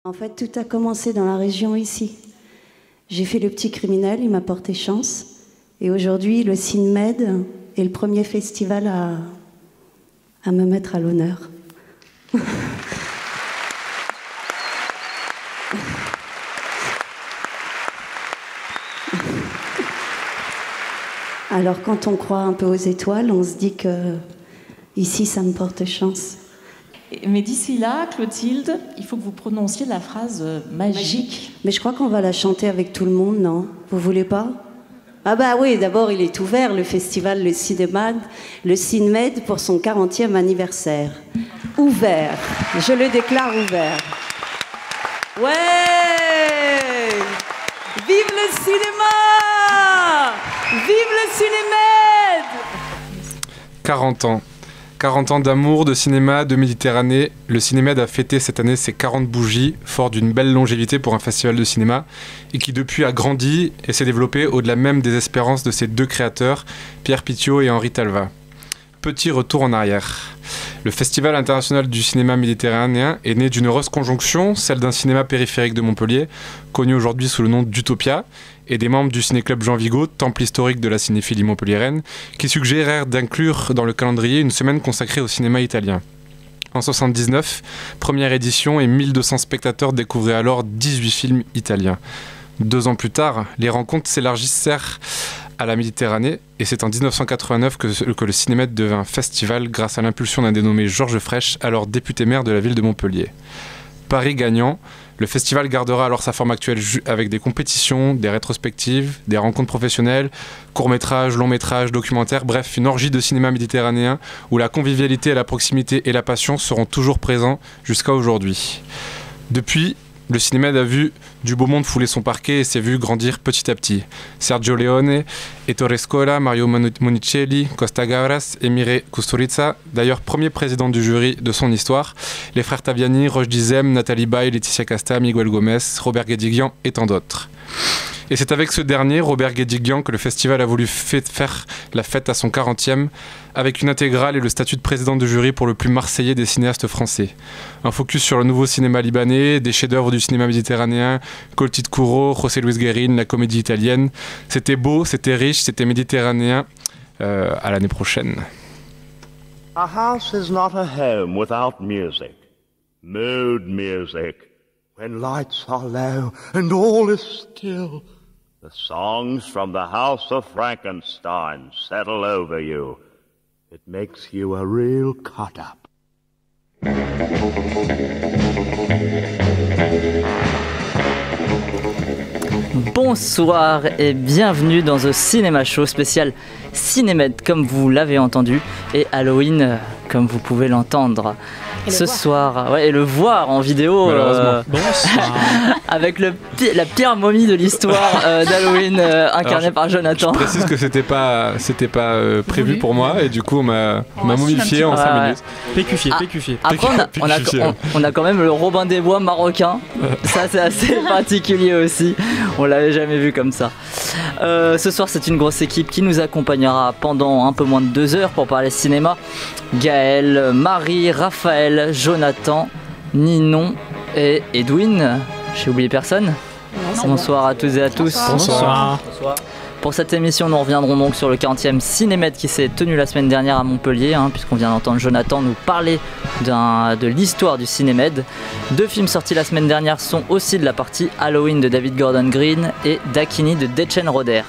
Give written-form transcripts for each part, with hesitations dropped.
En fait, tout a commencé dans la région ici. J'ai fait Le Petit Criminel, il m'a porté chance. Et aujourd'hui, le CINMED est le premier festival à me mettre à l'honneur. Alors, quand on croit un peu aux étoiles, on se dit que ici, ça me porte chance. Mais d'ici là, Clotilde, il faut que vous prononciez la phrase magique. Mais je crois qu'on va la chanter avec tout le monde, non? Vous voulez pas? Ah bah oui, d'abord, il est ouvert, le festival, le CINMED, pour son 40e anniversaire. Ouvert. Je le déclare ouvert. Ouais! Vive le cinéma! Vive le CINMED! 40 ans. 40 ans d'amour, de cinéma, de Méditerranée. Le CINMED a fêté cette année ses 40 bougies, fort d'une belle longévité pour un festival de cinéma, et qui depuis a grandi et s'est développé au-delà même des espérances de ses deux créateurs, Pierre Pitiot et Henri Talva. Petit retour en arrière. Le Festival international du cinéma méditerranéen est né d'une heureuse conjonction, celle d'un cinéma périphérique de Montpellier, connu aujourd'hui sous le nom d'Utopia, et des membres du ciné-club Jean Vigo, temple historique de la cinéphilie montpelliéraine, qui suggérèrent d'inclure dans le calendrier une semaine consacrée au cinéma italien. En 1979, première édition et 1200 spectateurs découvraient alors 18 films italiens. 2 ans plus tard, les rencontres s'élargissèrent à la Méditerranée, et c'est en 1989 que le CINMED devint un festival grâce à l'impulsion d'un dénommé Georges Frêche, alors député maire de la ville de Montpellier. Paris gagnant, le festival gardera alors sa forme actuelle avec des compétitions, des rétrospectives, des rencontres professionnelles, courts-métrages, longs-métrages, documentaires, bref, une orgie de cinéma méditerranéen où la convivialité, la proximité et la passion seront toujours présents jusqu'à aujourd'hui. Depuis, le CINMED a vu du beau monde fouler son parquet et s'est vu grandir petit à petit. Sergio Leone, Ettore Scola, Mario Monicelli, Costa Gavras, Emire Kusturica, d'ailleurs premier président du jury de son histoire, les frères Taviani, Roche Dizem, Nathalie Baye, Laetitia Casta, Miguel Gomez, Robert Guédiguian et tant d'autres. Et c'est avec ce dernier, Robert Guédiguian, que le festival a voulu faire la fête à son 40e, avec une intégrale et le statut de président du jury pour le plus marseillais des cinéastes français. Un focus sur le nouveau cinéma libanais, des chefs-d'œuvre du cinéma méditerranéen, Colty de Curo, José Luis Guérin, la comédie italienne. C'était beau, c'était riche, c'était méditerranéen. À l'année prochaine. A house is not a home without music. Mood music. When lights are low and all is still, the songs from the house of Frankenstein settle over you. It makes you a real cut-up. Bonsoir et bienvenue dans The Cinema Show spécial CINMED comme vous l'avez entendu et Halloween comme vous pouvez l'entendre. Ce soir, ouais, et le voir en vidéo avec la pire momie de l'histoire d'Halloween incarnée par Jonathan. Je précise que c'était pas prévu pour moi et du coup on m'a momifié en 5 minutes. Pécufié. Après on a quand même le Robin des Bois marocain. Ça c'est assez particulier aussi. On l'avait jamais vu comme ça. Ce soir c'est une grosse équipe qui nous accompagnera pendant un peu moins de 2 heures pour parler cinéma. Gaël, Marie, Raphaël, Jonathan, Ninon et Edwin. J'ai oublié personne? Bonsoir à toutes et à tous. Bonsoir. Pour cette émission, nous reviendrons donc sur le 40e CINMED qui s'est tenu la semaine dernière à Montpellier, puisqu'on vient d'entendre Jonathan nous parler de l'histoire du CINMED. 2 films sortis la semaine dernière sont aussi de la partie Halloween de David Gordon Green et Dakini de Dechen Roder.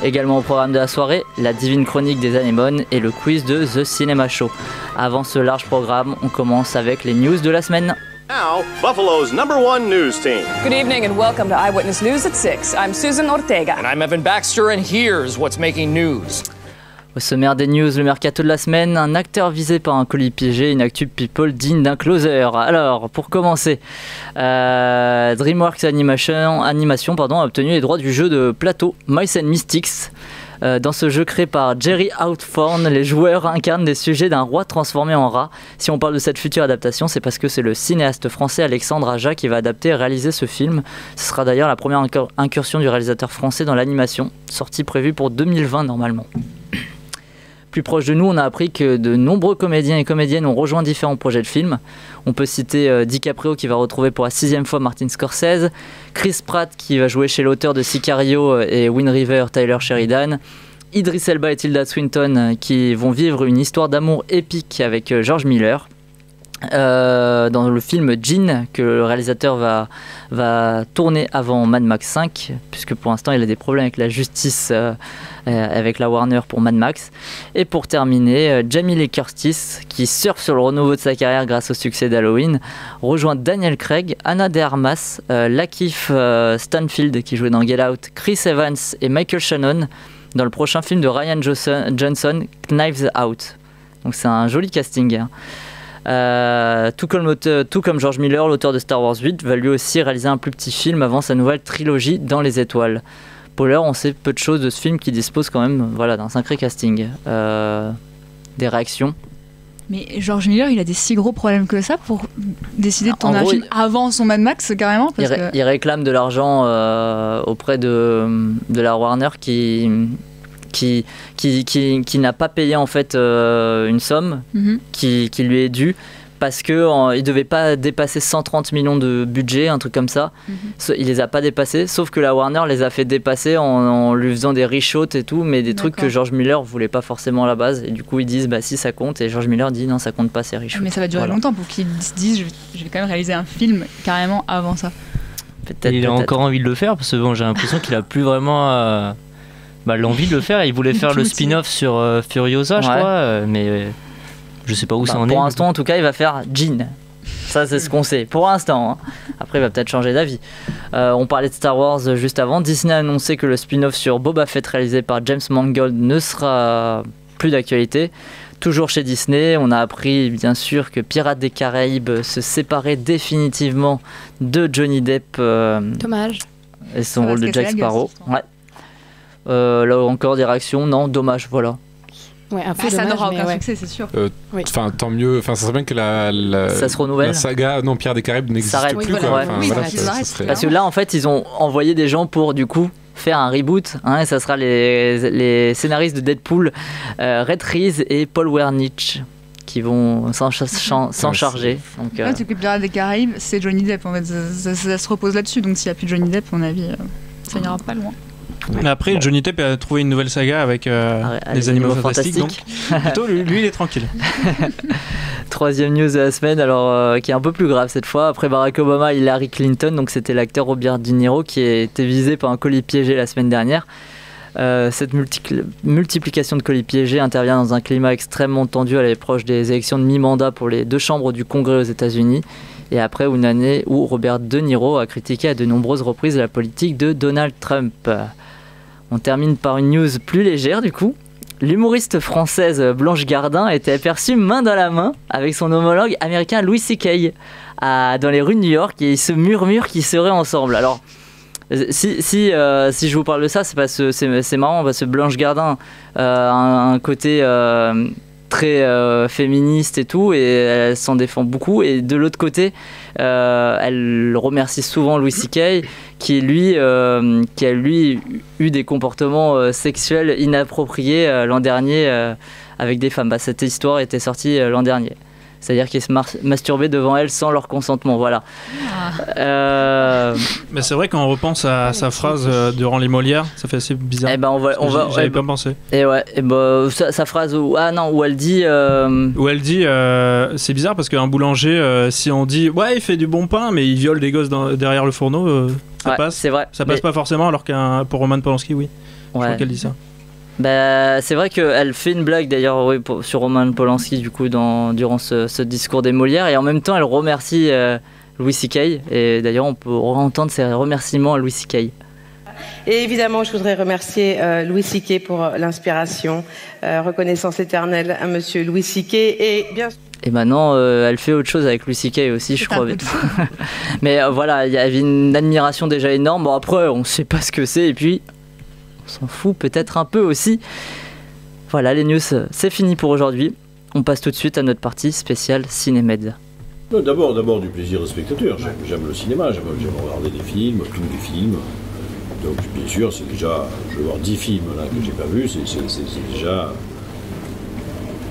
Également au programme de la soirée, la divine chronique des anémones et le quiz de The Cinema Show. Avant ce large programme, on commence avec les news de la semaine. Now, Buffalo's #1 news team. Good evening and welcome to Eyewitness News at 6. I'm Susan Ortega. And I'm Evan Baxter and here's what's making news. Au sommaire des news, le mercato de la semaine, un acteur visé par un colis piégé, une actu people digne d'un closer. Alors, pour commencer, DreamWorks Animation a obtenu les droits du jeu de plateau Mice and Mystics. Dans ce jeu créé par Jerry Outthorne, les joueurs incarnent des sujets d'un roi transformé en rat. Si on parle de cette future adaptation, c'est parce que c'est le cinéaste français Alexandre Aja qui va adapter et réaliser ce film. Ce sera d'ailleurs la première incursion du réalisateur français dans l'animation, sortie prévue pour 2020 normalement. Plus proche de nous, on a appris que de nombreux comédiens et comédiennes ont rejoint différents projets de films. On peut citer DiCaprio qui va retrouver pour la 6e fois Martin Scorsese, Chris Pratt qui va jouer chez l'auteur de Sicario et Wind River, Tyler Sheridan, Idris Elba et Tilda Swinton qui vont vivre une histoire d'amour épique avec George Miller. Dans le film Djinn que le réalisateur va tourner avant Mad Max 5, puisque pour l'instant il a des problèmes avec la justice avec la Warner pour Mad Max. Et pour terminer, Jamie Lee Curtis qui surfe sur le renouveau de sa carrière grâce au succès d'Halloween rejoint Daniel Craig, Ana de Armas, Lakeith Stanfield qui jouait dans Get Out, Chris Evans et Michael Shannon dans le prochain film de Ryan Johnson, Knives Out. Donc c'est un joli casting, hein. Tout comme George Miller, l'auteur de Star Wars 8, va lui aussi réaliser un plus petit film avant sa nouvelle trilogie Dans les étoiles. Polar, on sait peu de choses de ce film qui dispose quand même d'un sacré casting. Des réactions? Mais George Miller, il a des si gros problèmes que ça pour décider de tourner un film avant son Mad Max, carrément il réclame de l'argent auprès de la Warner qui n'a pas payé en fait une somme qui lui est due parce que il devait pas dépasser 130 millions de budget, un truc comme ça. Il les a pas dépassés, sauf que la Warner les a fait dépasser en lui faisant des reshoots et tout, mais des trucs que George Miller voulait pas forcément à la base, et du coup ils disent bah si ça compte, et George Miller dit non ça compte pas ces reshoots. Mais ça va durer longtemps pour qu'ils se disent je vais quand même réaliser un film carrément avant ça. Il a encore envie de le faire parce que bon, j'ai l'impression qu'il a plus vraiment l'envie de le faire. Il voulait faire le spin-off sur Furiosa, je crois, mais je sais pas où ça en est. Pour l'instant, en tout cas, il va faire Djinn. Ça, c'est ce qu'on sait. Pour l'instant, hein. Après, il va peut-être changer d'avis. On parlait de Star Wars juste avant. Disney a annoncé que le spin-off sur Boba Fett réalisé par James Mangold ne sera plus d'actualité. Toujours chez Disney, on a appris bien sûr que Pirates des Caraïbes se séparait définitivement de Johnny Depp. Dommage. Et son rôle de Jack Sparrow. Là encore des réactions, non, dommage, voilà. Ouais, un peu ça dommage, n'aura aucun ouais. succès, c'est sûr. Enfin, tant mieux. Enfin, ça serait bien que ça se renouvelle. La saga, non, Pirates des Caraïbes n'existe plus. Ça serait... Parce que là, en fait, ils ont envoyé des gens pour, du coup, faire un reboot. Hein, et ça sera les scénaristes de Deadpool, Red Reese et Paul Wernick, qui vont s'en charger. Donc, tu que Pirates des Caraïbes, c'est Johnny Depp. En fait, ça se repose là-dessus. Donc, s'il n'y a plus de Johnny Depp, à mon avis, ça n'ira pas loin. Mais après, Johnny Depp a trouvé une nouvelle saga avec les animaux fantastiques, donc plutôt lui il est tranquille. Troisième news de la semaine, alors qui est un peu plus grave cette fois. Après Barack Obama et Hillary Clinton, donc c'était l'acteur Robert De Niro qui a été visé par un colis piégé la semaine dernière. Cette multiplication de colis piégés intervient dans un climat extrêmement tendu à l'approche des élections de mi-mandat pour les deux chambres du Congrès aux États-Unis. Et après une année où Robert De Niro a critiqué à de nombreuses reprises la politique de Donald Trump. On termine par une news plus légère du coup. L'humoriste française Blanche Gardin a été aperçue main dans la main avec son homologue américain Louis C.K. dans les rues de New York, et ils se murmurent qu'ils seraient ensemble. Alors, si je vous parle de ça, c'est parce que c'est marrant, parce que Blanche Gardin a un côté très féministe et tout, et elle s'en défend beaucoup, et de l'autre côté elle remercie souvent Louis C.K. qui a lui eu des comportements sexuels inappropriés l'an dernier avec des femmes. Cette histoire était sortie l'an dernier. C'est-à-dire qu'il se masturbait devant elles sans leur consentement, voilà. Mais c'est vrai quand on repense à sa phrase durant les Molières, ça fait assez bizarre. J'avais pas pensé. Et sa phrase où elle dit. Où elle dit, c'est bizarre parce qu'un boulanger, si on dit ouais il fait du bon pain mais il viole des gosses derrière le fourneau, ça passe. C'est vrai. Ça passe pas forcément, alors pour Roman Polanski, oui. Je crois qu'elle dit ça. C'est vrai qu'elle fait une blague d'ailleurs sur Roman Polanski du coup durant ce discours des Molières, et en même temps elle remercie Louis C.K. et d'ailleurs on peut entendre ses remerciements à Louis C.K. Et évidemment je voudrais remercier Louis C.K. pour l'inspiration, reconnaissance éternelle à monsieur Louis C.K. et bien sûr. Et maintenant, elle fait autre chose avec Louis C.K. aussi, je crois. Mais voilà, il y avait une admiration déjà énorme. Bon, après, on ne sait pas ce que c'est, et puis on s'en fout peut-être un peu aussi. Voilà, les news, c'est fini pour aujourd'hui. On passe tout de suite à notre partie spéciale Cinémed. D'abord du plaisir de spectateur. J'aime le cinéma, j'aime regarder des films, tous les films. Donc bien sûr, c'est déjà, je vais voir 10 films là, que j'ai pas vus, c'est déjà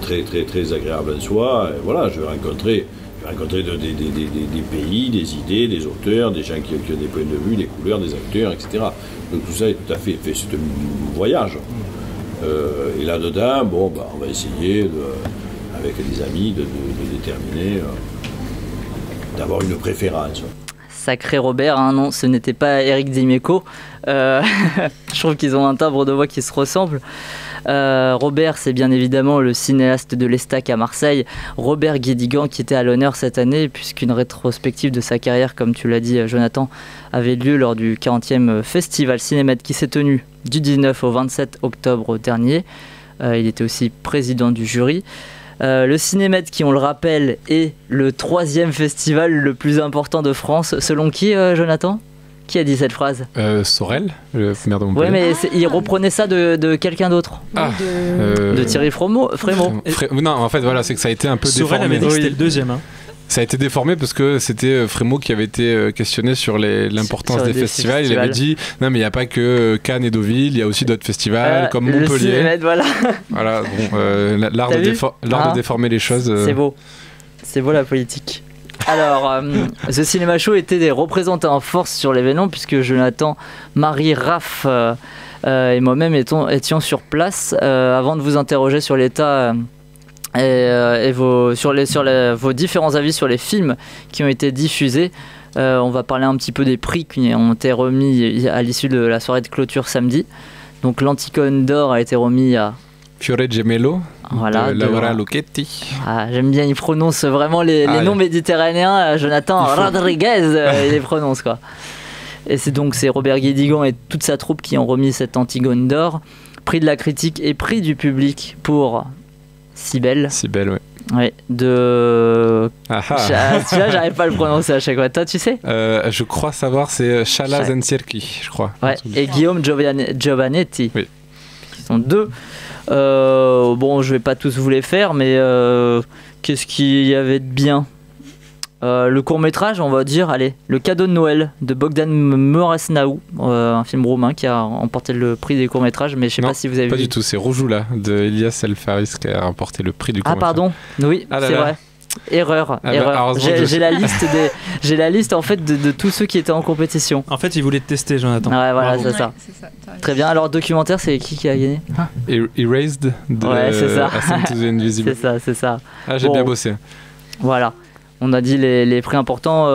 très, très, très agréable en soi. Et voilà, je vais rencontrer des pays, des idées, des auteurs, des gens qui ont des points de vue, des couleurs, des acteurs, etc. Donc tout ça est tout à fait c'est un voyage. Et là-dedans, on va essayer, avec des amis, de déterminer, d'avoir une préférence. Sacré Robert, hein, non, ce n'était pas Éric Dimeco. Je trouve qu'ils ont un timbre de voix qui se ressemble. Robert, c'est bien évidemment le cinéaste de l'Estac à Marseille, Robert Guédigan, qui était à l'honneur cette année, puisqu'une rétrospective de sa carrière, comme tu l'as dit Jonathan, avait lieu lors du 40e Festival Cinémed qui s'est tenu du 19 au 27 octobre dernier. Il était aussi président du jury. Le Cinémed, qui on le rappelle, est le 3e festival le plus important de France. Selon qui, Jonathan ? Qui a dit cette phrase ? Sorel, le maire de Montpellier. Ouais, mais il reprenait ça de quelqu'un d'autre. De Thierry Frémaux. Non, en fait, voilà, c'est que ça a été un peu Sorel déformé. avait dit que c'était le 2e. Hein. Ça a été déformé parce que c'était Frémaux qui avait été questionné sur l'importance des festivals. Il avait dit non, mais il n'y a pas que Cannes et Deauville, il y a aussi d'autres festivals comme Montpellier. Cinémed, voilà. Voilà, l'art de déformer les choses. C'est beau la politique. Alors, The Cinema Show était représenté en force sur l'événement puisque Jonathan, Marie, Raph et moi-même étions sur place. Avant de vous interroger sur l'état et vos différents avis sur les films qui ont été diffusés, on va parler un petit peu des prix qui ont été remis à l'issue de la soirée de clôture samedi. Donc l'Anticone d'or a été remis à Fiore Gemello, voilà, de Laura Lucchetti. J'aime bien, il prononce vraiment les noms méditerranéens. Jonathan Rodriguez, il les prononce quoi. Et c'est Robert Guédigan et toute sa troupe qui ont remis cette Antigone d'or. Prix de la critique et prix du public pour Cybèle. Cybèle, oui. Oui, celui-là, j'arrive pas à le prononcer à chaque fois. Toi, tu sais ? Je crois savoir, c'est Shala Zensierki, je crois. Ouais, et Guillaume Giovannetti. Oui. Qui sont deux. Je vais pas tous vous les faire, mais qu'est-ce qu'il y avait de bien ? Le court-métrage, on va dire, Le cadeau de Noël de Bogdan Moresnaou, un film roumain qui a remporté le prix des courts-métrages, mais je sais pas si vous avez vu. Pas du tout, c'est Roujoula de Elias Elfaris qui a remporté le prix du court-métrage. Ah pardon, oui, c'est vrai. Erreur. J'ai la liste en fait de tous ceux qui étaient en compétition. En fait, ils voulaient te tester, Jonathan. Ouais, voilà, c'est ça. Très bien. Alors, documentaire, c'est qui a gagné ? Erased de c'est ça. Ascent to the Invisible. C'est ça. Ah, j'ai bien bossé. Voilà. On a dit les prix importants,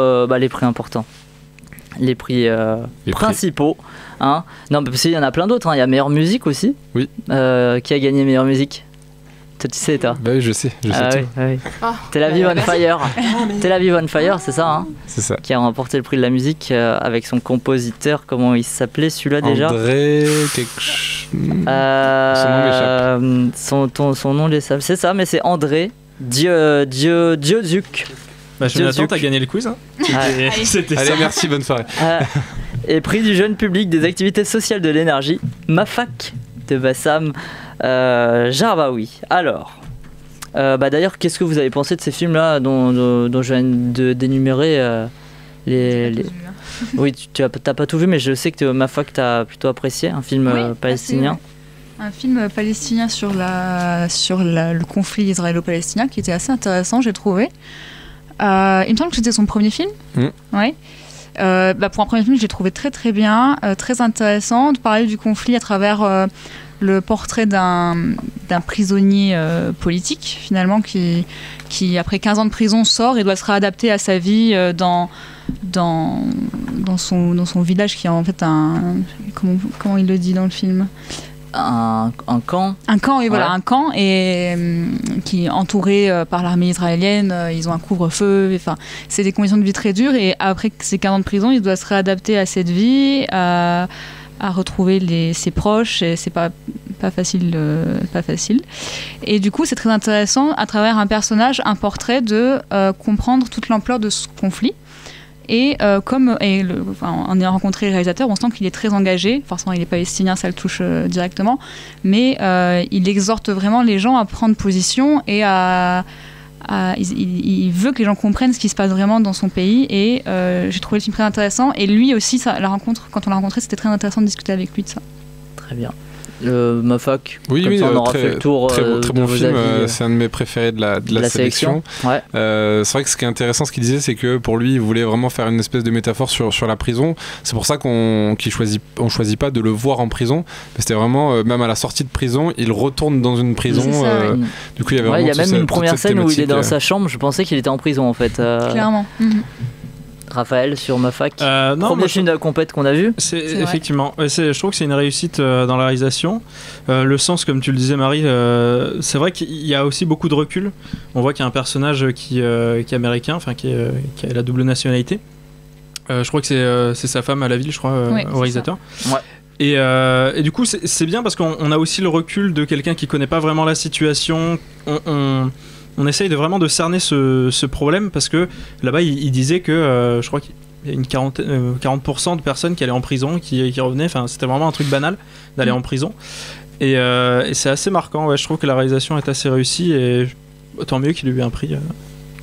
les prix principaux. Hein. Non, parce qu'il y en a plein d'autres. Hein. Il y a meilleure musique aussi. Oui. Qui a gagné meilleure musique ? Toi, tu sais, toi. Bah oui, je sais tout. Oui. Tel Aviv on Fire. Tel Aviv on Fire, c'est ça, hein ? C'est ça. Qui a remporté le prix de la musique avec son compositeur. Comment il s'appelait celui-là déjà ? André son nom l'échappe. C'est ça, mais c'est André Dioduc. Jonathan, t'as gagné le quiz. Hein. Allez, merci, bonne soirée. Et prix du jeune public des activités sociales de l'énergie, Mafak de Bassam Jarbaoui. Alors, d'ailleurs, qu'est-ce que vous avez pensé de ces films-là dont je viens d'énumérer les... Oui, t'as pas tout vu, mais je sais que Mafak t'as plutôt apprécié, un film palestinien. Un film palestinien sur le conflit israélo-palestinien qui était assez intéressant, j'ai trouvé. Il me semble que c'était son premier film. Ouais. Pour un premier film, j'ai trouvé très très bien, très intéressant de parler du conflit à travers le portrait d'un prisonnier politique finalement qui après 15 ans de prison sort et doit se réadapter à sa vie dans son village qui est en fait comment il le dit dans le film, un camp. Un camp, oui, voilà, un camp et qui est entouré par l'armée israélienne. Ils ont un couvre-feu. Enfin, c'est des conditions de vie très dures. Et après ces 15 ans de prison, il doit se réadapter à cette vie, à retrouver ses proches. Et c'est pas facile, pas facile. Et du coup, c'est très intéressant à travers un personnage, un portrait de comprendre toute l'ampleur de ce conflit. Et en ayant rencontré le réalisateur, on sent qu'il est très engagé. Forcément, il est palestinien, ça le touche directement. Mais il exhorte vraiment les gens à prendre position et il veut que les gens comprennent ce qui se passe vraiment dans son pays. Et j'ai trouvé le film très intéressant. Et lui aussi, quand on l'a rencontré, c'était très intéressant de discuter avec lui de ça. Très bien. Ma fac. Oui, Comme oui, ça, on aura très, fait le tour très de bon vos film. avis. C'est un de mes préférés de la sélection. Ouais. C'est vrai que ce qui est intéressant, ce qu'il disait, c'est que pour lui, il voulait vraiment faire une espèce de métaphore sur la prison. C'est pour ça qu'on choisit pas de le voir en prison. Mais c'était vraiment, même à la sortie de prison, il retourne dans une prison. Du coup, il y avait vraiment il y a même une première scène où il est dans sa sa chambre. Je pensais qu'il était en prison en fait. Clairement. Raphaël, sur ma fac. Non, Premier film de la compète qu'on a vu. Effectivement. Je trouve que c'est une réussite dans la réalisation. Le sens, comme tu le disais, Marie, c'est vrai qu'il y a aussi beaucoup de recul. On voit qu'il y a un personnage qui est américain, enfin qui a la double nationalité. Je crois que c'est sa femme à la ville, je crois, au réalisateur. Ouais. Et du coup, c'est bien parce qu'on a aussi le recul de quelqu'un qui connaît pas vraiment la situation. On essaye vraiment de cerner ce problème parce que là-bas, il disait que je crois qu'il y a une 40% de personnes qui allaient en prison, qui revenaient. Enfin, c'était vraiment un truc banal d'aller en prison. Et c'est assez marquant. Ouais, je trouve que la réalisation est assez réussie et tant mieux qu'il ait eu un prix.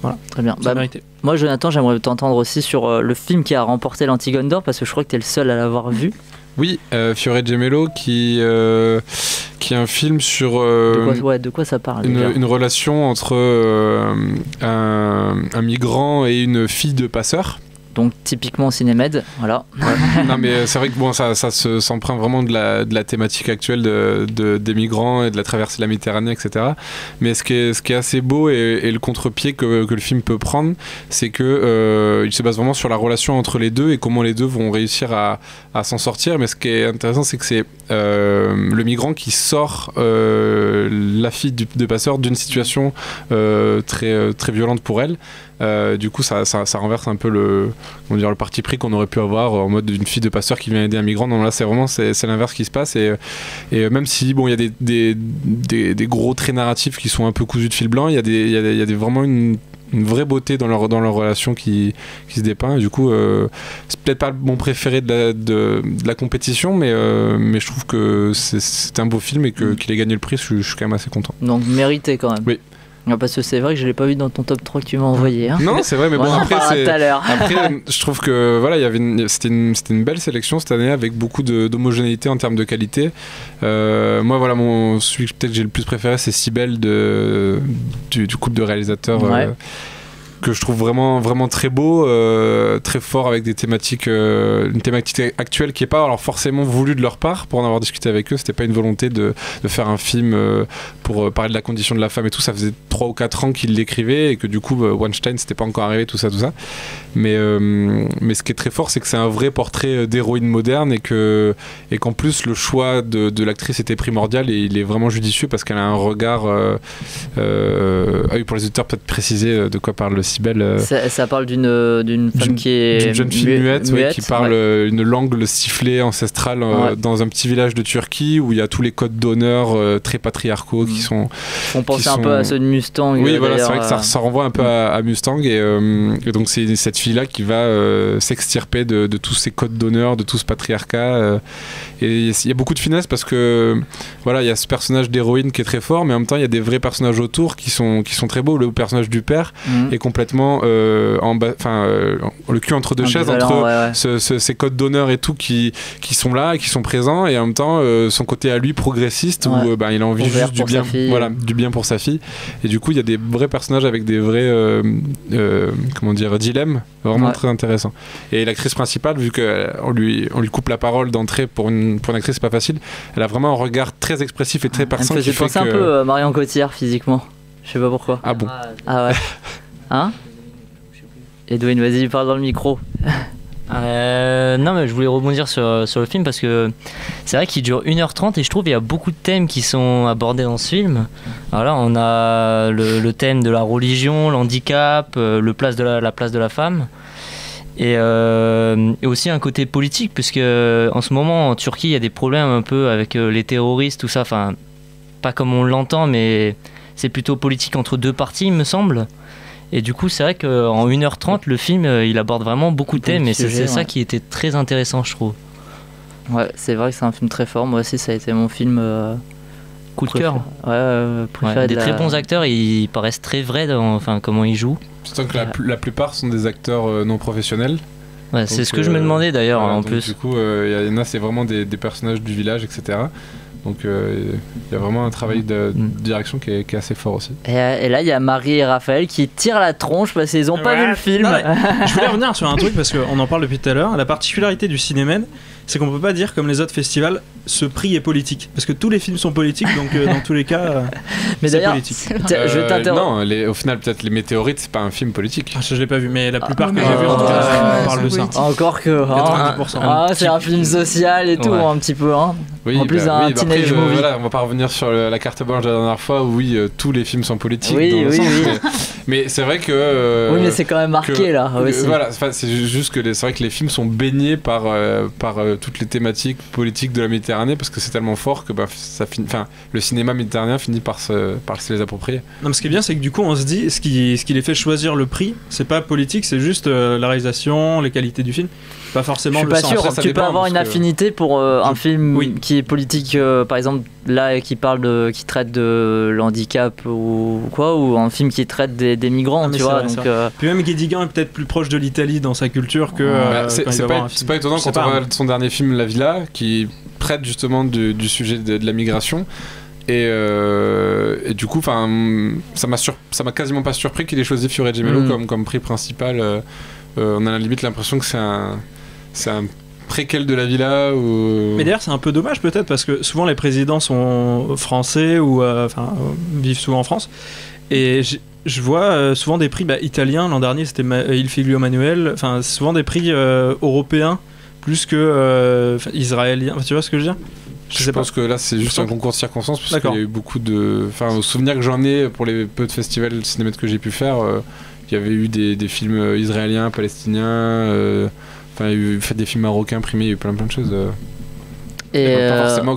Voilà. Très bien. Mérité. Moi, Jonathan, j'aimerais t'entendre aussi sur le film qui a remporté l'Antigone d'Or parce que je crois que tu es le seul à l'avoir vu. Oui, Fiore Gemello qui est un film sur de quoi ça parle une relation entre un migrant et une fille de passeur. Donc typiquement Cinémed, voilà. Ouais. Non mais c'est vrai que bon, ça s'emprunte vraiment de la thématique actuelle des migrants et de la traversée de la Méditerranée, etc. Mais ce qui est assez beau et le contre-pied que le film peut prendre, c'est que il se base vraiment sur la relation entre les deux et comment les deux vont réussir à s'en sortir. Mais ce qui est intéressant, c'est que c'est le migrant qui sort la fille de passeur d'une situation très, très violente pour elle. Du coup ça renverse un peu le parti pris qu'on aurait pu avoir en mode d'une fille de passeur qui vient aider un migrant. Non, là c'est l'inverse qui se passe et même si bon il y a des gros traits narratifs qui sont un peu cousus de fil blanc, il y a vraiment une vraie beauté dans leur relation qui se dépeint. Et du coup c'est peut-être pas mon préféré de la compétition, mais je trouve que c'est un beau film et qu'il ait gagné le prix, je suis quand même assez content. Donc mérité quand même. Oui. Parce que c'est vrai que je l'ai pas vu dans ton top 3 que tu m'as envoyé. Hein. Non, c'est vrai, mais bon, après, je trouve que voilà, c'était une belle sélection cette année avec beaucoup d'homogénéité en termes de qualité. Moi, voilà, celui que peut-être j'ai le plus préféré, c'est Cybèle du couple de réalisateurs. Que je trouve vraiment, vraiment très beau, très fort avec des thématiques, une thématique actuelle qui n'est pas alors forcément voulue de leur part. Pour en avoir discuté avec eux, c'était pas une volonté de faire un film pour parler de la condition de la femme et tout. Ça faisait 3 ou 4 ans qu'ils l'écrivaient et que du coup Weinstein c'était pas encore arrivé, tout ça. Mais ce qui est très fort, c'est que c'est un vrai portrait d'héroïne moderne et qu'en plus le choix de l'actrice était primordial et il est vraiment judicieux parce qu'elle a un regard pour les auditeurs peut-être préciser de quoi parle le Cybèle. Ça parle d'une femme qui est d'une jeune fille muette qui parle une langue sifflée ancestrale dans un petit village de Turquie où il y a tous les codes d'honneur très patriarcaux qui sont. On pense un peu à ceux de Mustang. Oui, voilà, c'est vrai que ça renvoie un peu à Mustang et donc c'est cette fille-là qui va s'extirper de tous ces codes d'honneur, de tout ce patriarcat. Et il y a beaucoup de finesse parce que voilà, il y a ce personnage d'héroïne qui est très fort, mais en même temps il y a des vrais personnages autour qui sont très beaux. Le personnage du père est complètement le cul entre deux chaises entre ces codes d'honneur et tout qui sont là et qui sont présents, et en même temps son côté à lui progressiste où il a envie juste du bien pour sa fille, et du coup il y a des vrais personnages avec des vrais dilemmes vraiment très intéressants. Et l'actrice principale, vu qu'on lui coupe la parole d'entrée pour une actrice, c'est pas facile, elle a vraiment un regard très expressif et très perçant. Elle me faisait penser un peu à Marion Cotillard physiquement, je sais pas pourquoi. Ah bon? Ah ouais. Hein? Edwin, vas-y, parle dans le micro. Non, mais je voulais rebondir sur le film parce que c'est vrai qu'il dure 1h30 et je trouve qu'il y a beaucoup de thèmes qui sont abordés dans ce film. Alors là, on a le thème de la religion, l'handicap, la place de la femme. Et aussi un côté politique, puisque en ce moment en Turquie il y a des problèmes un peu avec les terroristes, tout ça, enfin pas comme on l'entend, mais c'est plutôt politique entre deux parties, il me semble. Et du coup c'est vrai qu'en 1h30 le film il aborde vraiment beaucoup de thèmes, et c'est ça qui était très intéressant, je trouve. Ouais, c'est vrai que c'est un film très fort. Moi aussi ça a été mon film coup de cœur. Préféré des très bons acteurs, ils paraissent très vrais dans comment ils jouent. Surtout que la plupart sont des acteurs non professionnels. Ouais, donc, c'est ce que je me demandais d'ailleurs en plus. Du coup, il y en a, c'est vraiment des personnages du village, etc. Donc il y a vraiment un travail de direction qui est assez fort aussi. Et là, il y a Marie et Raphaël qui tirent la tronche parce qu'ils n'ont pas vu le film. Je voulais revenir sur un truc parce qu'on en parle depuis tout à l'heure. La particularité du Cinémed, c'est qu'on peut pas dire comme les autres festivals, ce prix est politique. Parce que tous les films sont politiques, donc dans tous les cas, mais c'est politique. Je t'interromps. Non, au final, peut-être Les Météorites, c'est pas un film politique. Je l'ai pas vu, mais la plupart que j'ai vu en tout cas parlent de ça. Encore que. 90%. C'est un film social et tout, un petit peu. Oui, en plus, un teenage movie. Voilà, on va pas revenir sur la carte blanche de la dernière fois où tous les films sont politiques. Oui. Mais c'est vrai que. Oui, mais c'est quand même marqué là. Voilà, c'est juste que c'est vrai que les films sont baignés par toutes les thématiques politiques de la Méditerranée parce que c'est tellement fort que le cinéma méditerranéen finit par se les approprier. Non, mais ce qui est bien, c'est que du coup, on se dit, ce qui les fait choisir le prix, c'est pas politique, c'est juste la réalisation, les qualités du film. Pas forcément le sens. Je suis pas sûr, tu peux avoir une affinité pour un film qui est politique, par exemple là qui traite de l'handicap ou quoi, ou un film qui traite des migrants, tu vois. Donc, puis même Guédigan est peut-être plus proche de l'Italie dans sa culture que. C'est pas étonnant quand on regarde son dernier film La Villa, qui traite justement du sujet de la migration. Et du coup, ça m'a quasiment pas surpris qu'il ait choisi Fiore Gemello comme prix principal. On a à la limite l'impression que c'est un préquel de La Villa ou... Mais d'ailleurs c'est un peu dommage peut-être parce que souvent les présidents sont français ou vivent souvent en France et je vois souvent des prix italiens. L'an dernier c'était Il Figlio Manuel, enfin souvent des prix européens plus que israéliens, tu vois ce que je veux dire? Je pense que là c'est juste un concours de circonstances parce qu'il y a eu beaucoup de... Au souvenir que j'en ai pour les peu de festivals cinéma que j'ai pu faire, il y avait eu des films israéliens, palestiniens, il y a eu des films marocains primés, il y a eu plein de choses. Et pas forcément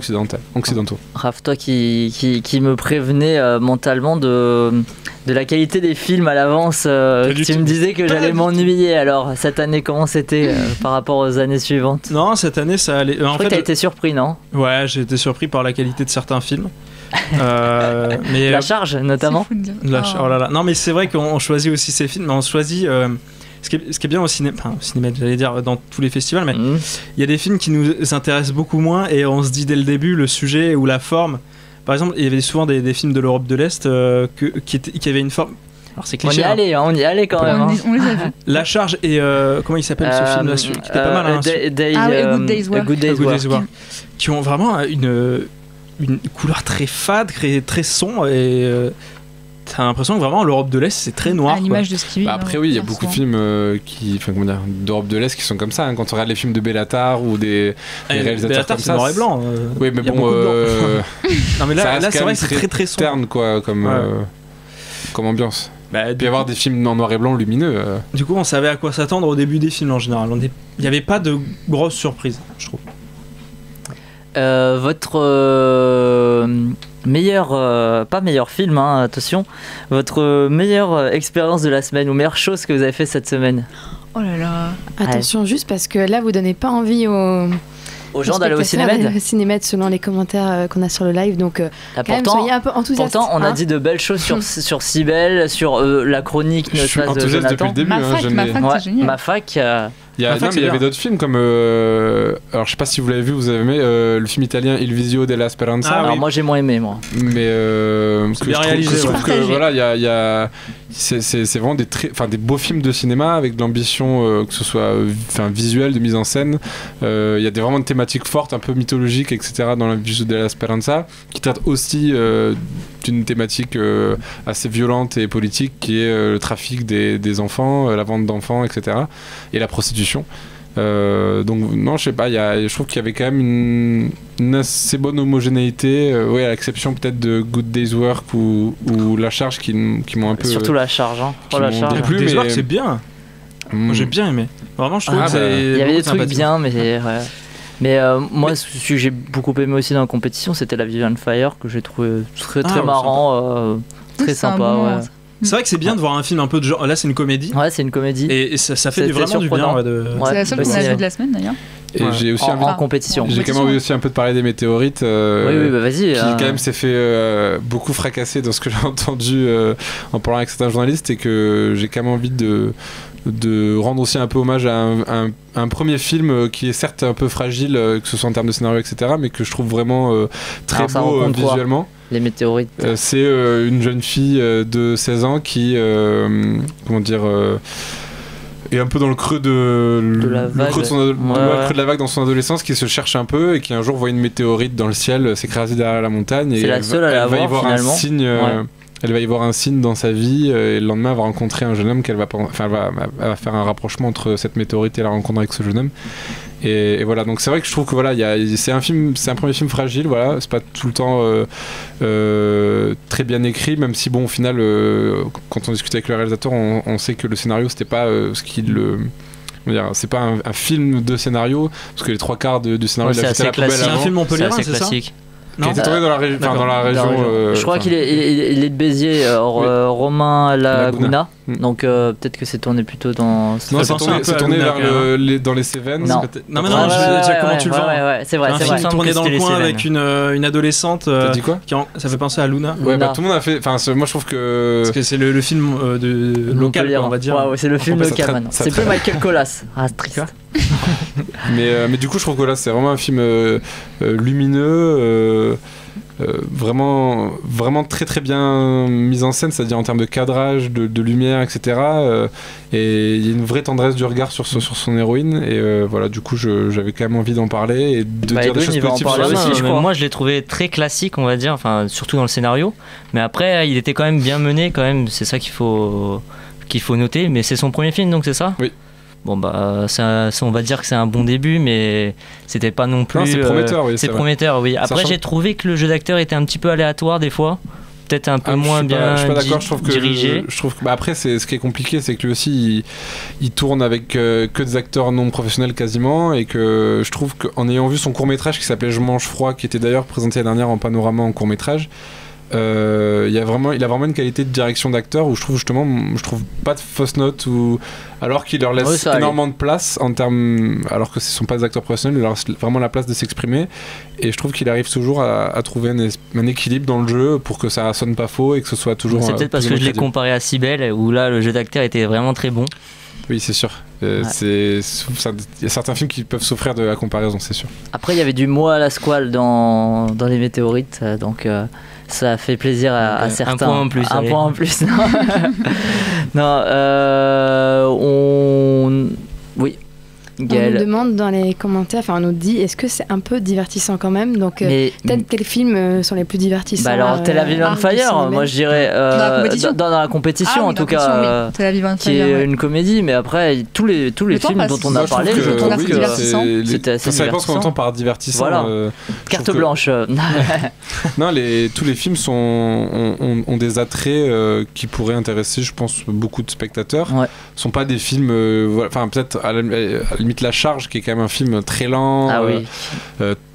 occidentaux. Raph, toi qui me prévenais mentalement de la qualité des films à l'avance, tu me disais que j'allais m'ennuyer. Alors cette année, comment c'était par rapport aux années suivantes? Non, cette année ça allait. Je crois que t'as été surpris, non? Ouais, j'ai été surpris par la qualité de certains films. Mais la charge notamment. Oh là là. Non, mais c'est vrai qu'on choisit aussi ces films, mais on choisit. Ce qui est bien au cinéma, j'allais dire dans tous les festivals, mais il y a des films qui nous intéressent beaucoup moins et on se dit dès le début le sujet ou la forme. Par exemple, il y avait souvent des films de l'Europe de l'Est qui avaient une forme. Alors c'est cliché. On y allait quand même. On les a vus. La charge et comment il s'appelle ce film là qui était pas mal. A Good Day's Work. Qui ont vraiment une couleur très fade, très sombre et t'as l'impression que vraiment l'Europe de l'Est c'est très noir. À l'image de Stevie. Après oui, il y a beaucoup de films d'Europe de l'Est qui sont comme ça. Quand on regarde les films de Bellatar ou des réalisateurs Bellatar, comme c'est noir et blanc. Oui, mais bon. Non mais là c'est vrai que c'est très sombre. Terne quoi, comme ambiance. Il peut y avoir des films en noir et blanc lumineux. Du coup, on savait à quoi s'attendre au début des films en général. Il n'y avait pas de grosses surprises, je trouve. Votre pas meilleur film, attention, votre meilleure expérience de la semaine ou meilleure chose que vous avez fait cette semaine? Oh là là, attention, juste parce que là vous donnez pas envie aux gens d'aller au Cinémed selon les commentaires qu'on a sur le live, donc soyez un peu enthousiastes. Pourtant on a dit de belles choses sur Cybèle, sur la chronique de Jonathan. Je suis enthousiaste depuis le début. Ma fac, c'est génial. Ma fac... Il y avait d'autres films comme alors je sais pas si vous l'avez vu, vous avez aimé le film italien Il Visio della Speranza. Alors moi j'ai moins aimé mais c'est bien réalisé. Je trouve que voilà, c'est vraiment des beaux films de cinéma avec de l'ambition que ce soit visuelle, de mise en scène. Il y a vraiment des thématiques fortes, un peu mythologiques, etc. dans Il Visio della Speranza, qui traite aussi d'une thématique assez violente et politique qui est le trafic des enfants, la vente d'enfants, etc. et la prostitution. Donc non, je sais pas, je trouve qu'il y avait quand même une assez bonne homogénéité, à l'exception peut-être de Good Day's Work ou La Charge qui m'ont un peu... Surtout La Charge, Good Day's Work c'est bien. Moi j'ai bien aimé. Vraiment je trouve que il y avait des trucs bien, mais moi, ce que j'ai beaucoup aimé aussi dans la compétition, c'était La Vivian Fire, que j'ai trouvé très marrant, très sympa. C'est vrai que c'est bien de voir un film un peu de genre. Là, c'est une comédie. Ouais, c'est une comédie. Et ça fait vraiment du bien. C'est la seule qu'on a vue de la semaine d'ailleurs. Et j'ai aussi en compétition. J'ai quand même envie aussi un peu de parler des Météorites. Oui, vas-y. Qui quand même s'est fait beaucoup fracasser dans ce que j'ai entendu en parlant avec certains journalistes, et que j'ai quand même envie de de rendre aussi un peu hommage à un premier film qui est certes un peu fragile, que ce soit en termes de scénario, etc., mais que je trouve vraiment très beau visuellement. Les météorites. C'est une jeune fille de 16 ans qui, est un peu dans le creux de la vague, creux de la vague dans son adolescence, qui se cherche un peu et qui un jour voit une météorite dans le ciel s'écraser derrière la montagne. C'est la seule à la voir finalement. Elle va y voir un signe dans sa vie et le lendemain elle va rencontrer un jeune homme elle va faire un rapprochement entre cette météorite et la rencontre avec ce jeune homme. Et voilà, donc c'est vrai que je trouve que voilà, c'est un premier film fragile, voilà, c'est pas tout le temps très bien écrit, même si bon au final quand on discute avec le réalisateur on sait que le scénario c'était pas ce qu'il c'est pas un film de scénario, parce que les 3/4 du scénario il a fait à la poubelle avant. C'est un film montpelliérain, c'est ça? Qui était tourné dans la région. Je crois qu'il est de Béziers, Romain Laguna. Donc peut-être que c'est tourné plutôt dans. Non, c'est tourné dans les Cévennes. Non, mais non, comment tu le vends? Ouais, c'est vrai. Un film tourné dans le coin avec une adolescente. T'as dit quoi? Ça fait penser à Luna. Ouais, tout le monde a fait. Enfin, moi je trouve que. Parce que c'est le film local, on va dire. Ouais, c'est le film local maintenant. C'est plus Michael Colas. Ah, c'est triste. Mais du coup je trouve que là c'est vraiment un film lumineux, vraiment très très bien mis en scène, c'est-à-dire en termes de cadrage, de lumière, etc. Et il y a une vraie tendresse du regard sur son héroïne, et voilà, du coup j'avais quand même envie d'en parler et de dire des choses positives sur aussi, moi je l'ai trouvé très classique, on va dire, enfin surtout dans le scénario, mais après il était quand même bien mené quand même, c'est ça qu'il faut noter. Mais c'est son premier film, donc c'est ça? Oui. Bon bah on va dire que c'est un bon début, mais c'était pas non plus. Non, c'est prometteur, oui. C'est prometteur, oui. Après j'ai trouvé que le jeu d'acteur était un petit peu aléatoire des fois, peut-être un peu moins bien dirigé. Je suis pas d'accord. Je trouve que après ce qui est compliqué, c'est que lui aussi il tourne avec que des acteurs non professionnels quasiment, et que je trouve qu'en ayant vu son court métrage qui s'appelait Je mange froid, qui était d'ailleurs présenté l'année dernière en panorama en court métrage. Il a vraiment une qualité de direction d'acteur où je trouve pas de fausses notes, alors qu'il leur laisse énormément de place en termes, alors que ce sont pas des acteurs professionnels, il leur laisse vraiment la place de s'exprimer, et je trouve qu'il arrive toujours à trouver un équilibre dans le jeu pour que ça sonne pas faux et que ce soit toujours. C'est peut-être parce que je l'ai comparé à Cybèle, où là le jeu d'acteur était vraiment très bon. Oui, c'est sûr. Il y a certains films qui peuvent souffrir de la comparaison, c'est sûr. Après, il y avait du moi à la squale dans les météorites, donc ça fait plaisir à certains. Un point en plus. Un point en plus. Non, oui. Gaël. On nous demande dans les commentaires, on nous dit, est-ce que c'est un peu divertissant quand même? Donc peut-être quels films sont les plus divertissants? Alors Tel Aviv on Fire, moi je dirais dans la compétition en tout cas, Tel Aviv on Fire, qui est une comédie, mais après tous les films dont on a parlé, je trouve que c'était assez divertissant. Ça dépend ce qu'on entend par divertissant. Voilà. Carte blanche. Non, tous les films ont des attraits qui pourraient intéresser, je pense, beaucoup de spectateurs. Sont pas des films, peut-être à la limite La Charge, qui est quand même un film très lent,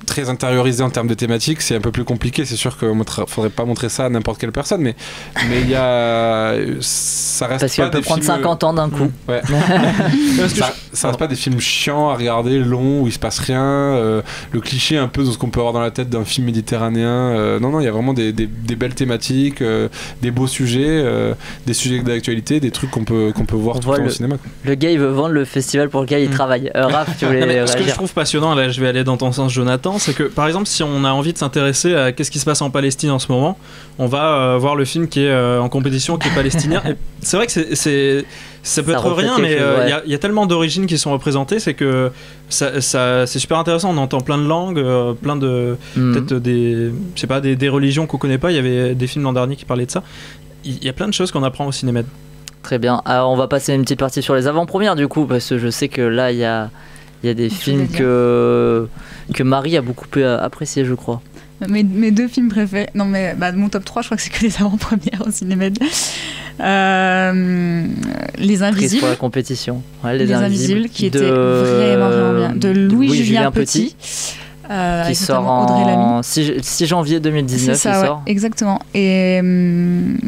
très intériorisé en termes de thématiques, c'est un peu plus compliqué. C'est sûr qu'il ne faudrait pas montrer ça à n'importe quelle personne, mais il y a, ça reste parce qu'elle peut prendre 50 ans d'un coup. Ouais. ça reste pas des films chiants à regarder, longs, où il se passe rien, le cliché un peu de ce qu'on peut avoir dans la tête d'un film méditerranéen. Non, il y a vraiment des belles thématiques, des beaux sujets, des sujets d'actualité, des trucs qu'on peut voir tout le temps au cinéma. Le gars il veut vendre le festival pour lequel il travaille. Raph, tu voulais réagir? Ce que je trouve passionnant, là je vais aller dans ton sens Jonathan, c'est que par exemple si on a envie de s'intéresser à qu'est-ce qui se passe en Palestine en ce moment, on va voir le film qui est en compétition, qui est palestinien. Et c'est vrai que ça peut être rien, mais il y a tellement d'origines qui sont représentées, c'est que c'est super intéressant. On entend plein de langues, plein de peut-être des religions qu'on connaît pas. Il y avait des films l'an dernier qui parlaient de ça. Il y a plein de choses qu'on apprend au cinéma. Très bien. Alors on va passer une petite partie sur les avant-premières du coup, parce que je sais que là il y a des films que Marie a beaucoup apprécié, je crois. Mes deux films préférés, mon top 3 je crois que c'est que les avant-premières au Cinémed. Les Invisibles. Prise pour la compétition. Ouais, les Invisibles qui était vraiment bien. De Louis-Julien Petit. Qui sort en 6 janvier 2019. C'est ça, il sort. Exactement. Et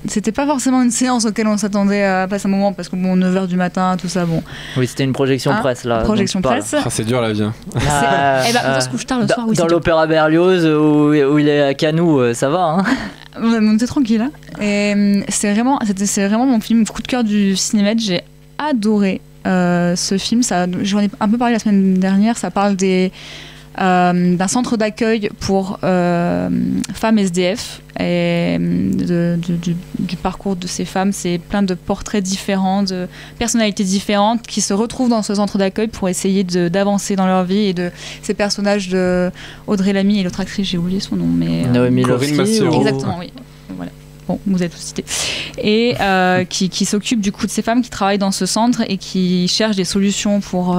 c'était pas forcément une séance auquel on s'attendait à passer un moment, parce que 9h du matin, tout ça, bon. Oui, c'était une projection presse là. Projection presse. C'est dur la vie. On se couche tard le soir. Dans l'Opéra Berlioz où il est à Canou, ça va. On était tranquille. Hein. Et c'est vraiment mon film coup de cœur du Cinémed. J'ai adoré ce film, j'en ai un peu parlé la semaine dernière, ça parle d'un centre d'accueil pour femmes SDF et du parcours de ces femmes. C'est plein de portraits différents, de personnalités différentes qui se retrouvent dans ce centre d'accueil pour essayer d'avancer dans leur vie, et de ces personnages de Audrey Lamy et l'autre actrice, j'ai oublié son nom, mais Naomi Corinne Massiero. Exactement, oui. Voilà. Bon, vous êtes tous cités. Et qui s'occupe du coup de ces femmes qui travaillent dans ce centre et qui cherchent des solutions pour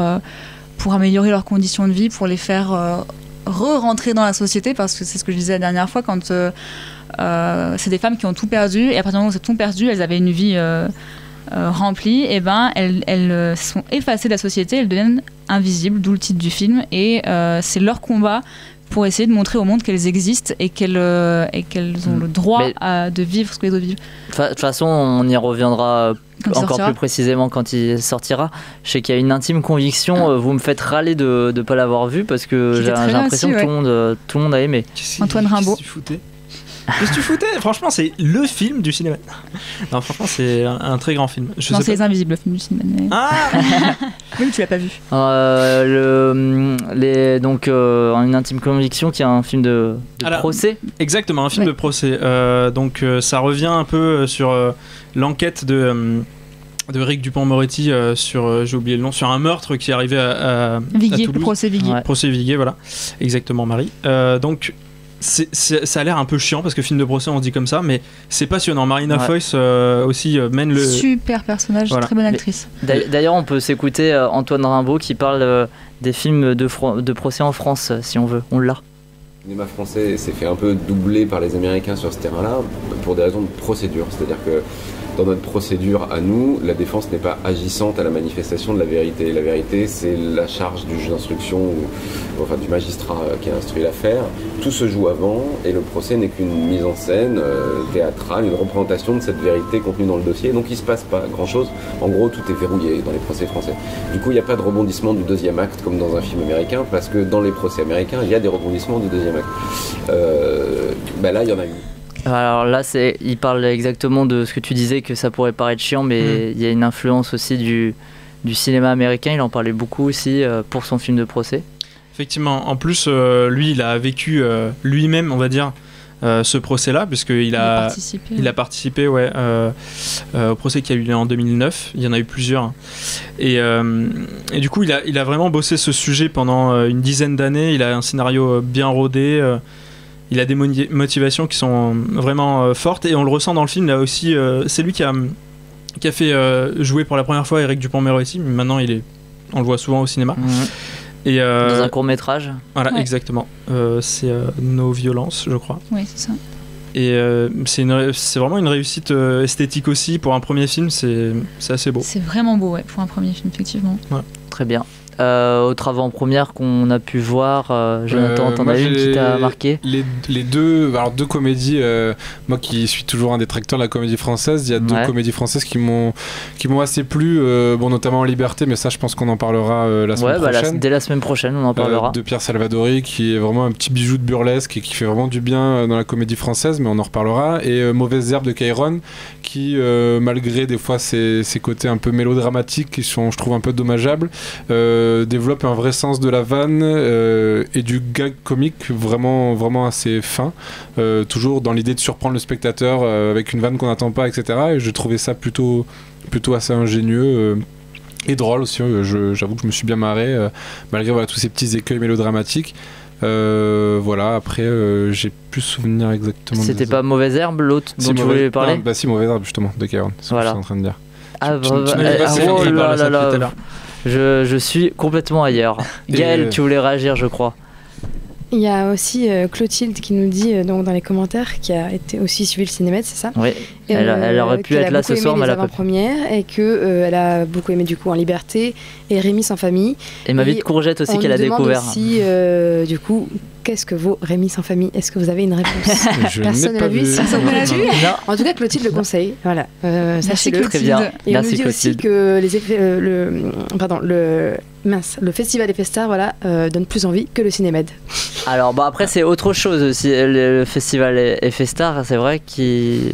améliorer leurs conditions de vie, pour les faire re-rentrer dans la société, parce que c'est ce que je disais la dernière fois, quand c'est des femmes qui ont tout perdu, et à partir du moment où elles ont tout perdu, elles avaient une vie remplie, et ben elles sont effacées de la société, elles deviennent invisibles, d'où le titre du film, et c'est leur combat pour essayer de montrer au monde qu'elles existent et qu'elles ont le droit de vivre ce que les autres vivent. De toute façon, on y reviendra encore plus précisément quand il sortira. Je sais qu'il y a une intime conviction, vous me faites râler de ne pas l'avoir vu, parce que j'ai l'impression que tout le monde a aimé. Antoine Rimbaud. Qu'est-ce que tu foutais ? Franchement, c'est le film du cinéma. Non, franchement, c'est un très grand film. Non, c'est Les Invisibles, le film du cinéma. Ah oui, tu l'as pas vu. Donc, une intime conviction qui est un film de procès. Exactement, un film de procès. Donc, ça revient un peu sur l'enquête de Eric Dupond-Moretti sur, j'ai oublié le nom, sur un meurtre qui est arrivé à Viguier, Toulouse. procès Viguier. Ouais. Procès Viguier, voilà. Exactement, Marie. Donc, ça a l'air un peu chiant parce que film de procès on dit comme ça, mais c'est passionnant. Marina Foïs aussi mène le... Super personnage, très bonne actrice. D'ailleurs on peut s'écouter Antoine Rimbaud qui parle des films de procès en France, si on veut, on l'a. Le cinéma français s'est fait un peu doubler par les Américains sur ce terrain-là pour des raisons de procédure, c'est-à-dire que dans notre procédure à nous, la défense n'est pas agissante à la manifestation de la vérité. La vérité, c'est la charge du juge d'instruction ou du magistrat qui a instruit l'affaire. Tout se joue avant et le procès n'est qu'une mise en scène théâtrale, une représentation de cette vérité contenue dans le dossier. Donc il ne se passe pas grand-chose. En gros, tout est verrouillé dans les procès français. Du coup, il n'y a pas de rebondissement du deuxième acte comme dans un film américain, parce que dans les procès américains, il y a des rebondissements du deuxième acte. Là, il y en a eu. Alors là, il parle exactement de ce que tu disais, que ça pourrait paraître chiant, mais il y a une influence aussi du cinéma américain. Il en parlait beaucoup aussi pour son film de procès. Effectivement. En plus, lui, il a vécu lui-même, on va dire, ce procès-là, puisqu'il a participé au procès qui a eu lieu en 2009. Il y en a eu plusieurs. Et du coup, il a vraiment bossé ce sujet pendant une dizaine d'années. Il a un scénario bien rodé. Il a des motivations qui sont vraiment fortes, et on le ressent dans le film. Là aussi, c'est lui qui a fait jouer pour la première fois Eric Dupond-Moretti, mais maintenant on le voit souvent au cinéma. Et dans un court-métrage. Voilà, exactement. C'est Nos violences, je crois. Oui, c'est ça. Et c'est vraiment une réussite esthétique aussi pour un premier film. C'est assez beau. C'est vraiment beau, pour un premier film, effectivement. Ouais. Très bien. Autre avant-première qu'on a pu voir, Jonathan, t'en as une qui t'a marqué? Les deux comédies, moi qui suis toujours un détracteur de la comédie française, il y a deux comédies françaises qui m'ont assez plu, notamment En Liberté, mais ça je pense qu'on en parlera la semaine prochaine. Dès la semaine prochaine on en parlera. De Pierre Salvadori, qui est vraiment un petit bijou de burlesque et qui fait vraiment du bien dans la comédie française, mais on en reparlera. Et Mauvaises herbes de Cairon, qui malgré des fois ses côtés un peu mélodramatiques qui sont, je trouve, un peu dommageables, développe un vrai sens de la vanne et du gag comique vraiment, vraiment assez fin, toujours dans l'idée de surprendre le spectateur avec une vanne qu'on n'attend pas, etc. Et je trouvais ça plutôt assez ingénieux et drôle aussi. J'avoue que je me suis bien marré malgré tous ces petits écueils mélodramatiques. Après j'ai plus souvenir exactement. C'était pas Mauvaise herbe l'autre dont tu voulais parler? Si, Mauvaise herbe justement de Cairon, c'est ce que je suis en train de dire. Je suis complètement ailleurs. Gaël, tu voulais réagir, je crois. Il y a aussi Clotilde qui nous dit donc dans les commentaires, qui a été aussi suivi le Cinémed, c'est ça? Oui. Elle aurait pu être là ce soir, mais elle a pas pu. Première, et que elle a beaucoup aimé du coup En Liberté et Rémi sans famille. Et Ma vie de courgette aussi qu'elle a découvert. Aussi, du coup, qu'est-ce que vaut Rémi sans famille? Est-ce que vous avez une réponse? Personne ne l'a vu. En tout cas, Clotilde le conseille. Voilà. Sachez-le. Très bien. Et merci, on nous dit aussi que le Festival des Festars donne plus envie que le Cinémed. Alors après c'est autre chose aussi, le Festival et Festars, c'est vrai qu'il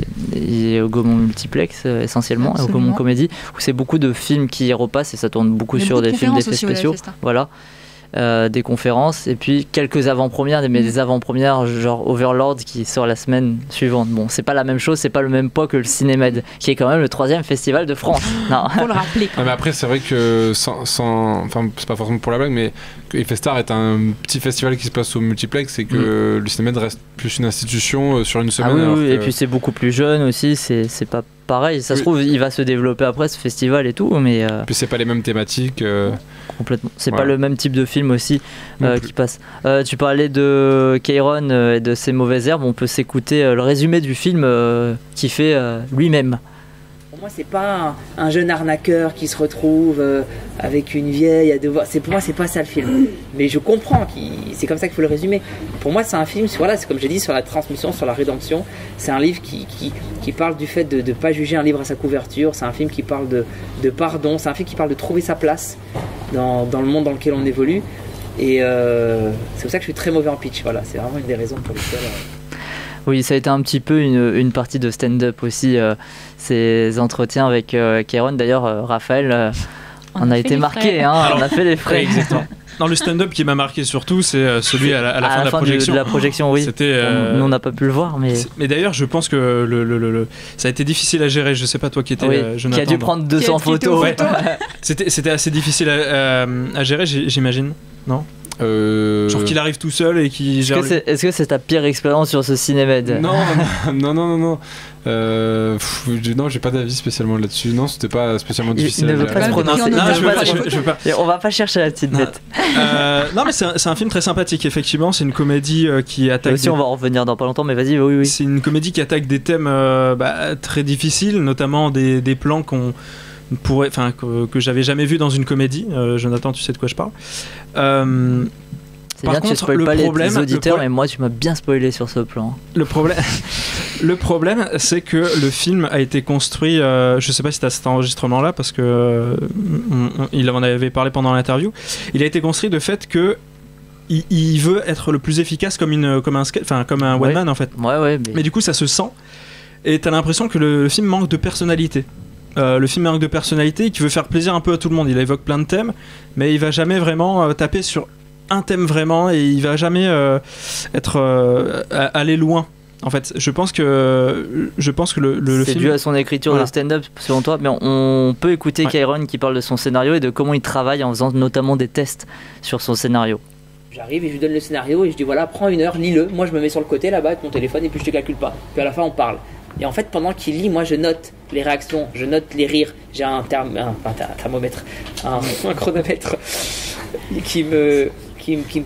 au Gaumont Multiplex essentiellement, et au Gaumont Comédie, où c'est beaucoup de films qui repassent et ça tourne beaucoup sur des films d'effets spéciaux. Voilà. Des conférences et puis quelques avant-premières, mais des avant-premières genre Overlord qui sort la semaine suivante. Bon, c'est pas la même chose, c'est pas le même poids que le Cinémed, qui est quand même le 3e festival de France. Non. Faut le rappeler. Mais après, c'est vrai que enfin, c'est pas forcément pour la blague, mais que Effestar est un petit festival qui se passe au multiplex et que le Cinémed reste plus une institution sur une semaine. Ah oui, et puis c'est beaucoup plus jeune aussi, c'est pas pareil. Ça se trouve, il va se développer après ce festival et tout, mais. Puis c'est pas les mêmes thématiques. Complètement. C'est pas le même type de film aussi qui passe. Tu parlais de Kairon et de ses mauvaises herbes. On peut s'écouter le résumé du film qu'il fait lui-même. Pour moi, c'est pas un jeune arnaqueur qui se retrouve avec une vieille à devoir. Pour moi, c'est pas ça le film. Mais je comprends, c'est comme ça qu'il faut le résumer. Pour moi, c'est un film, voilà, c'est comme j'ai dit, sur la transmission, sur la rédemption. C'est un livre qui parle du fait de ne pas juger un livre à sa couverture. C'est un film qui parle de pardon. C'est un film qui parle de trouver sa place dans le monde dans lequel on évolue. Et c'est pour ça que je suis très mauvais en pitch. Voilà, c'est vraiment une des raisons pour lesquelles. Oui, ça a été un petit peu une partie de stand-up aussi, ces entretiens avec Kairon. D'ailleurs, Raphaël on a été marqué, hein, on a fait les frais. Exactement. Non, le stand-up qui m'a marqué surtout, c'est celui à la fin de la projection. De la projection, oui. Nous, on n'a pas pu le voir, mais. Mais d'ailleurs, je pense que ça a été difficile à gérer. Je sais pas toi qui étais Jonathan. Qui a dû prendre 200 photos. Ouais. C'était assez difficile à gérer, j'imagine, non? Genre qu'il arrive tout seul et qu'il gère. Est-ce que c'est ta pire expérience sur ce Cinémed? Non. Non, j'ai pas d'avis spécialement là-dessus. Non, c'était pas spécialement difficile. Il ne veut pas se prononcer. Je veux pas. On va pas chercher la petite bête. Non, mais c'est un film très sympathique, effectivement. C'est une comédie qui attaque. Aussi, on va en revenir dans pas longtemps, mais vas-y, oui. C'est une comédie qui attaque des thèmes très difficiles, notamment des plans que j'avais jamais vu dans une comédie. Jonathan, tu sais de quoi je parle. C'est bien, tu spoil pas les auditeurs, mais moi tu m'as bien spoilé sur ce plan. Le problème, c'est que le film a été construit, je sais pas si tu as cet enregistrement là, parce que il en avait parlé pendant l'interview. Il a été construit de fait que il veut être le plus efficace comme un one man en fait. Mais du coup ça se sent, et t'as l'impression que le film manque de personnalité. Le film manque de personnalité, qui veut faire plaisir un peu à tout le monde. Il évoque plein de thèmes, mais il va jamais vraiment taper sur un thème vraiment, et il va jamais aller loin. En fait, je pense que le c'est film... dû à son écriture de stand-up selon toi, mais on peut écouter Kairon qui parle de son scénario et de comment il travaille en faisant notamment des tests sur son scénario. J'arrive et je lui donne le scénario et je dis voilà, prends 1 heure, lis-le. Moi je me mets sur le côté là-bas avec mon téléphone et puis je te calcule pas. Puis à la fin on parle. Et en fait, pendant qu'il lit, moi je note les réactions, je note les rires. J'ai un thermomètre, un chronomètre qui me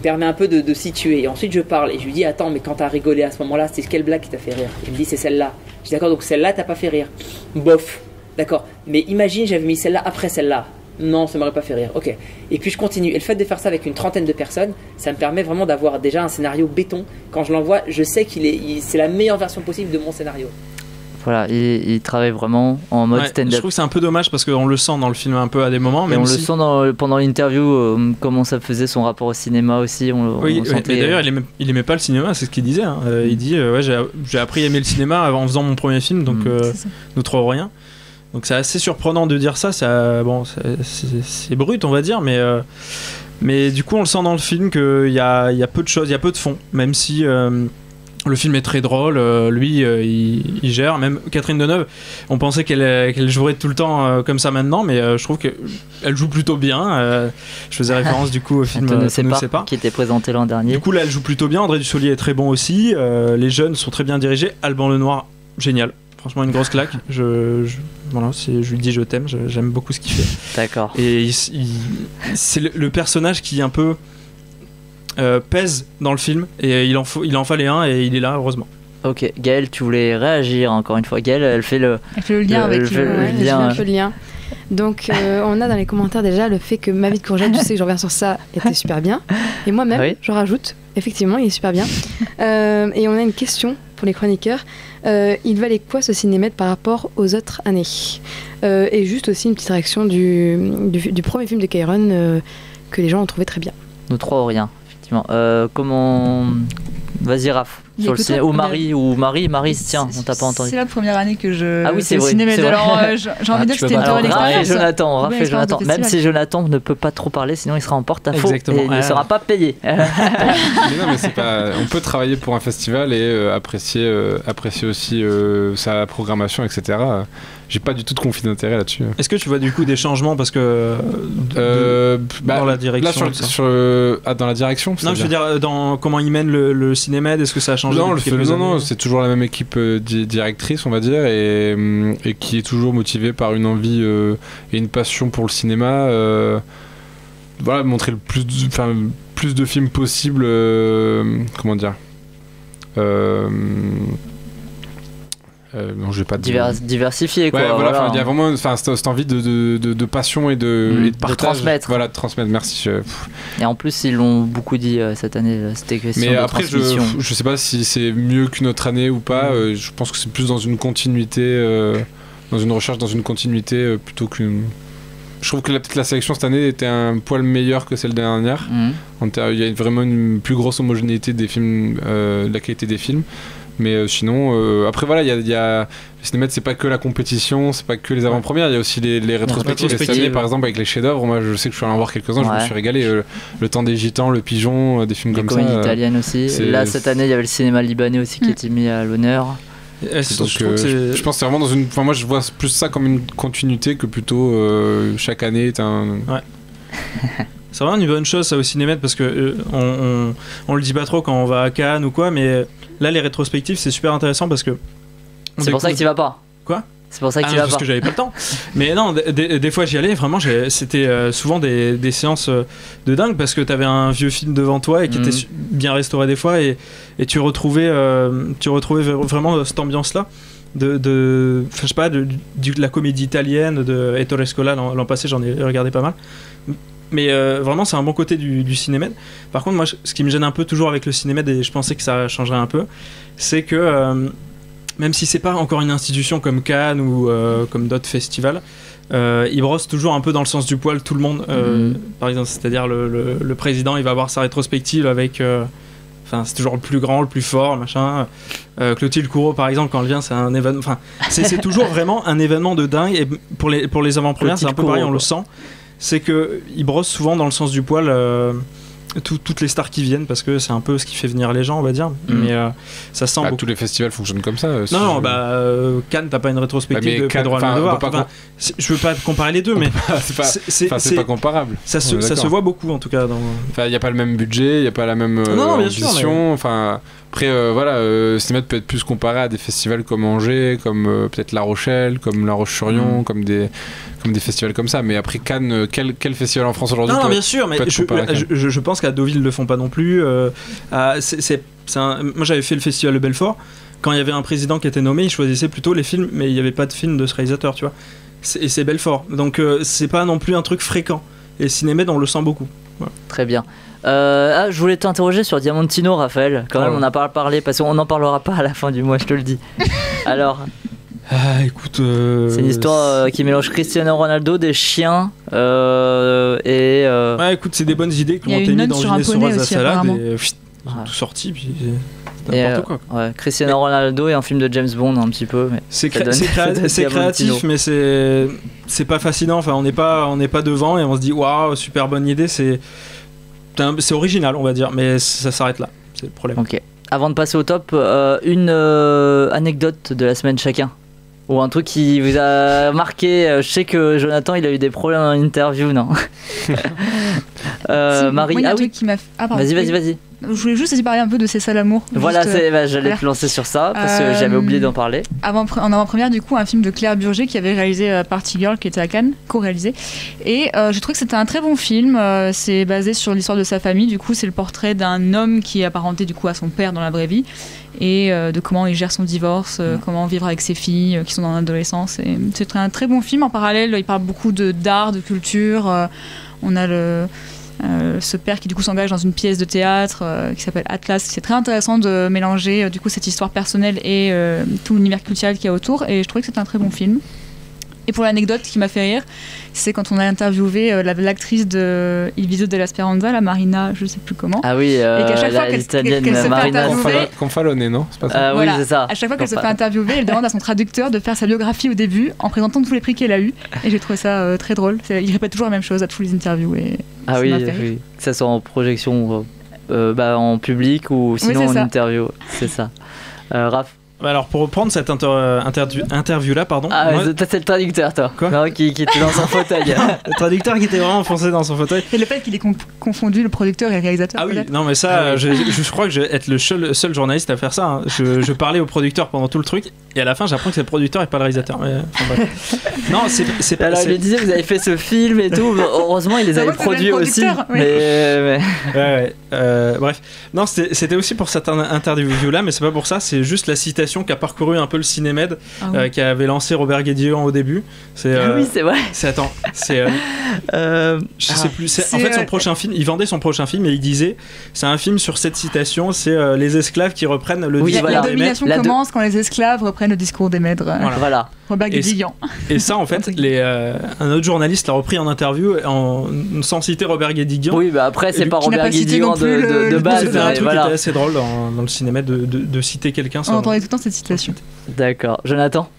permet un peu de situer. Et ensuite je parle et je lui dis attends, mais quand t'as rigolé à ce moment-là, c'est quelle blague qui t'a fait rire? Il me dit c'est celle-là. Je dis d'accord, donc celle-là t'as pas fait rire. Bof, d'accord. Mais imagine j'avais mis celle-là après celle-là. Non, ça m'aurait pas fait rire. Ok. Et puis je continue. Et le fait de faire ça avec une trentaine de personnes, ça me permet vraiment d'avoir déjà un scénario béton. Quand je l'envoie, je sais c'est la meilleure version possible de mon scénario. Voilà, il travaille vraiment en mode stand-up. Je trouve que c'est un peu dommage parce qu'on le sent dans le film un peu à des moments. Et on le sent pendant l'interview, comment ça faisait son rapport au cinéma aussi. Oui, mais d'ailleurs, il aimait pas le cinéma, c'est ce qu'il disait. Hein. Il dit j'ai appris à aimer le cinéma en faisant mon premier film, donc nous trop rien. Donc c'est assez surprenant de dire ça. C'est brut, on va dire, mais du coup, on le sent dans le film qu'il y a peu de choses, il y a peu de fond, même si. Le film est très drôle, lui il gère, même Catherine Deneuve, on pensait qu'elle jouerait tout le temps comme ça maintenant, mais je trouve qu'elle joue plutôt bien. Je faisais référence du coup au film Ne sais pas, qui était présenté l'an dernier. Du coup là elle joue plutôt bien, André Dussolier est très bon aussi, les jeunes sont très bien dirigés, Alban Lenoir, génial. Franchement, une grosse claque. Je lui dis je t'aime, j'aime beaucoup ce qu'il fait. D'accord. Et c'est le personnage qui un peu pèse dans le film, et il en fallait un, et il est là, heureusement. Ok, Gaëlle, tu voulais réagir encore une fois. Gaëlle, elle fait le lien avec le lien. Donc on a dans les commentaires déjà le fait que Ma vie de courgette, tu sais que je reviens sur ça, était super bien. Et moi-même, je rajoute, effectivement, il est super bien. Et on a une question pour les chroniqueurs. Il valait quoi ce Cinémed par rapport aux autres années? Et juste aussi une petite réaction du premier film de Kairon que les gens ont trouvé très bien. Nous trois ou rien, effectivement. Comment... Vas-y, Raph. sur le ciné. Ou Marie, tiens, on t'a pas entendu. C'est la première année que je fais le cinéma. Alors j'ai envie de dire que c'était une très bonne expérience. Raphaël Jonathan. Même si Jonathan ne peut pas trop parler, sinon il sera en porte-à-faux et il ne sera pas payé. Mais non, mais c'est pas. On peut travailler pour un festival et apprécier aussi sa programmation, etc. J'ai pas du tout de conflit d'intérêt là-dessus. Est-ce que tu vois du coup des changements parce que dans la direction là dans la direction. Non, je veux dire dans comment ils mènent le Cinémed, est-ce que ça a changé? Non, c'est toujours la même équipe directrice, on va dire, et qui est toujours motivée par une envie et une passion pour le cinéma. Voilà, montrer le plus de films possible. Comment dire? Non, je vais pas diversifier quoi. Ouais, voilà. Il y a vraiment cette envie de passion et de partage. Transmettre. Voilà, de transmettre. Merci. Et en plus, ils l'ont beaucoup dit cette année. C'était question de transmission. Mais après, je sais pas si c'est mieux qu'une autre année ou pas. Je pense que c'est plus dans une continuité, dans une recherche, dans une continuité plutôt qu'une. Je trouve que peut-être la sélection cette année était un poil meilleure que celle dernière. Il y a vraiment une plus grosse homogénéité des films, de la qualité des films. Mais sinon, après voilà, il y a le Cinémed, c'est pas que la compétition, c'est pas que les avant-premières, il y a aussi les rétrospectives. Cette année, par exemple, avec les chefs-d'œuvre, moi je sais que je suis allé en voir quelques-uns, je me suis régalé. Le Temps des Gitans, Le Pigeon, des films comme ça. Les comédies italiennes aussi. Là, cette année, il y avait le cinéma libanais aussi qui était mis à l'honneur. Donc, je pense que c'est vraiment dans une. Enfin, moi, je vois plus ça comme une continuité que plutôt chaque année est un. Ouais. C'est vraiment une bonne chose ça au Cinémed parce que on le dit pas trop quand on va à Cannes ou quoi, mais là les rétrospectives c'est super intéressant parce que. C'est pour ça que tu vas pas. Quoi? C'est pour ça que tu vas pas. Parce que j'avais pas le temps. Mais non, des fois j'y allais, vraiment, c'était souvent des séances de dingue parce que t'avais un vieux film devant toi et qui était bien restauré des fois et tu retrouvais vraiment cette ambiance-là. Je sais pas, de la comédie italienne de Ettore Scola l'an passé, j'en ai regardé pas mal. Mais vraiment, c'est un bon côté du Cinémed. Par contre, moi, ce qui me gêne un peu toujours avec le Cinémed, et je pensais que ça changerait un peu, c'est que même si c'est pas encore une institution comme Cannes ou comme d'autres festivals, ils brossent toujours un peu dans le sens du poil tout le monde. Par exemple, c'est-à-dire le président, il va avoir sa rétrospective avec. Enfin, c'est toujours le plus grand, le plus fort, machin. Clotilde Courreau, par exemple, quand elle vient, c'est un événement. Enfin, c'est toujours vraiment un événement de dingue. Et pour les avant-premières, c'est un peu pareil, on le sent. C'est qu'ils brossent souvent dans le sens du poil toutes les stars qui viennent parce que c'est un peu ce qui fait venir les gens, on va dire. Mais ça sent beaucoup. Tous les festivals fonctionnent comme ça. Cannes, t'as pas une rétrospective de Pedro Almodovar. Je veux pas comparer les deux, mais c'est pas comparable. Ça se voit beaucoup en tout cas. Il y a pas le même budget, il y a pas la même ambition. Enfin. Après, Cinémed peut être plus comparé à des festivals comme Angers, comme peut-être La Rochelle, comme La Roche-sur-Yon, comme des festivals comme ça. Mais après, Cannes, quel festival en France aujourd'hui? Non, bien sûr, mais je pense qu'à Deauville, ils le font pas non plus. Moi, j'avais fait le festival de Belfort. Quand il y avait un président qui était nommé, il choisissait plutôt les films, mais il n'y avait pas de film de ce réalisateur, tu vois. Et c'est Belfort. Donc, c'est pas non plus un truc fréquent. Et Cinémed, on le sent beaucoup. Voilà. Très bien. Je voulais t'interroger sur Diamantino, Raphaël. Quand même, on n'a pas parlé parce qu'on n'en parlera pas à la fin du mois, je te le dis. Alors. Écoute. C'est une histoire qui mélange Cristiano Ronaldo, des chiens et. Ouais, écoute, c'est des bonnes idées qui ont été mises dans une essoreuse à salade et tout sorti, puis. N'importe quoi. Ouais, Cristiano Ronaldo et un film de James Bond un petit peu. C'est créatif, mais c'est pas fascinant. Enfin, on n'est pas devant et on se dit waouh, super bonne idée. C'est original, on va dire, mais ça s'arrête là. C'est le problème. Ok. Avant de passer au top, une anecdote de la semaine chacun. Ou un truc qui vous a marqué. Je sais que Jonathan, il a eu des problèmes en interview, non? Marie, moi, truc qui m'a... Vas-y. Je voulais juste parler un peu de C'est ça l'amour. Voilà, j'allais te lancer sur ça parce que j'avais oublié d'en parler. En avant-première, du coup, un film de Claire Burger qui avait réalisé Party Girl, qui était à Cannes, co-réalisé. Et j'ai trouvé que c'était un très bon film. C'est basé sur l'histoire de sa famille. Du coup, c'est le portrait d'un homme qui est apparenté du coup à son père dans la vraie vie et de comment il gère son divorce, comment vivre avec ses filles qui sont dans l'adolescence. Et c'est un très bon film. En parallèle, il parle beaucoup d'art, de culture. On a ce père qui du coup s'engage dans une pièce de théâtre qui s'appelle Atlas. C'est très intéressant de mélanger du coup cette histoire personnelle et tout l'univers culturel qu'il y a autour, et je trouvais que c'était un très bon film. Et pour l'anecdote qui m'a fait rire, c'est quand on a interviewé l'actrice de Il Viso dell'Esperanza, la Marina, je sais plus comment. Ah oui, et qu'à chaque fois qu'elle se fait interviewer, Confalone, non, c'est pas ça. Oui, c'est ça. À chaque fois qu'elle se fait interviewer, elle demande à son traducteur de faire sa biographie au début en présentant tous les prix qu'elle a eu. Et j'ai trouvé ça très drôle. Il répète toujours la même chose à tous les interviews. Et ah oui, que ça soit en projection, en public ou sinon en interview. C'est ça. Raph. Alors pour reprendre cette interview-là, pardon. Ah, moi... c'est le traducteur, toi. Quoi non, qui était dans son fauteuil. Le traducteur qui était vraiment enfoncé dans son fauteuil. Et le fait qu'il ait confondu le producteur et le réalisateur. Ah oui, non mais ça, je crois que je vais être le seul journaliste à faire ça. Hein. Je parlais au producteur pendant tout le truc et à la fin j'apprends que c'est le producteur et pas le réalisateur. Mais, non, c'est pas. Alors il me disait vous avez fait ce film et tout. Heureusement il les avait produits aussi. Oui. Mais... bref, non c'était aussi pour cette interview-là, mais c'est pas pour ça. C'est juste la citation qui a parcouru un peu le Cinémed, qui avait lancé Robert Guédiguian au début. Oui, c'est vrai. Je sais plus. En fait, son prochain film, il vendait son prochain film et il disait, c'est un film sur cette citation, c'est les esclaves qui reprennent le discours. La domination commence quand les esclaves reprennent le discours des maîtres. Voilà. Robert Guédiguian. Et ça, en fait, un autre journaliste l'a repris en interview sans citer Robert Guédiguian. Oui, bah après, c'est pas Robert Guédiguan de base. C'était un truc qui était assez drôle dans le cinéma de citer quelqu'un. On entendait tout le temps cette citation. D'accord. Jonathan.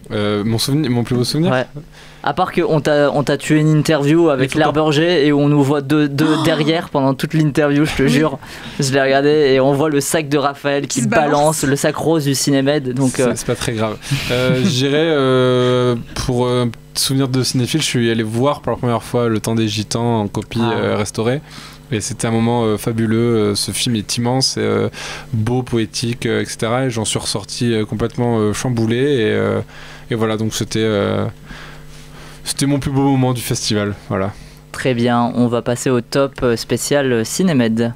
Mon plus beau souvenir. Ouais. À part qu'on t'a tué une interview avec Claire Berger et on nous voit deux derrière pendant toute l'interview, je te jure. Je l'ai regardé et on voit le sac de Raphaël qui balance, le sac rose du Cinémed. Donc c'est pas très grave. J'irai pour souvenir de cinéphile, je suis allé voir pour la première fois Le Temps des Gitans en copie restaurée. Et c'était un moment fabuleux. Ce film est immense, beau, poétique, etc. Et j'en suis ressorti complètement chamboulé. Et voilà, donc c'était mon plus beau moment du festival. Voilà. Très bien, on va passer au top spécial Cinémed.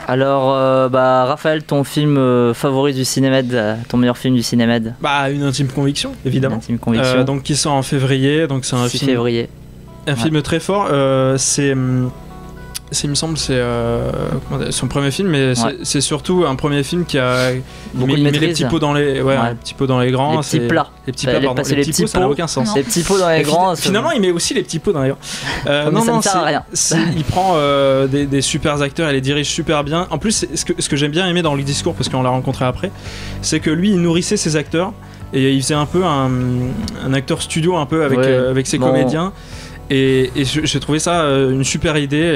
Alors, Raphaël, ton film favori du Cinémed, ton meilleur film du Cinémed? Une Intime Conviction, évidemment. Une Intime Conviction. Donc, qui sort en février. Donc, c'est un 6 février. Un film très fort. Il me semble, c'est son premier film, mais c'est surtout un premier film qui a mis les petits pots dans les, petits pots dans les grands, les petits plats. Les petits pots, ça n'a aucun sens. Les petits pots dans les grands. Finalement, il met aussi les petits pots dans les grands. Non, ça ne sert à rien. Il prend des super acteurs, il les dirige super bien. En plus, ce que j'aime bien aimer dans le discours, parce qu'on l'a rencontré après, c'est que lui, il nourrissait ses acteurs et il faisait un peu un acteur studio un peu avec ses comédiens. Et j'ai trouvé ça une super idée.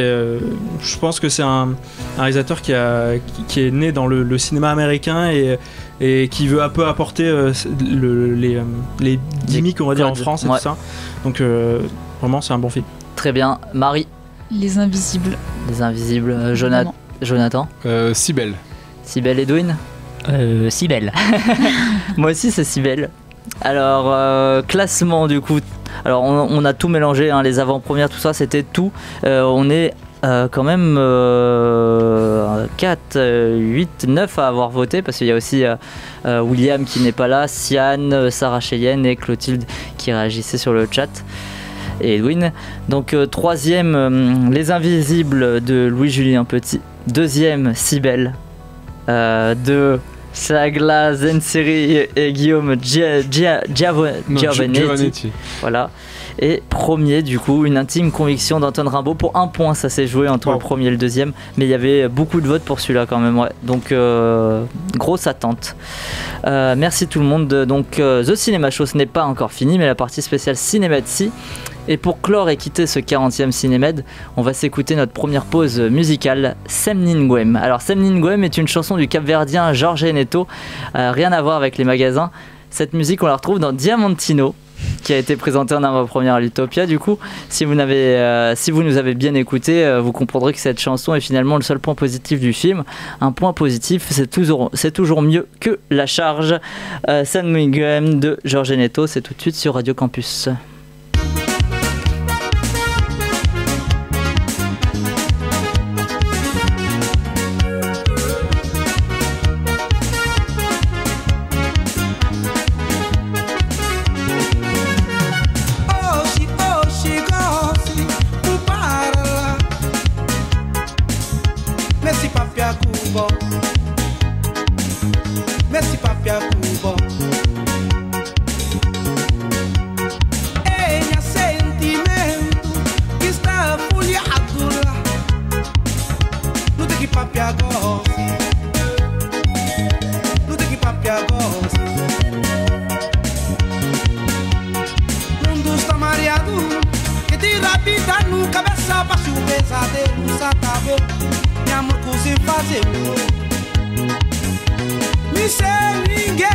Je pense que c'est un réalisateur qui est né dans le cinéma américain et qui veut un peu apporter les gimmicks, on va dire, en France et tout ça. Donc vraiment, c'est un bon film. Très bien. Marie. Les Invisibles. Les Invisibles. Jonathan. Cybèle. Cybèle, Edwin. Cybèle. Moi aussi, c'est Cybèle. Alors, classement du coup. Alors on a tout mélangé, hein, les avant-premières, tout ça, c'était tout. On est quand même 4, 8, 9 à avoir voté, parce qu'il y a aussi William qui n'est pas là, Sian, Sarah Cheyenne et Clotilde qui réagissaient sur le chat. Et Edwin. Donc troisième, Les Invisibles de Louis-Julien Petit. Deuxième, Cybèle de Sagla Zenseri et Guillaume Giovannetti. Voilà. Et premier, du coup, Une Intime Conviction d'Antoine Rimbaud. Pour un point, ça s'est joué entre le premier et le deuxième. Mais il y avait beaucoup de votes pour celui-là quand même. Ouais. Donc, grosse attente. Merci tout le monde. Donc, The Cinema Show, ce n'est pas encore fini, mais la partie spéciale Cinémed, si. Et pour clore et quitter ce 40e Cinémed, on va s'écouter notre première pause musicale, Semningwem. Alors Semningwem est une chanson du Cap-Verdien Jorge Neto, rien à voir avec les magasins. Cette musique, on la retrouve dans Diamantino, qui a été présenté en avant-première à l'Utopia. Du coup, si vous nous avez bien écouté, vous comprendrez que cette chanson est finalement le seul point positif du film. Un point positif, c'est toujours mieux que la charge. Semningwem de Jorge Neto, c'est tout de suite sur Radio Campus. sábado o pesadelo acabou. Minha amor sem fazer me sem ninguém,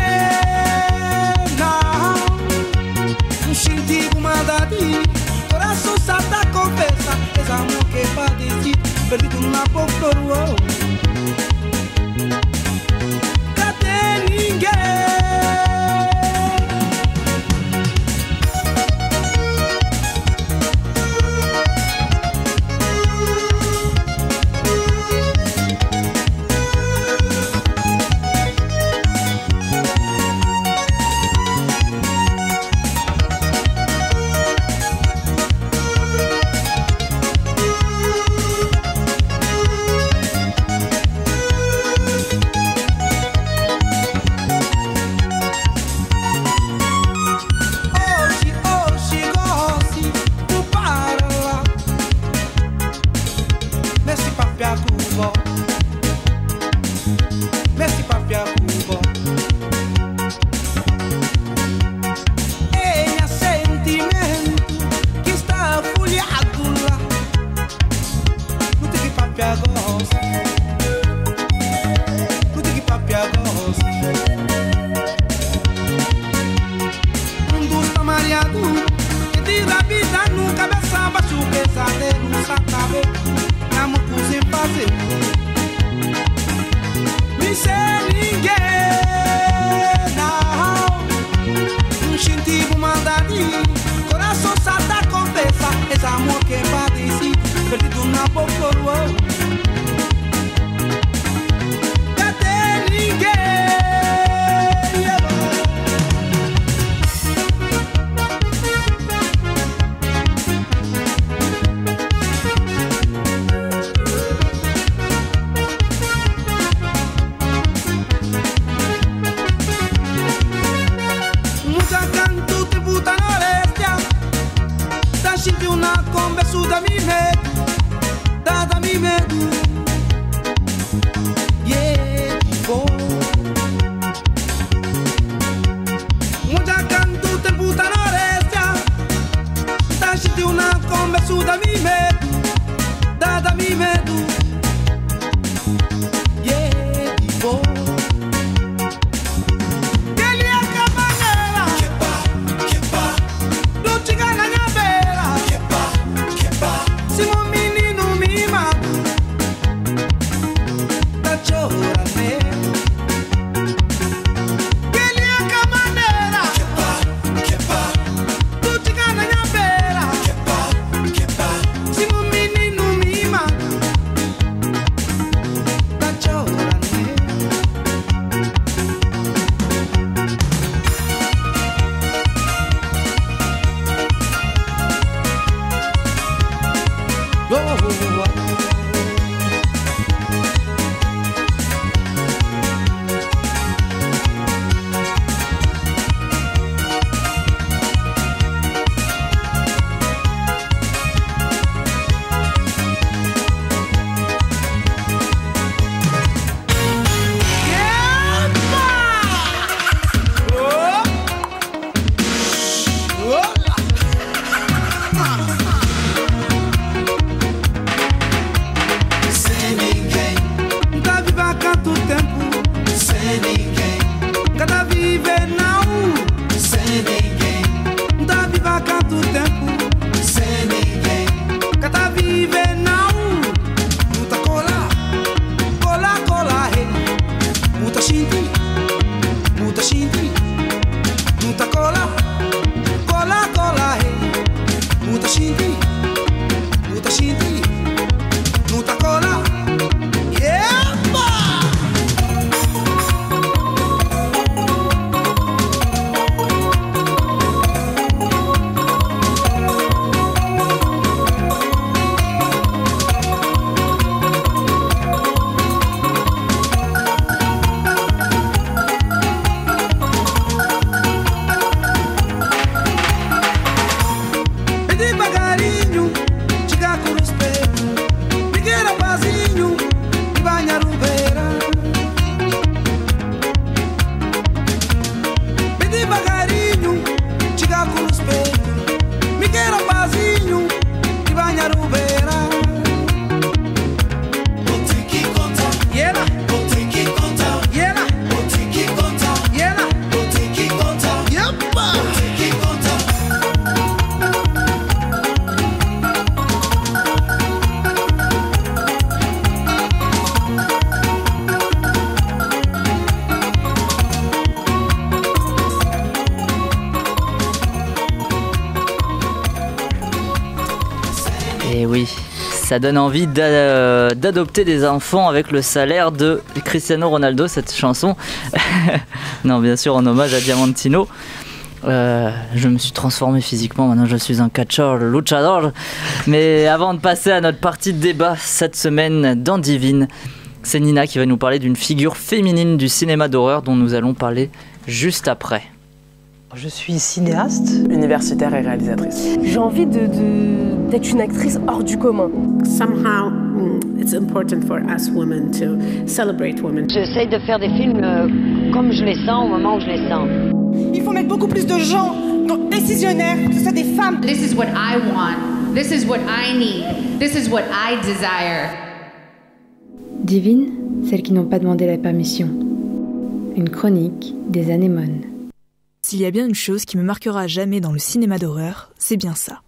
não senti maldade. Coração sata confessa, esse amor que padeci, perdido na boca do rua. Cadê ninguém? devagarinho, te com respeito. Me queira pazinho, e banha rubeira. Et oui, ça donne envie d'adopter des enfants avec le salaire de Cristiano Ronaldo, cette chanson. Non, bien sûr, en hommage à Diamantino. Je me suis transformé physiquement, maintenant je suis un catcheur, luchador. Mais avant de passer à notre partie de débat cette semaine dans Divine, c'est Nina qui va nous parler d'une figure féminine du cinéma d'horreur dont nous allons parler juste après. Je suis cinéaste, universitaire et réalisatrice. J'ai envie d'être une actrice hors du commun. Somehow, it's important for us women to celebrate women. J'essaye de faire des films comme je les sens au moment où je les sens. Il faut mettre beaucoup plus de gens décisionnaires, que ce soit des femmes. This is what I want. This is what I need. This is what I desire. Divine, celles qui n'ont pas demandé la permission. Une chronique des anémones. S'il y a bien une chose qui me marquera à jamais dans le cinéma d'horreur, c'est bien ça.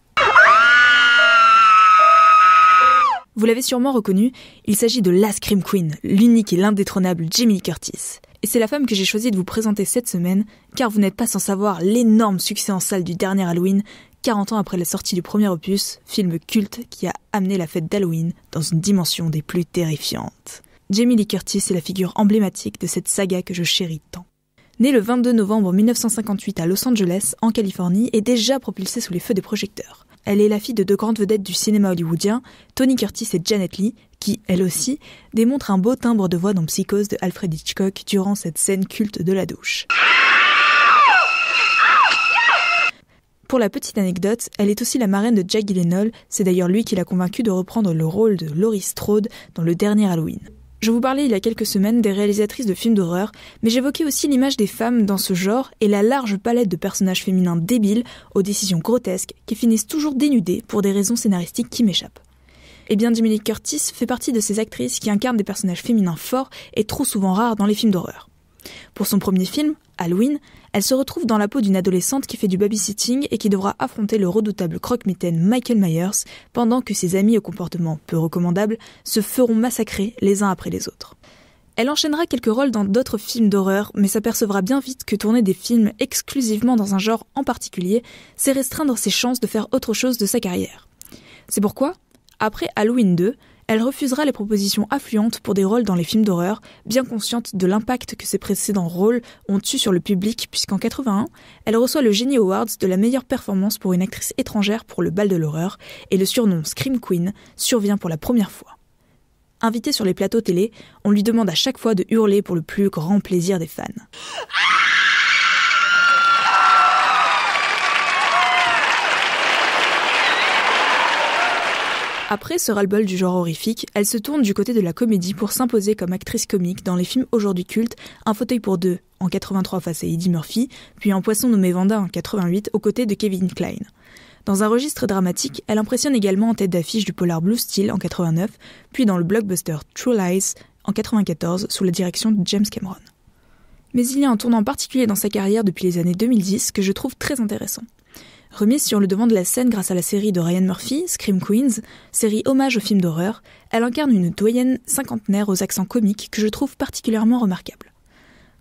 Vous l'avez sûrement reconnu, il s'agit de la Scream Queen, l'unique et l'indétrônable Jamie Lee Curtis. Et c'est la femme que j'ai choisi de vous présenter cette semaine, car vous n'êtes pas sans savoir l'énorme succès en salle du dernier Halloween, 40 ans après la sortie du premier opus, film culte qui a amené la fête d'Halloween dans une dimension des plus terrifiantes. Jamie Lee Curtis est la figure emblématique de cette saga que je chéris tant. Née le 22 novembre 1958 à Los Angeles, en Californie, et déjà propulsée sous les feux des projecteurs. Elle est la fille de deux grandes vedettes du cinéma hollywoodien, Tony Curtis et Janet Leigh, qui, elle aussi, démontre un beau timbre de voix dans Psychose de Alfred Hitchcock durant cette scène culte de la douche. Pour la petite anecdote, elle est aussi la marraine de Jack Gyllenhaal, c'est d'ailleurs lui qui l'a convaincue de reprendre le rôle de Laurie Strode dans le dernier Halloween. Je vous parlais il y a quelques semaines des réalisatrices de films d'horreur, mais j'évoquais aussi l'image des femmes dans ce genre et la large palette de personnages féminins débiles aux décisions grotesques qui finissent toujours dénudées pour des raisons scénaristiques qui m'échappent. Eh bien, Jamie Lee Curtis fait partie de ces actrices qui incarnent des personnages féminins forts et trop souvent rares dans les films d'horreur. Pour son premier film, Halloween, elle se retrouve dans la peau d'une adolescente qui fait du babysitting et qui devra affronter le redoutable croque-mitaine Michael Myers pendant que ses amis au comportement peu recommandable se feront massacrer les uns après les autres. Elle enchaînera quelques rôles dans d'autres films d'horreur, mais s'apercevra bien vite que tourner des films exclusivement dans un genre en particulier, c'est restreindre ses chances de faire autre chose de sa carrière. C'est pourquoi, après Halloween 2, elle refusera les propositions affluentes pour des rôles dans les films d'horreur, bien consciente de l'impact que ses précédents rôles ont eu sur le public, puisqu'en 81, elle reçoit le Genie Awards de la meilleure performance pour une actrice étrangère pour le bal de l'horreur, et le surnom Scream Queen survient pour la première fois. Invitée sur les plateaux télé, on lui demande à chaque fois de hurler pour le plus grand plaisir des fans. Après ce ras-le-bol du genre horrifique, elle se tourne du côté de la comédie pour s'imposer comme actrice comique dans les films aujourd'hui cultes Un fauteuil pour deux en 83 face à Eddie Murphy, puis Un poisson nommé Vanda en 88 aux côtés de Kevin Kline. Dans un registre dramatique, elle impressionne également en tête d'affiche du polar Blue Steel en 89, puis dans le blockbuster True Lies en 94 sous la direction de James Cameron. Mais il y a un tournant particulier dans sa carrière depuis les années 2010 que je trouve très intéressant. Remise sur le devant de la scène grâce à la série de Ryan Murphy, Scream Queens, série hommage aux films d'horreur, elle incarne une doyenne cinquantenaire aux accents comiques que je trouve particulièrement remarquable.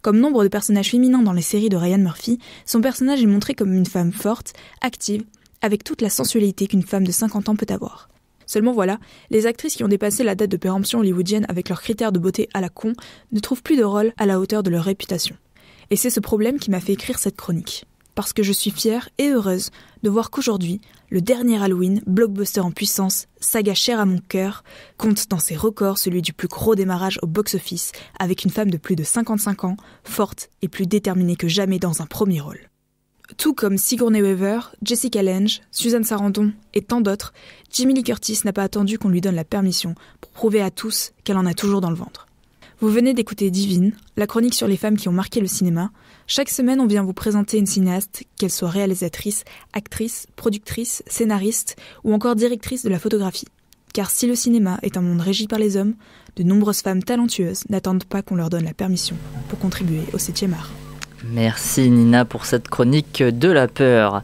Comme nombre de personnages féminins dans les séries de Ryan Murphy, son personnage est montré comme une femme forte, active, avec toute la sensualité qu'une femme de 50 ans peut avoir. Seulement voilà, les actrices qui ont dépassé la date de péremption hollywoodienne avec leurs critères de beauté à la con ne trouvent plus de rôle à la hauteur de leur réputation. Et c'est ce problème qui m'a fait écrire cette chronique. Parce que je suis fière et heureuse de voir qu'aujourd'hui, le dernier Halloween, blockbuster en puissance, saga chère à mon cœur, compte dans ses records celui du plus gros démarrage au box-office, avec une femme de plus de 55 ans, forte et plus déterminée que jamais dans un premier rôle. Tout comme Sigourney Weaver, Jessica Lange, Suzanne Sarandon et tant d'autres, Jamie Lee Curtis n'a pas attendu qu'on lui donne la permission pour prouver à tous qu'elle en a toujours dans le ventre. Vous venez d'écouter Divine, la chronique sur les femmes qui ont marqué le cinéma. Chaque semaine, on vient vous présenter une cinéaste, qu'elle soit réalisatrice, actrice, productrice, scénariste ou encore directrice de la photographie. Car si le cinéma est un monde régi par les hommes, de nombreuses femmes talentueuses n'attendent pas qu'on leur donne la permission pour contribuer au 7e art. Merci Nina pour cette chronique de la peur.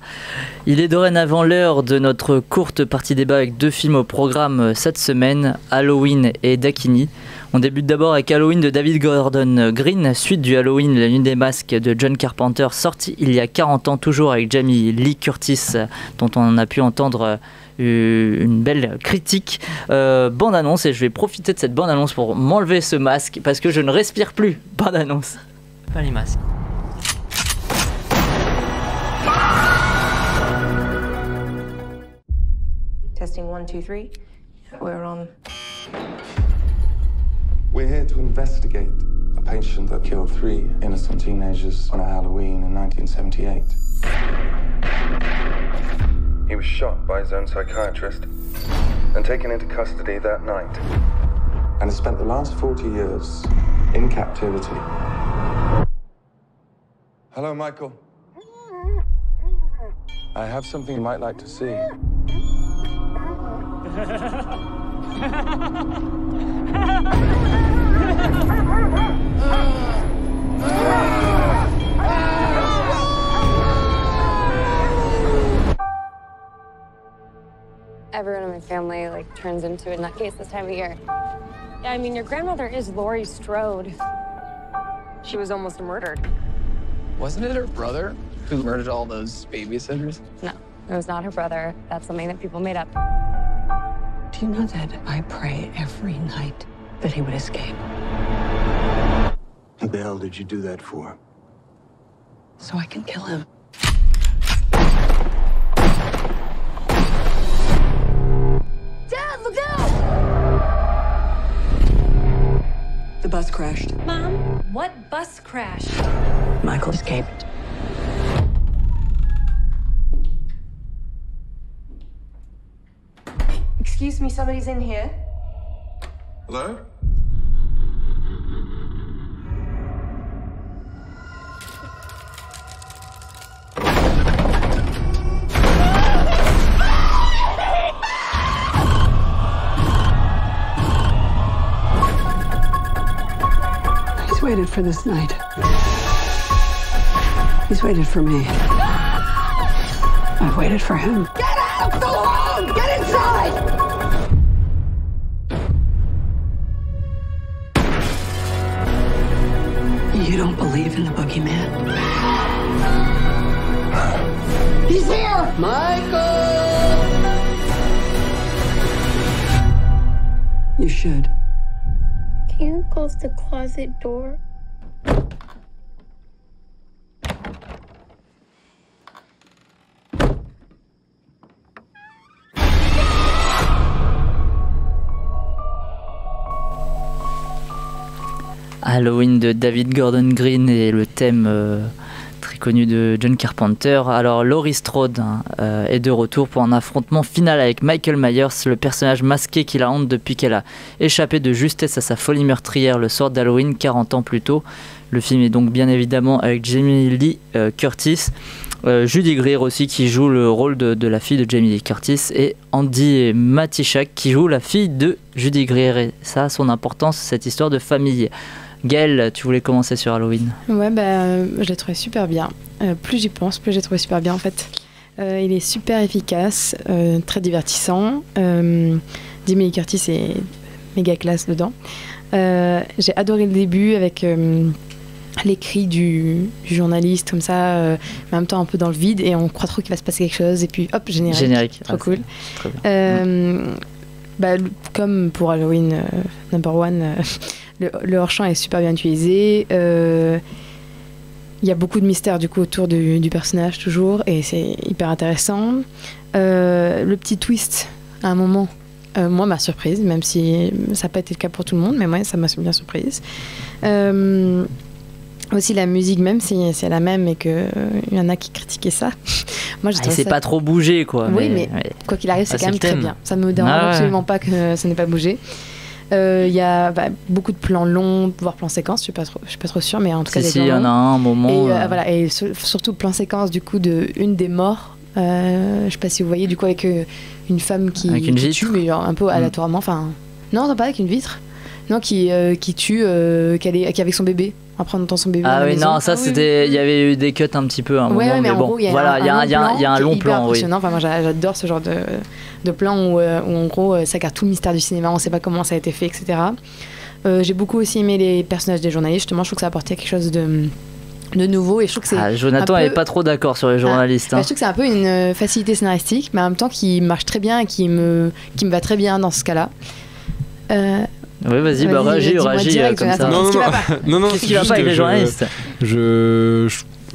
Il est dorénavant l'heure de notre courte partie débat avec 2 films au programme cette semaine, Halloween et Dakini. On débute d'abord avec Halloween de David Gordon Green, suite du Halloween La Nuit des Masques de John Carpenter, sorti il y a 40 ans, toujours avec Jamie Lee Curtis, dont on a pu entendre une belle critique. Bande-annonce, et je vais profiter de cette bande-annonce pour m'enlever ce masque parce que je ne respire plus. Bande-annonce. Pas les masques. Testing 1, 2, 3. We're on. We're here to investigate a patient that killed 3 innocent teenagers on a Halloween in 1978. He was shot by his own psychiatrist and taken into custody that night, and has spent the last 40 years in captivity. Hello, Michael. I have something you might like to see. Everyone in my family turns into a nutcase this time of year. Yeah, I mean, your grandmother is Laurie Strode. She was almost murdered. Wasn't it her brother who murdered all those babysitters? No, it was not her brother. That's something that people made up. Do you know that I pray every night that he would escape? What the hell did you do that for? So I can kill him. Dad, look out! The bus crashed. Mom, what bus crashed? Michael escaped. Excuse me, somebody's in here. Hello? He's waited for this night. He's waited for me. I've waited for him. Get out! Go home! Get inside! You don't believe in the boogeyman? He's here! Michael! You should. Can you close the closet door? Halloween de David Gordon Green et le thème très connu de John Carpenter. Alors Laurie Strode est de retour pour un affrontement final avec Michael Myers, le personnage masqué qui la hante depuis qu'elle a échappé de justesse à sa folie meurtrière le soir d'Halloween 40 ans plus tôt. Le film est donc bien évidemment avec Jamie Lee Curtis, Judy Greer aussi qui joue le rôle de la fille de Jamie Lee Curtis, et Andy Matichak qui joue la fille de Judy Greer, et ça a son importance, cette histoire de famille. Gaëlle, tu voulais commencer sur Halloween? Ouais, je l'ai trouvé super bien. Plus j'y pense, plus j'ai trouvé super bien en fait. Il est super efficace, très divertissant. Jamie Lee Curtis est méga classe dedans. J'ai adoré le début avec les cris du journaliste comme ça, mais en même temps un peu dans le vide, et on croit trop qu'il va se passer quelque chose, et puis hop, générique. Trop cool. Très bien. Comme pour Halloween number one, le hors-champ est super bien utilisé. Il y a beaucoup de mystères du coup autour du personnage toujours, et c'est hyper intéressant. Le petit twist à un moment, moi, m'a surprise, même si ça n'a pas été le cas pour tout le monde, mais moi ça m'a bien surprise. Aussi la musique, même si c'est la même et qu'il y en a qui critiquaient ça, moi je trouve c'est ça... pas trop bougé quoi. Oui, mais quoi qu'il arrive, c'est quand même très bien. Ça me dérange absolument pas que ça n'ait pas bougé. Il y a beaucoup de plans longs, voire plans séquences, je suis pas trop sûre, mais en tout cas il y en a un moment. Et voilà, et surtout plan séquence du coup de une des morts. Je sais pas si vous voyez, du coup avec une femme qui tue, mais un peu aléatoirement. Enfin, non, pas avec une vitre. Non, qui tue, qui est avec son bébé. En prenant son bébé. Ah oui, non, ça c'était. Il y avait eu des cuts un petit peu à un moment, mais en bon, gros, il y a un long plan. Oui. Enfin, moi j'adore ce genre de plan où en gros ça garde tout le mystère du cinéma, on sait pas comment ça a été fait, etc. J'ai beaucoup aussi aimé les personnages des journalistes, justement, je trouve que ça apportait quelque chose de nouveau, et je trouve que c'est Jonathan n'est pas trop d'accord sur les journalistes. Je trouve que c'est un peu une facilité scénaristique, mais en même temps qui marche très bien et qui me va très bien dans ce cas-là. Oui, vas-y, réagis comme ça. Non, qu'est-ce qui va pas avec les journalistes?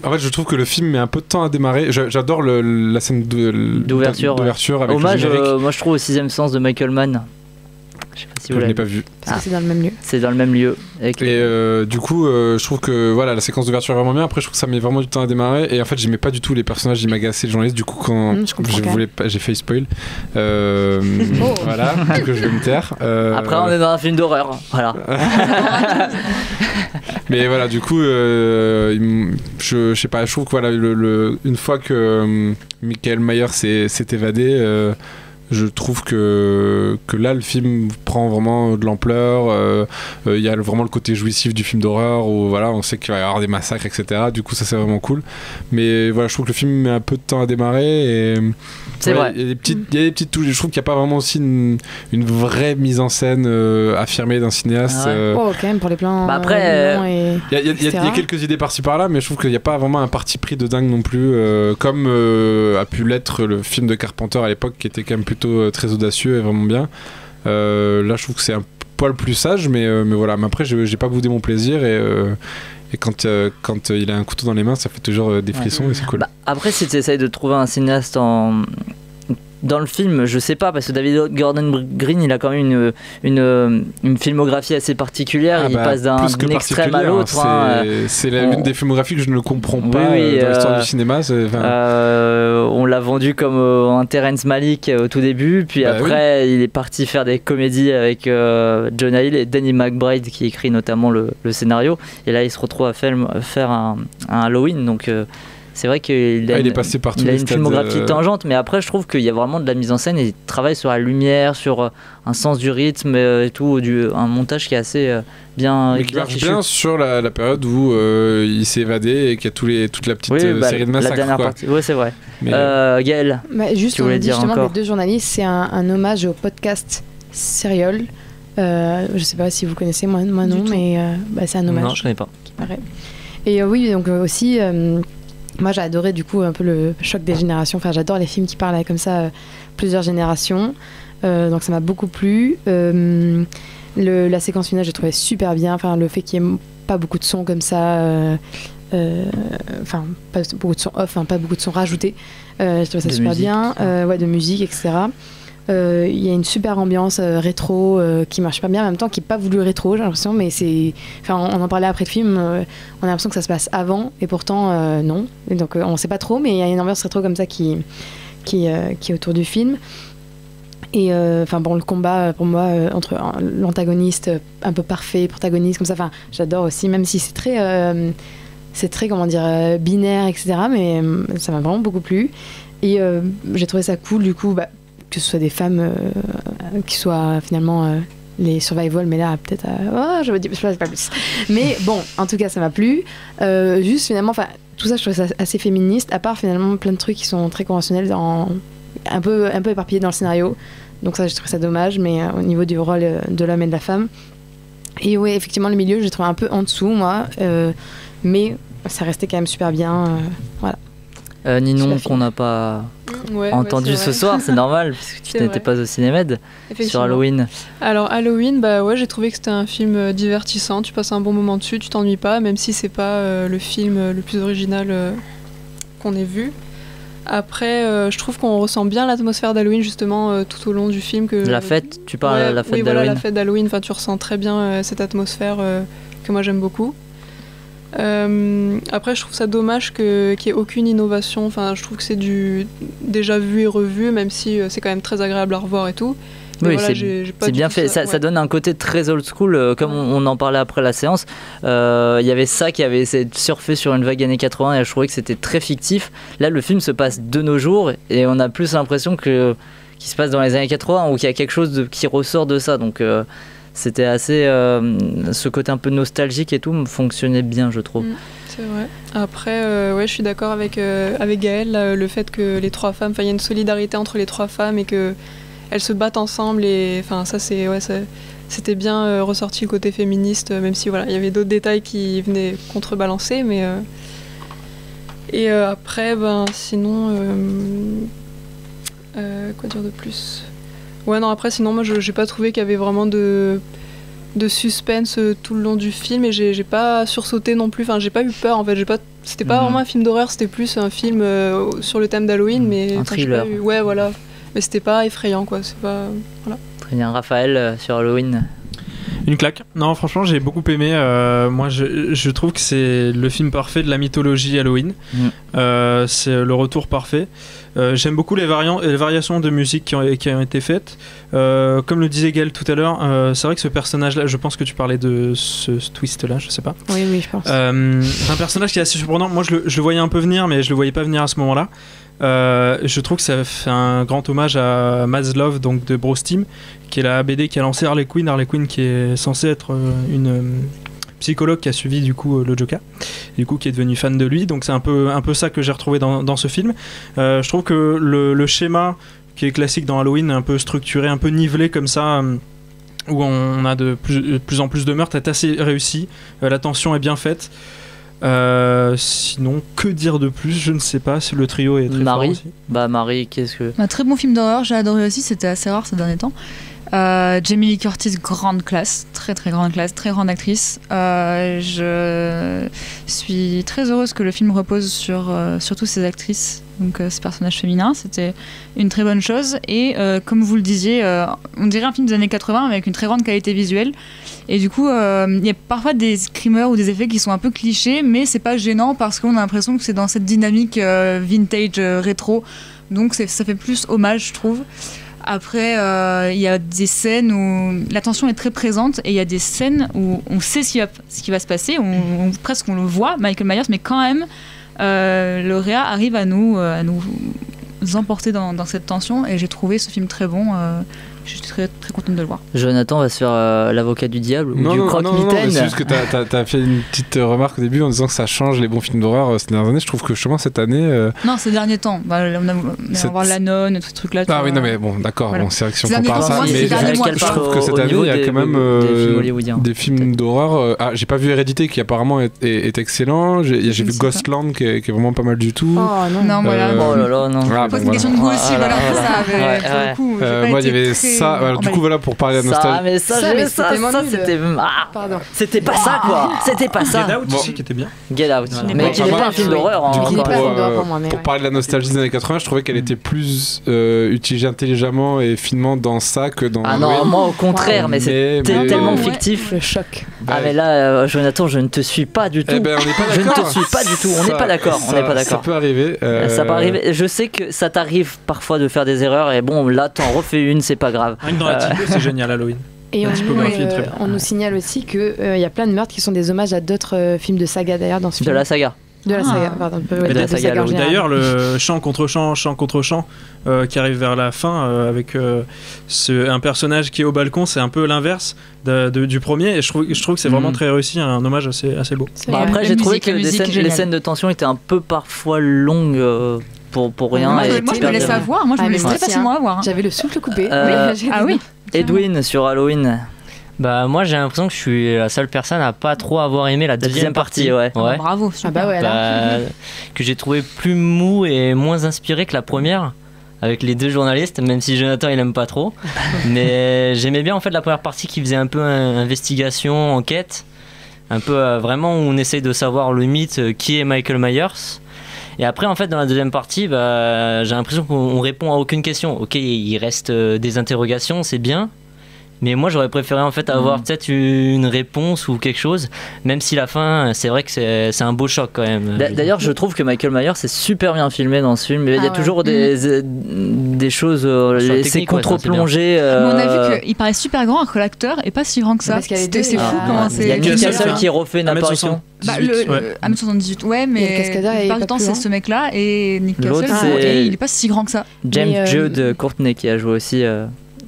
En fait, je trouve que le film met un peu de temps à démarrer. J'adore la scène d'ouverture avec hommage, le générique. moi je trouve au Sixième Sens de Michael Mann. Je sais pas si vous je l'ai pas vu. Parce que c'est dans le même lieu. C'est dans le même lieu. Et du coup, je trouve que voilà, la séquence d'ouverture est vraiment bien. Après, je trouve que ça met vraiment du temps à démarrer. Et en fait, j'aimais pas du tout les personnages, ils m'agaçaient les journalistes. Du coup, quand j'ai failli spoil. Voilà, donc je vais me taire. Après, on est dans un film d'horreur. Voilà. Mais voilà, du coup, je sais pas, je trouve que voilà, une fois que Michael Mayer s'est évadé. Je trouve que là, le film prend vraiment de l'ampleur. Il y a vraiment le côté jouissif du film d'horreur où voilà, on sait qu'il va y avoir des massacres, etc. Du coup, ça c'est vraiment cool. Mais voilà, je trouve que le film met un peu de temps à démarrer. Et, c'est vrai. Il y a des petites touches. Je trouve qu'il n'y a pas vraiment aussi une vraie mise en scène affirmée d'un cinéaste. quand même, pour les plans. Après, il y a quelques idées par-ci par-là, mais je trouve qu'il n'y a pas vraiment un parti pris de dingue non plus, comme a pu l'être le film de Carpenter à l'époque, qui était quand même plutôt très audacieux et vraiment bien. Là, je trouve que c'est un poil plus sage, mais voilà. Mais après, j'ai pas boudé mon plaisir et quand il a un couteau dans les mains, ça fait toujours des frissons et c'est cool. Après, si tu essayes de trouver un cinéaste dans le film, je sais pas, parce que David Gordon Green, il a quand même une filmographie assez particulière. Il passe d'un extrême à l'autre. C'est l'une des filmographies que je ne comprends pas dans l'histoire du cinéma. On l'a vendu comme un Terrence Malick au tout début, puis après il est parti faire des comédies avec Jonah Hill et Danny McBride qui écrit notamment le scénario. Et là, il se retrouve à faire un Halloween, donc. C'est vrai qu'il a, il est passé par il a une filmographie tangente, mais après je trouve qu'il y a vraiment de la mise en scène et il travaille sur la lumière, sur un sens du rythme et tout, un montage qui est assez bien. Mais qui marche bien sur la période où il s'est évadé et qu'il y a toute la petite série de massacres. La dernière partie, oui, c'est vrai. Gaëlle, tu voulais dire justement les deux journalistes, c'est un hommage au podcast Serial. Je sais pas si vous connaissez, moi non, mais c'est un hommage. Non, je connais pas. Qui paraît. Et oui, donc aussi. Moi, j'ai adoré du coup un peu le choc des générations. Enfin, j'adore les films qui parlent avec comme ça plusieurs générations. Donc, ça m'a beaucoup plu. La séquence finale, j'ai trouvé super bien. Enfin, le fait qu'il n'y ait pas beaucoup de sons comme ça. Enfin, pas beaucoup de sons off, pas beaucoup de sons rajoutés. Je trouvais ça super bien. De musique, etc. Il y a une super ambiance rétro qui marche pas bien, en même temps qui n'est pas voulu rétro, j'ai l'impression, mais c'est. Enfin, on en parlait après le film, on a l'impression que ça se passe avant, et pourtant non. Et donc on sait pas trop, mais il y a une ambiance rétro comme ça qui est autour du film. Et le combat pour moi entre l'antagoniste un peu parfait, protagoniste comme ça, enfin j'adore aussi, même si c'est très comment dire binaire, etc. Mais ça m'a vraiment beaucoup plu. Et j'ai trouvé ça cool du coup. Que ce soit des femmes qui soient finalement les survival, mais là peut-être je veux dire pas plus. Mais bon, en tout cas ça m'a plu. Juste finalement, tout ça je trouve ça assez féministe, à part finalement plein de trucs qui sont très conventionnels, un peu éparpillés dans le scénario. Donc ça, je trouve ça dommage, mais au niveau du rôle de l'homme et de la femme. Et oui, effectivement le milieu j'ai trouvé un peu en dessous moi, mais ça restait quand même super bien. Voilà. Ninon, qu'on n'a pas entendu ce soir, c'est normal, puisque tu n'étais pas au Cinémed sur Halloween. Alors Halloween, j'ai trouvé que c'était un film divertissant, tu passes un bon moment dessus, tu t'ennuies pas, même si c'est pas le film le plus original qu'on ait vu. Après, je trouve qu'on ressent bien l'atmosphère d'Halloween justement tout au long du film. La fête, tu parles de la fête d'Halloween. Oui, voilà, la fête d'Halloween, tu ressens très bien cette atmosphère que moi j'aime beaucoup. Après je trouve ça dommage qu'il n'y ait aucune innovation, je trouve que c'est du déjà vu et revu, même si c'est quand même très agréable à revoir et tout. Mais oui, c'est bien fait, ça donne un côté très old school, comme on en parlait après la séance. Il y avait ça qui avait essayé de surfer sur une vague années 80 et je trouvais que c'était très fictif. Là le film se passe de nos jours et on a plus l'impression qu'il se passe dans les années 80 ou qu'il y a quelque chose qui ressort de ça, donc c'était assez ce côté un peu nostalgique et tout fonctionnait bien, je trouve. C'est vrai. Après je suis d'accord avec Gaëlle, le fait que les trois femmes, il y a une solidarité entre les trois femmes et que elles se battent ensemble, et ça c'était bien ressorti le côté féministe, même si il y avait d'autres détails qui venaient contrebalancer, mais Et après, sinon, quoi dire de plus? Ouais, non, après, sinon, moi, j'ai pas trouvé qu'il y avait vraiment de suspense tout le long du film, et j'ai pas sursauté non plus. Enfin, j'ai pas eu peur, en fait. C'était pas vraiment un film d'horreur, c'était plus un film sur le thème d'Halloween, mais un thriller. Ouais, voilà. Mais c'était pas effrayant, quoi. C'est pas. Voilà. Très bien, Raphaël, sur Halloween. Une claque. Non, franchement, j'ai beaucoup aimé. Moi, je trouve que c'est le film parfait de la mythologie Halloween. C'est le retour parfait. J'aime beaucoup les variations de musique qui ont été faites. Comme le disait Gaël tout à l'heure, c'est vrai que ce personnage-là, je pense que tu parlais de ce twist-là, je sais pas. Oui, je pense. Un personnage qui est assez surprenant. Moi, je le voyais un peu venir, mais je le voyais pas venir à ce moment-là. Je trouve que ça fait un grand hommage à Maslov, donc de Bruce Timm, qui est la BD qui a lancé Harley Quinn qui est censée être une psychologue qui a suivi du coup le Joker, du coup qui est devenu fan de lui. Donc c'est un peu ça que j'ai retrouvé dans ce film. Je trouve que le schéma qui est classique dans Halloween, un peu structuré, un peu nivelé comme ça, où on a de plus en plus de meurtres, est assez réussi. La tension est bien faite. Sinon, que dire de plus? Je ne sais pas si le trio est très fort aussi. Marie, qu'est-ce que... Un très bon film d'horreur, j'ai adoré aussi, c'était assez rare ces derniers temps. Jamie Lee Curtis, grande classe, très grande classe, très grande actrice. Je suis très heureuse que le film repose sur surtout ces actrices, donc ce personnage féminin, c'était une très bonne chose. Et comme vous le disiez, on dirait un film des années 80 avec une très grande qualité visuelle. Et du coup, il y a parfois des screamers ou des effets qui sont un peu clichés, mais c'est pas gênant parce qu'on a l'impression que c'est dans cette dynamique vintage, rétro. Donc ça fait plus hommage, je trouve. Après, il y a des scènes où la tension est très présente, et il y a des scènes où on sait ce qui va se passer, presque on le voit, Michael Myers, mais quand même, le réa arrive à nous emporter dans cette tension, et j'ai trouvé ce film très bon. Je suis très contente de le voir. Jonathan va se faire l'avocat du diable ou du croque-mitaine. Non, c'est juste que t'as fait une petite remarque au début en disant que ça change les bons films d'horreur ces dernières années. Je trouve que justement cette année... Non, ces derniers temps. On va voir La Nonne, tout ce truc-là. Oui, non, mais bon, d'accord. Voilà. Bon, c'est vrai que si on Ces compare ça... Mais je trouve que cette année, il y a quand même des films d'horreur. J'ai pas vu Hérédité, qui apparemment est excellent. J'ai vu Ghostland, qui est vraiment pas mal du tout. Oh non, voilà. Oh là là, non. Pose une question de goût aussi, voilà. Moi, il y avait ça. Du coup, voilà, pour parler de la nostalgie. C'était pas ça, quoi. C'était pas ça. Get Out aussi, qui était bien. Get Out. Mais qui n'est pas un film d'horreur. Pour parler de la nostalgie des années 80, je trouvais qu'elle était plus utilisée intelligemment et finement dans ça que dans... Ah non, moi au contraire, mais c'était tellement fictif. Le choc. Ah mais là, Jonathan, je ne te suis pas du tout. On n'est pas d'accord. Je ne te suis pas du tout. On n'est pas d'accord. Ça peut arriver. Ça peut arriver. Je sais que ça t'arrive parfois de faire des erreurs, et bon, là, t'en refais une, c'est pas grave. Dans la typo, c'est génial, Halloween. Et on nous signale aussi qu'il y a plein de meurtres qui sont des hommages à d'autres films de saga d'ailleurs dans ce film. De la saga. De la saga, pardon. De la saga d'ailleurs, le chant contre chant qui arrive vers la fin avec un personnage qui est au balcon, c'est un peu l'inverse du premier, et je trouve que c'est vraiment très réussi, un hommage assez beau. Après, j'ai trouvé que les scènes de tension étaient un peu parfois longues. Pour rien. Moi, je me laisse avoir. Moi, je me laisse très facilement avoir. J'avais le souffle coupé. Ah oui. Edwin, sur Halloween. Bah moi j'ai l'impression que je suis la seule personne à pas trop avoir aimé la deuxième partie. Ouais. Bravo. Que j'ai trouvé plus mou et moins inspiré que la première, avec les deux journalistes, même si Jonathan il aime pas trop. Mais j'aimais bien en fait la première partie qui faisait un peu investigation, enquête, un peu vraiment où on essaye de savoir le mythe qui est Michael Myers. Et après, en fait, dans la deuxième partie, j'ai l'impression qu'on répond à aucune question. Ok, il reste des interrogations, c'est bien. Mais moi, j'aurais préféré en fait avoir peut-être une réponse ou quelque chose. Même si la fin, c'est vrai que c'est un beau choc quand même. D'ailleurs, je trouve que Michael Myers c'est super bien filmé dans ce film. Il y a toujours des choses, ces contre-plongées. On a vu qu'il paraît super grand alors que l'acteur est pas si grand que ça. C'est fou comment c'est. Il y a Nick Castle qui refait une apparition. 1m78, ouais, mais la plupart du temps c'est ce mec-là, et Nick Castle, il est pas si grand que ça. James Jude Courtney qui a joué aussi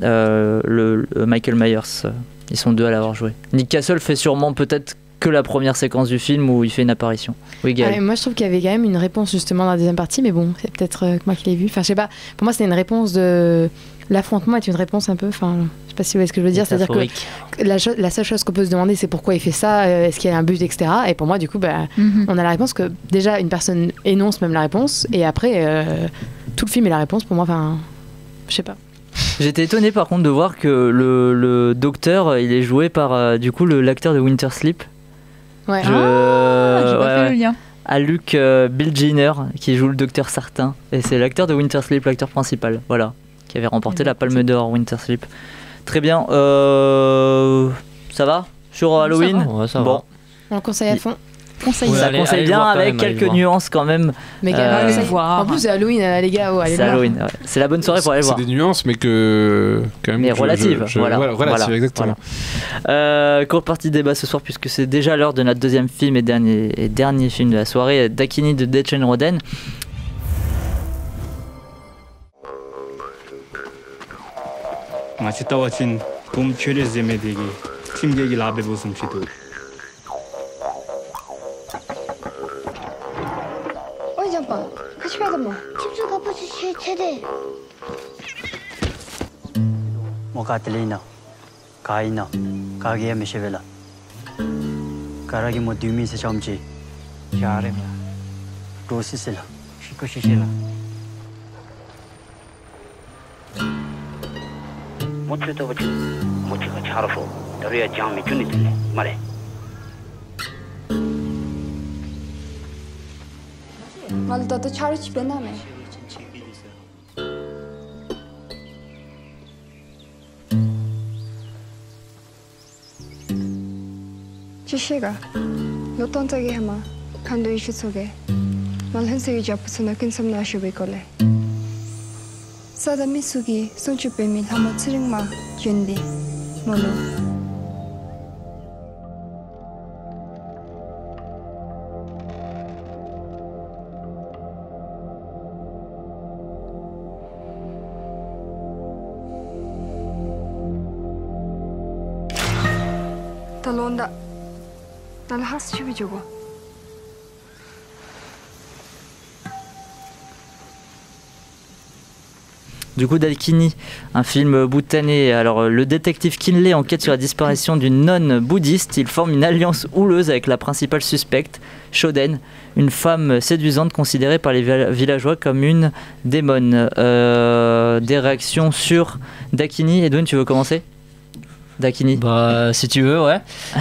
le Michael Myers. Ils sont deux à l'avoir joué. Nick Castle fait sûrement peut-être que la première séquence du film où il fait une apparition. Oui, Gaël. Moi je trouve qu'il y avait quand même une réponse justement dans la deuxième partie, mais bon, c'est peut-être moi qui l'ai vu. Enfin, je sais pas, pour moi c'était une réponse de. L'affrontement est une réponse un peu. Enfin, je sais pas si vous voyez ce que je veux dire. C'est-à-dire que la seule chose qu'on peut se demander, c'est pourquoi il fait ça, est-ce qu'il y a un but, etc. Et pour moi, du coup, on a la réponse que déjà une personne énonce même la réponse, et après, tout le film est la réponse pour moi. Enfin, je sais pas. J'étais étonné par contre de voir que le docteur, il est joué par du coup l'acteur de Winter Sleep. Ouais. J'ai pas fait le lien. À Luke Bilginer, qui joue le docteur Sartin. Et c'est l'acteur de Winter Sleep, l'acteur principal. Voilà. Qui avait remporté la Palme d'Or Winter Sleep. Très bien. Ça va sur Halloween? Ça va. Bon. On le conseille à fond. Ça conseille bien avec quelques nuances quand même. Mais en plus c'est Halloween les gars, allez c'est Halloween, ouais. C'est la bonne soirée pour aller voir. C'est des nuances mais que quand même. Mais relatives. Voilà, exactement. Voilà. Courte partie de débat ce soir puisque c'est déjà l'heure de notre deuxième film et dernier film de la soirée, Dakiní de Dechen Roden. 맛있다 와친 봄 최레즈 메디기 팀계기 라베 보슴 시도 Ôi 잠깐, 같이 가자 뭐. 집중 가보지 최대. 모카틀리나, 가이나, 가게에 미시벨라. 가라기 뭐 듀미세 점지. 야레마. 로시실라. 시코시실라. 모츠도 버치. 모츠가 차로서 너리야 장미 주니들래. 말해. Mas tá charity bename. 지시가 어떤 적이 해마 간도 이슈 속에 말 한색이 잡고서나 근섬 나시고 있걸래. 사다 미숙이 손주빼미 한번 치릉마 견디 모노. 달론다. 날 하스집이 주고. Du coup, Dakiní, un film bhoutanais. Alors, le détective Kinley enquête sur la disparition d'une nonne bouddhiste. Il forme une alliance houleuse avec la principale suspecte, Shoden, une femme séduisante considérée par les villageois comme une démone. Des réactions sur Dakiní. Edwin, tu veux commencer? Dakiní. Bah, si tu veux, ouais.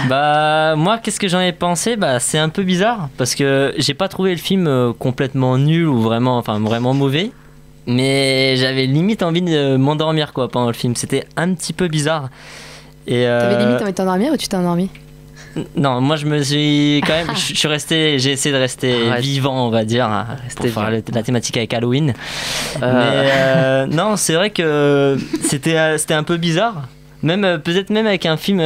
Bah, moi, qu'est-ce que j'en ai pensé? Bah, c'est un peu bizarre parce que j'ai pas trouvé le film complètement nul ou vraiment mauvais. Mais j'avais limite envie de m'endormir quoi pendant le film. C'était un petit peu bizarre. Et T'avais limite envie de t'endormir ou tu t'es endormi? Non, moi je me suis quand même. Je suis resté. J'ai essayé de rester vivant, on va dire, pour faire la thématique avec Halloween. Mais non, c'est vrai que c'était un peu bizarre. Même peut-être même avec un film.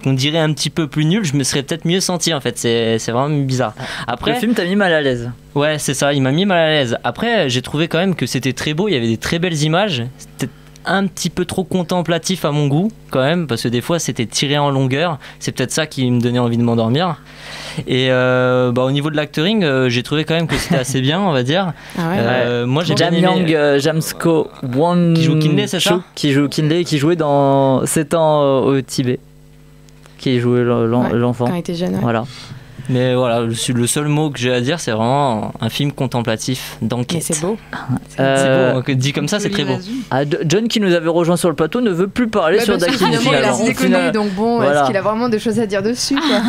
On dirait un petit peu plus nul, je me serais peut-être mieux senti en fait, c'est vraiment bizarre. Après, le film t'a mis mal à l'aise. Ouais, c'est ça, il m'a mis mal à l'aise. Après, j'ai trouvé quand même que c'était très beau, il y avait des très belles images. C'était un petit peu trop contemplatif à mon goût quand même, parce que des fois c'était tiré en longueur. C'est peut-être ça qui me donnait envie de m'endormir. Et au niveau de l'acting, j'ai trouvé quand même que c'était assez bien, on va dire. Ah ouais. Moi j'ai bien aimé Jamsko Won qui joue Kinley, c'est ça? Qui joue Kinley, qui jouait dans 7 ans au Tibet. Qui jouait l'enfant. Quand il était jeune. Ouais. Voilà. Mais voilà, le seul mot que j'ai à dire, c'est vraiment un film contemplatif d'enquête. Et c'est beau. C'est beau. Dit comme ça, c'est très beau. John, qui nous avait rejoint sur le plateau, ne veut plus parler sur Dakiní. Il a déconné, donc bon, voilà. Est-ce qu'il a vraiment des choses à dire dessus quoi?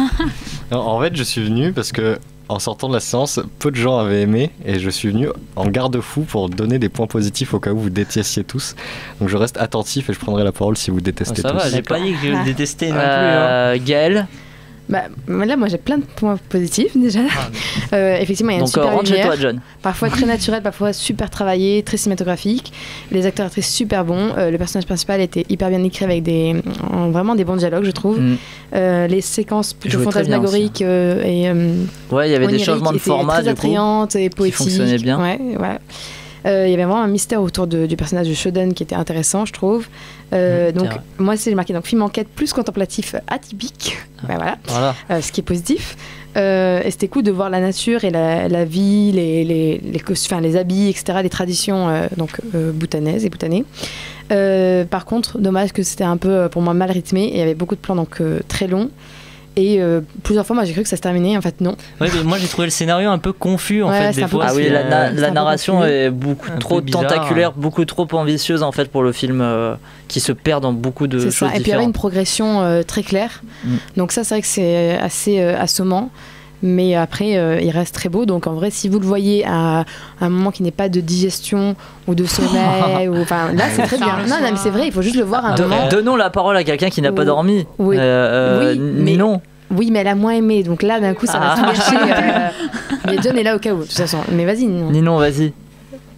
En fait, je suis venu parce que en sortant de la séance, peu de gens avaient aimé et je suis venu en garde-fou pour donner des points positifs au cas où vous détestiez tous. Donc je reste attentif et je prendrai la parole si vous détestez tous. Ça va, j'ai pas dit que je détestais non plus. Hein. Gaël? Là, moi j'ai plein de points positifs déjà. Effectivement, il y a une super rentre lumière. Chez toi, John. Parfois très naturel, parfois super travaillé, très cinématographique. Les acteurs et actrices super bons. Le personnage principal était hyper bien écrit avec vraiment des bons dialogues, je trouve. Les séquences plutôt fantasmagoriques ouais, il y avait des changements de format très attrayantes et poétiques. Qui fonctionnaient bien. Ouais. Il y avait vraiment un mystère autour du personnage de Shoden qui était intéressant, je trouve. Donc moi, c'est marqué donc film enquête plus contemplatif atypique. Voilà. Ce qui est positif. Et c'était cool de voir la nature et la vie, les habits, etc., les traditions bhoutanaises et bhoutanais. Par contre, dommage que c'était un peu pour moi mal rythmé et il y avait beaucoup de plans très longs. Et plusieurs fois, moi j'ai cru que ça se terminait, en fait non. Oui, mais moi j'ai trouvé le scénario un peu confus en fait des fois. Ah oui, la narration est beaucoup trop tentaculaire, beaucoup trop ambitieuse en fait pour le film qui se perd dans beaucoup de choses différentes. Et puis il y avait une progression très claire. Donc ça c'est vrai que c'est assez assommant. Mais après, il reste très beau. Donc en vrai, si vous le voyez à un moment qui n'est pas de digestion ou de sommeil, là c'est très bien. Non, mais c'est vrai, il faut juste le voir à un moment. Donnons la parole à quelqu'un qui n'a pas dormi. Oui, mais non. Oui, mais elle a moins aimé. Donc là, d'un coup, ça va tout gâcher. Mais John est là au cas où, de toute façon. Mais vas-y, Ninon. Ninon, vas-y.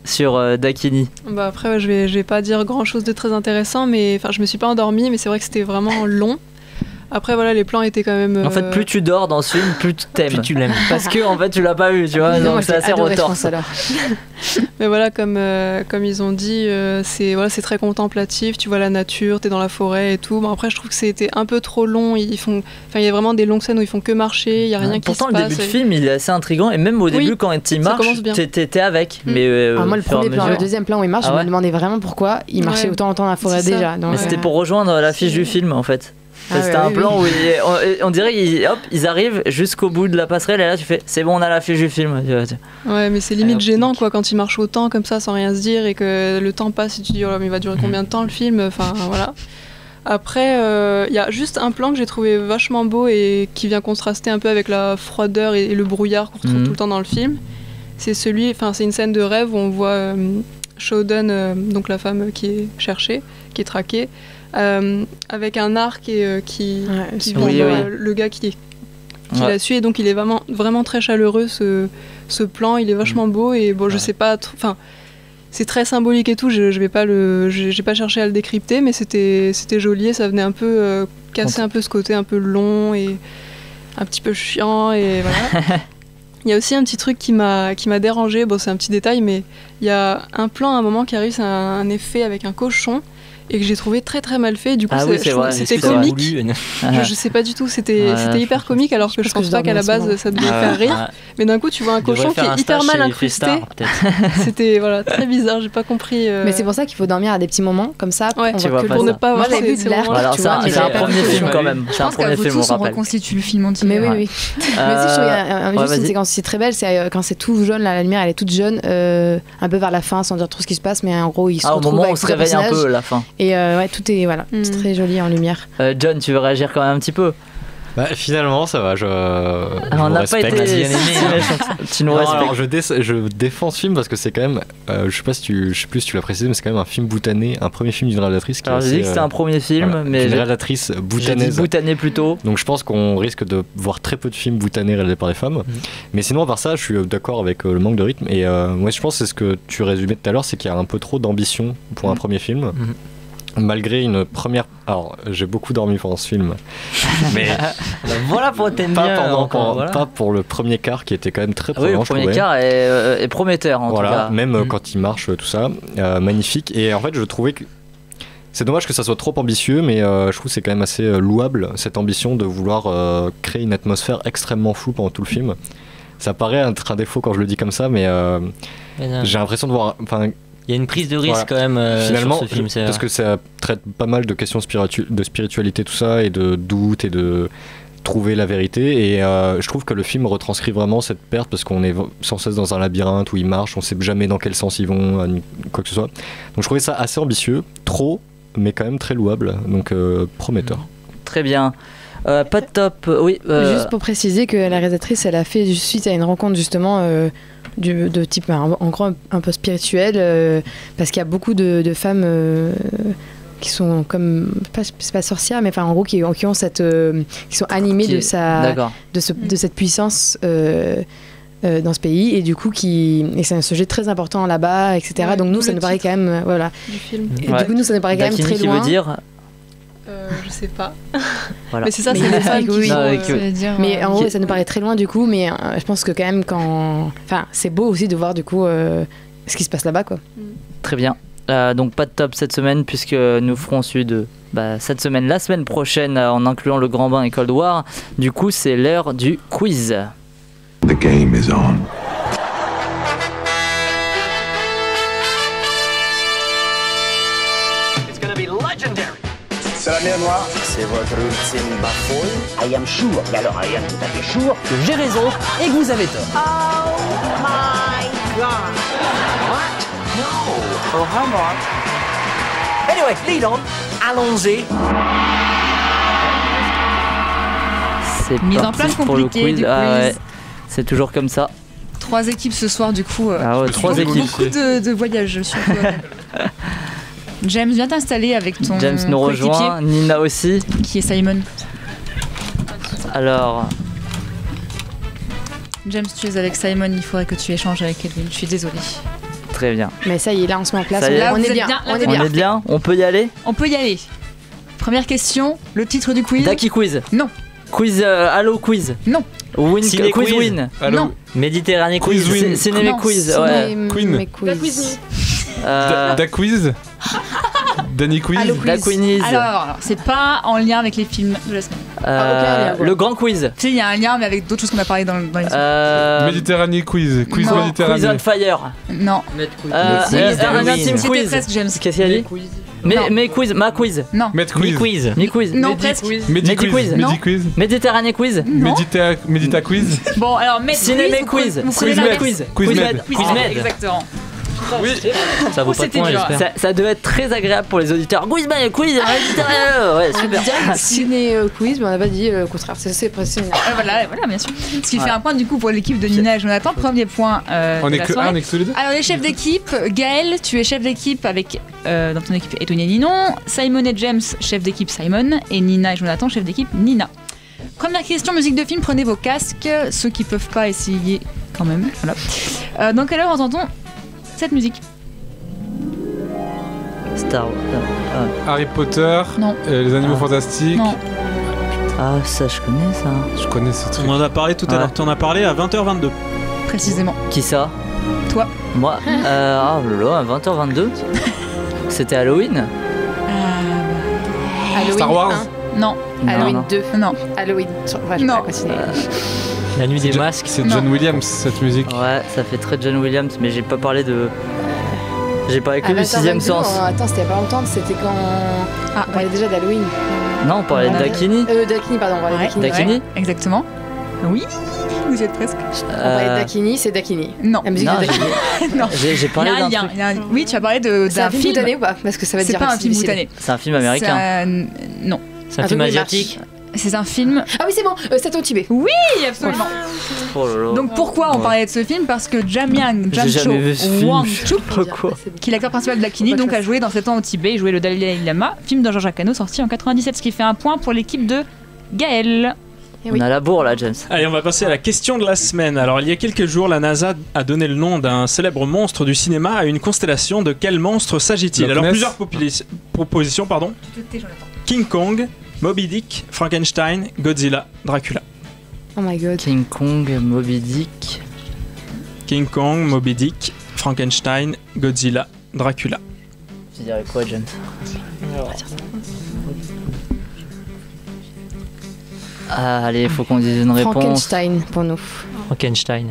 Sur Dakini. Après, je vais pas dire grand chose de très intéressant, mais je me suis pas endormie, mais c'est vrai que c'était vraiment long. Après voilà, les plans étaient quand même. En fait, plus tu dors dans ce film, plus tu t'aimes. Plus tu l'aimes. Parce que en fait, tu l'as pas vu, tu vois. Donc c'est assez retorse. Mais voilà, comme ils ont dit, c'est très contemplatif. Tu vois la nature, t'es dans la forêt et tout. Bon, après, je trouve que c'était un peu trop long. Il y a vraiment des longues scènes où ils font que marcher. Il y a rien qui se passe. Pourtant, le début de film, il est assez intriguant. Et même au début, quand il marche, t'es avec. Mais moi, le premier plan, le deuxième plan où il marche, je me demandais vraiment pourquoi il marchait autant longtemps dans la forêt déjà. Mais c'était pour rejoindre l'affiche du film, en fait. C'était un plan où on dirait ils arrivent jusqu'au bout de la passerelle et là tu fais c'est bon, on a l'affiche du film. Ouais, mais c'est limite gênant quoi quand il marche autant comme ça sans rien se dire et que le temps passe et tu dis oh mais il va durer combien de temps le film, enfin voilà. Après il y a juste un plan que j'ai trouvé vachement beau et qui vient contraster un peu avec la froideur et le brouillard qu'on retrouve tout le temps dans le film. C'est une scène de rêve où on voit Shoden, donc la femme qui est cherchée, qui est traquée. Avec un arc qui le gars qui la suit et donc il est vraiment très chaleureux ce plan, il est vachement beau et bon je sais pas, c'est très symbolique et tout, j'ai pas cherché à le décrypter mais c'était joli et ça venait un peu casser un peu ce côté un peu long et un petit peu chiant et voilà. Il y a aussi un petit truc qui m'a dérangé, bon c'est un petit détail mais il y a un plan à un moment qui arrive, c'est un effet avec un cochon et que j'ai trouvé très très mal fait. Du coup, c'était comique. Je sais pas du tout, c'était hyper comique alors que je pense pas qu'à la base ça devait faire rire. Mais d'un coup, tu vois un cochon qui est hyper mal incrusté. C'était très bizarre, j'ai pas compris. Mais c'est pour ça qu'il faut dormir à des petits moments comme ça. Ouais, pour ne pas avoir de l'air. Alors c'est un premier film quand même. C'est un premier film, on rappelle. On reconstitue le film entier. Mais oui. Mais aussi, je trouve juste une séquence aussi très belle, c'est quand c'est tout jaune, la lumière elle est toute jaune, un peu vers la fin, sans dire trop ce qui se passe, mais en gros il se retrouve avec se réveille un peu la fin. Et tout est c'est très joli en lumière. John, tu veux réagir quand même un petit peu? Finalement, ça va. On n'a pas été bien aimé. Tu nous respectes. Alors, je défends ce film parce que c'est quand même. Je sais plus si tu l'as précisé, mais c'est quand même un film bhoutanais, un premier film d'une réalisatrice. Alors, j'ai dit que c'était un premier film, mais une réalisatrice bhoutanaise. J'ai dit bhoutanais plutôt. Donc, je pense qu'on risque de voir très peu de films bhoutanais réalisés par des femmes. Mais sinon, à part ça, je suis d'accord avec le manque de rythme. Et moi, je pense que c'est ce que tu résumais tout à l'heure, c'est qu'il y a un peu trop d'ambition pour un premier film. Malgré une première... Alors, j'ai beaucoup dormi pendant ce film. Mais voilà pour t'aimer bien. Pas pour le premier quart qui était quand même très prenant. Oui, le premier quart est prometteur en tout cas. Même quand il marche, tout ça. Magnifique. Et en fait, je trouvais que... C'est dommage que ça soit trop ambitieux, mais je trouve que c'est quand même assez louable, cette ambition de vouloir créer une atmosphère extrêmement floue pendant tout le film. Ça paraît être un défaut quand je le dis comme ça, mais j'ai l'impression de voir... Il y a une prise de risque quand même finalement, sur ce film. Parce que ça traite pas mal de questions de spiritualité, tout ça, et de doute, et de trouver la vérité. Et je trouve que le film retranscrit vraiment cette perte, parce qu'on est sans cesse dans un labyrinthe où ils marchent, on sait jamais dans quel sens ils vont, quoi que ce soit. Donc je trouvais ça assez ambitieux, trop, mais quand même très louable, donc prometteur. Très bien. Pas de top, oui. Juste pour préciser que la réalisatrice, elle a fait suite à une rencontre justement de type un peu spirituel, parce qu'il y a beaucoup de femmes qui sont comme, c'est pas sorcières, mais enfin en gros qui ont cette, qui sont animées de cette puissance. Dans ce pays et du coup et c'est un sujet très important là-bas, etc. Donc nous ça nous paraît quand même du film. Et du coup nous ça nous paraît quand même très loin. Qui veut dire je sais pas. Voilà. Mais c'est ça, c'est les femmes qui sont... Mais en gros, ça nous paraît très loin du coup, mais je pense que quand même enfin, c'est beau aussi de voir du coup ce qui se passe là-bas, quoi. Très bien. Donc pas de top cette semaine puisque nous ferons celui de cette semaine, la semaine prochaine en incluant le Grand Bain et Cold War. Du coup c'est l'heure du quiz. The game is on. It's gonna be legendary. C'est la mer Noire. C'est votre ultime bafouille. I am sure, mais alors I am tout à fait sure que j'ai raison et que vous avez tort. Oh my god. What? No. Oh, how much? Anyway, lead on. Allons-y. C'est Mise en parti place pour le compliquée quiz. du Ah quiz. ouais. C'est toujours comme ça. 3 équipes ce soir, du coup. Ah ouais, 3 équipes. Beaucoup de voyages sur toi. James, viens t'installer avec ton James nous rejoint, Nina aussi. Qui est Simon. Alors, James, tu es avec Simon, il faudrait que tu échanges avec Edwin. Je suis désolée. très bien. Mais ça y est, là on se met en place. Ça y est. Là, on Vous est êtes bien. bien, On est On bien. est bien, on peut y aller. On peut y aller. Première question, le titre du quiz. Daki quiz. Non. Quiz, Allo quiz. Non. Win, Ciné quiz quiz. win. Non. Méditerranée Quiz quiz. win. Cinémé Non, quiz, ouais. Queen. Quiz. Da quiz. Danny quiz. Allo Da quiz. quiz. Alors, c'est pas en lien avec les films de la semaine. aucun lien. Le grand quiz. Tu sais, il y a un lien, mais avec d'autres choses qu'on a parlé dans les Méditerranée quiz. Quiz non. Méditerranée. Quiz on fire. Non. Un intime C'était quiz. presque, James. Qu'est-ce qu'il a dit? Mais quiz, ma quiz. Non. Met quiz. quiz. Mi quiz. Non, presque. Medi Medi quiz. quiz. Non. Medi quiz. Méditerranée quiz. Non. Médita quiz. Bon, alors, Med Cinémé vous quiz. vous connaissez Quiz la med. quiz. Quiz med. Quiz Med. med. Exactement. Oui. Ça vaut pas de C'était points, dur. j'espère. Ça devait être très agréable pour les auditeurs. Quiz, quiz, Méditerranée. Ouais, On a super. dit ciné quiz, mais on n'a pas dit le contraire. C'est précis. Voilà, bien sûr. Ce qui fait un point du coup pour l'équipe de Nina et Jonathan. Premier point. On de est la que soirée. un, on est que tous les deux. Alors les chefs d'équipe, Gaël, tu es chef d'équipe avec dans ton équipe Edwin et Ninon, Simon et James, chef d'équipe Simon, et Nina et Jonathan, chef d'équipe Nina. Première question, musique de film, prenez vos casques, ceux qui peuvent pas essayer quand même. Voilà. Dans quelle heure entend-on cette musique? Star Wars. Harry Potter. Non. Les animaux fantastiques. Non. Ah, ça, je connais ça. Je connais ce truc. On en a parlé tout à l'heure. Tu en as parlé à 20h22. Précisément. Qui ça? Toi. Moi. Ah là, à 20h22. C'était Halloween. Halloween Star Wars. 1. Non. Halloween non. 2. Non. Halloween. Ouais, je vais Non. pas continuer. La nuit des masques. C'est John Williams cette musique. Ouais, ça fait très John Williams, mais j'ai pas parlé de. J'ai parlé que Ah, du attends, sixième 22, sens. Attends, c'était il y a pas longtemps, c'était quand. On parlait déjà d'Halloween. Non, on parlait de Dakini. Dakini, pardon, on parlait de Dakini. Dakini. Ouais, exactement. Oui, vous y êtes presque. On parlait de Dakini, c'est Dakini. Non. La musique Non, de Dakini. Non. J'ai parlé Il y a un d'un lien, truc. Oui, tu as parlé C'est un d'un film film. bhoutanais ou pas? Parce que ça va C'est dire. pas un film bhoutanais. C'est un film américain. Non. C'est un film truc de asiatique. C'est un film. Ah oui, c'est bon, c'est au Tibet. Oui, absolument. Oh là là. Donc pourquoi on Ouais. parlait de ce film? Parce que Jamyang J'ai jamais vu ce film. Wangchuk, Pourquoi? qui est l'acteur principal de Dakini, donc a joué dans 7 ans au Tibet, il jouait le Dalai Lama, film de Jean-Jacques Hano sorti en 97, ce qui fait un point pour l'équipe de Gaël. On a la bourre là, James. Allez, on va passer à la question de la semaine. Alors, il y a quelques jours, la NASA a donné le nom d'un célèbre monstre du cinéma à une constellation. De quel monstre s'agit-il? Loch Alors, Ness. plusieurs propositions, pardon. King Kong, Moby Dick, Frankenstein, Godzilla, Dracula. Oh my god. King Kong, Moby Dick. King Kong, Moby Dick, Frankenstein, Godzilla, Dracula. Tu dirais quoi, James? Ah, allez, faut qu'on dise une réponse. Frankenstein pour nous. Frankenstein.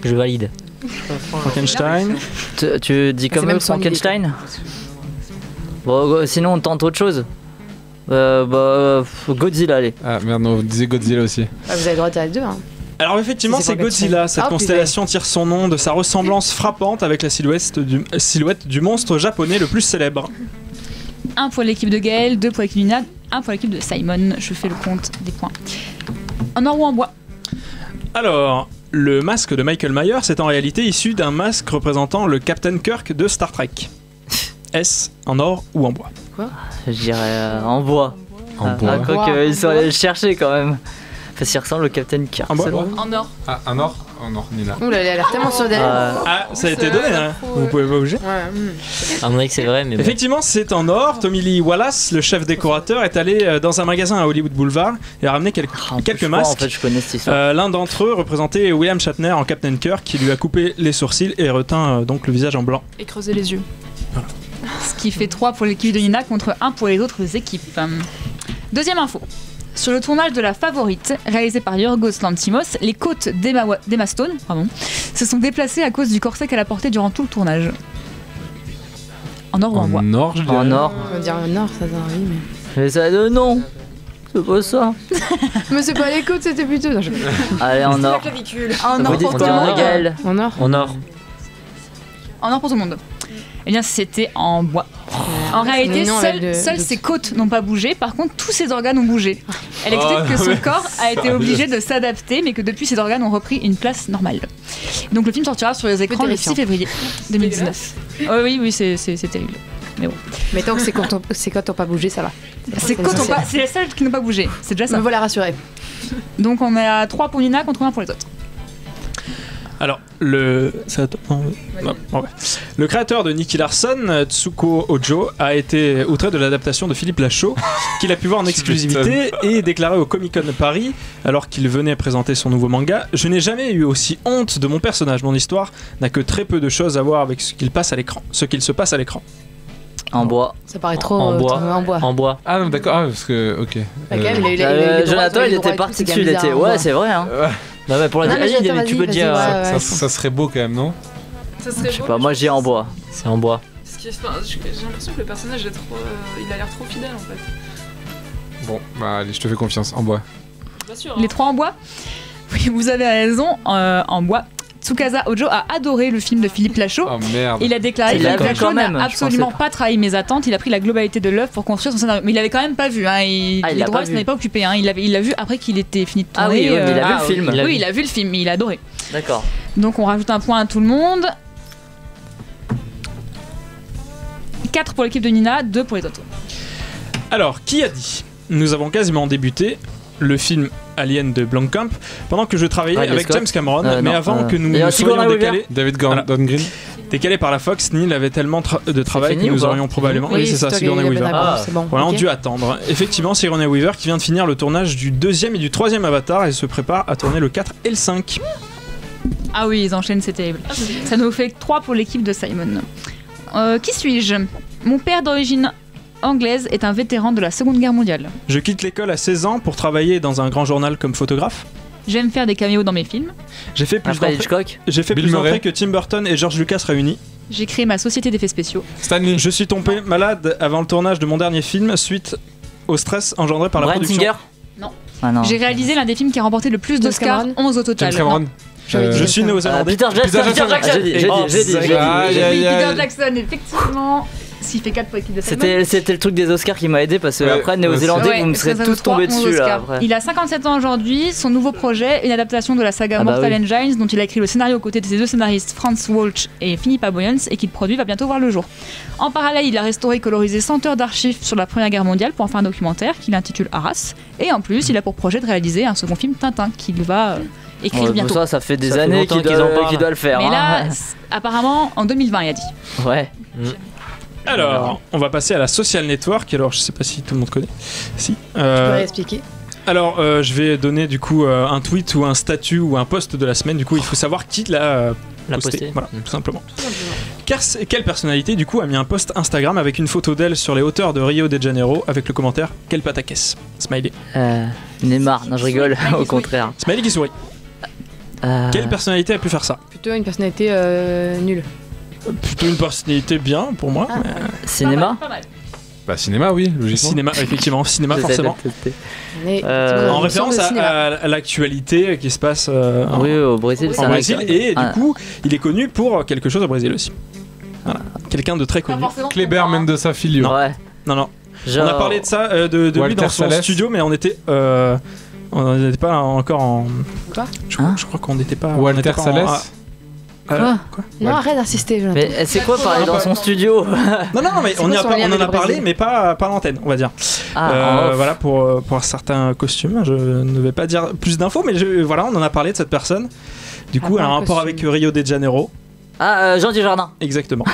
Je valide. Frankenstein. Tu dis quand C'est même même son Frankenstein? Bon, sinon on tente autre chose. Godzilla, allez. Ah merde, non, vous disiez Godzilla aussi. Ah, vous avez le droit de dire les deux. Hein. Alors effectivement, Si c'est c'est Frankenstein. Godzilla. Cette Ah, constellation tire son nom de sa ressemblance frappante avec la silhouette du monstre japonais le plus célèbre. 1 pour l'équipe de Gaël, 2 pour l'équipe de Nina, 1 pour l'équipe de Simon. Je fais le compte des points. En or ou en bois? Alors, le masque de Michael Myers est en réalité issu d'un masque représentant le Captain Kirk de Star Trek. Est-ce en or ou en bois? Quoi? Je dirais en bois. En bois. Quoique, ils sont allés le chercher quand même. Parce qu'il ressemble au Captain Kirk. En bois. En or. Ah, un or en or, Nina. Ouh là, elle a l'air tellement sûre d'elle. Ah, ça a été donné, hein. Vous pouvez pas bouger. À mon avis que c'est vrai, mais bon. Effectivement, c'est en or. Tommy Lee Wallace, le chef décorateur, est allé dans un magasin à Hollywood Boulevard et a ramené quelques masques. En fait, je connais cette histoire. L'un d'entre eux représentait William Shatner en Captain Kirk, qui lui a coupé les sourcils et reteint donc le visage en blanc. Et creuser les yeux. Ce qui fait 3 pour l'équipe de Nina contre 1 pour les autres équipes. Deuxième info. Sur le tournage de La Favorite, réalisé par Yorgos Lanthimos, les côtes d'Emma Stone se sont déplacées à cause du corset qu'elle a porté durant tout le tournage. En or ou en bois? En or, je dirais. En or. On va dire en or, ça donne envie, mais. Mais ça non. C'est pas ça. Mais c'est pas les côtes, c'était plutôt. Non, Allez, en or. la clavicule. En or pour tout le monde. En or. En or. En or pour tout le monde. Eh bien, c'était en bois. En réalité, seules ses côtes n'ont pas bougé. Par contre, tous ses organes ont bougé. Elle explique que son corps a été obligé de s'adapter, mais que depuis, ses organes ont repris une place normale. Donc, le film sortira sur les écrans le 6 février 2019. Oui, c'est terrible. Mais bon. Mais tant que ses côtes n'ont pas bougé, ça va. C'est les seules qui n'ont pas bougé. C'est déjà ça. Me voilà rassurée. Donc, on est à 3 pour Nina contre 1 pour les autres. Alors, le créateur de Nicky Larson, Tsuko Ojo, a été outré de l'adaptation de Philippe Lachaud, qu'il a pu voir en exclusivité et déclaré au Comic-Con de Paris, alors qu'il venait présenter son nouveau manga. Je n'ai jamais eu aussi honte de mon personnage. Mon histoire n'a que très peu de choses à voir avec ce qu'il se passe à l'écran. En bois. Ça paraît trop en bois. En bois. Ah non, d'accord. Ah, parce que ok. Jonathan, il était parti dessus. Il était. Ouais, c'est vrai. Hein. Non, mais pour la dire, tu peux dire. Ça serait beau quand même, non? Ça serait beau. Je sais pas. Moi, j'ai en bois. C'est en bois. J'ai l'impression que le personnage est trop. Il a l'air trop fidèle en fait. Bon, bah allez, je te fais confiance. En bois. Pas sûr. Les 3 en bois? Oui, vous avez raison. En bois. Tsukasa Ojo a adoré le film de Philippe Lachaud. Oh merde. Il a déclaré que Philippe Lachaud n'a absolument pas trahi mes attentes. Il a pris la globalité de l'œuvre pour construire son scénario. Mais il avait quand même pas vu. Hein. Les droits n'avaient pas occupé. Hein. Il l'a vu après qu'il était fini de tourner. Ah oui, il a vu le film. Oui, il a vu le film, mais il a adoré. D'accord. Donc on rajoute un point à tout le monde. 4 pour l'équipe de Nina, 2 pour les autres. Alors, qui a dit? Nous avons quasiment débuté le film Alien de Blomkamp pendant que je travaillais avec James Cameron, mais avant que nous soyons décalés. David Gordon Green. Décalé par la Fox, Neil avait tellement de travail que nous aurions probablement. Oui, c'est ça, Sigourney Weaver. Bon, voilà, on a dû attendre. Effectivement, Sigourney Weaver qui vient de finir le tournage du 2e et du 3e Avatar et se prépare à tourner le 4 et le 5. Ah oui, ils enchaînent, c'est terrible. Ça nous fait 3 pour l'équipe de Simon. Qui suis-je? Mon père d'origine anglaise est un vétéran de la Seconde Guerre mondiale. Je quitte l'école à 16 ans pour travailler dans un grand journal comme photographe. J'aime faire des caméos dans mes films. J'ai fait plus d'entrées que Tim Burton et George Lucas réunis. J'ai créé ma société d'effets spéciaux. Stanley. Je suis tombé malade avant le tournage de mon dernier film suite au stress engendré par la production. Non. Non. J'ai réalisé l'un des films qui a remporté le plus d'Oscars, 11 au total. Je suis néo-zélandais. Peter Jackson. J'ai dit. Peter Jackson, effectivement. S'il fait 4 pour l'équipe de Simon. C'était le truc des Oscars qui m'a aidé parce que après néo-zélandais vous me serez tous tombés dessus là après. Il a 57 ans aujourd'hui, son nouveau projet, une adaptation de la saga Mortal Engines dont il a écrit le scénario aux côtés de ses 2 scénaristes Franz Walsh et Philippa Boyens et qu'il produit va bientôt voir le jour. En parallèle, il a restauré et colorisé 100 heures d'archives sur la Première Guerre mondiale pour en faire un documentaire qu'il intitule Arras et en plus il a pour projet de réaliser un second film Tintin qu'il va écrire bientôt. Ça fait des années qu'il doit le faire. Mais là, apparemment en 2020 il a dit. Ouais. Alors, on va passer à la social network. Alors, je sais pas si tout le monde connaît. Si. Tu peux expliquer. Alors, je vais donner du coup un tweet ou un statut ou un post de la semaine. Du coup, il faut savoir qui l'a posté. Voilà, tout simplement. Quelle personnalité du coup a mis un post Instagram avec une photo d'elle sur les hauteurs de Rio de Janeiro avec le commentaire quel pataquès. Smiley. Neymar. Non, je rigole. Au contraire. Smiley qui sourit. Quelle personnalité a pu faire ça? Plutôt une personnalité nulle. Plutôt une personnalité bien pour moi. Cinéma. Pas mal. Bah cinéma oui, logiquement. Cinéma, effectivement, cinéma forcément. En référence à l'actualité qui se passe au Brésil. Et du coup, il est connu pour quelque chose au Brésil aussi. Voilà. Quelqu'un de très connu. Kleber Mendoza Filho. Non. On a parlé de ça de lui dans son studio, mais on n'était pas encore en. Quoi je crois qu'on n'était pas. Walter Salles. Non, arrête d'insister, Jonathan. Mais c'est quoi parler dans son studio? Non, mais on en a parlé, mais pas à l'antenne, on va dire. Voilà, pour certains costumes. Je ne vais pas dire plus d'infos, mais voilà, on en a parlé de cette personne. Du coup, elle a un rapport avec Rio de Janeiro. Jean Dujardin. Exactement.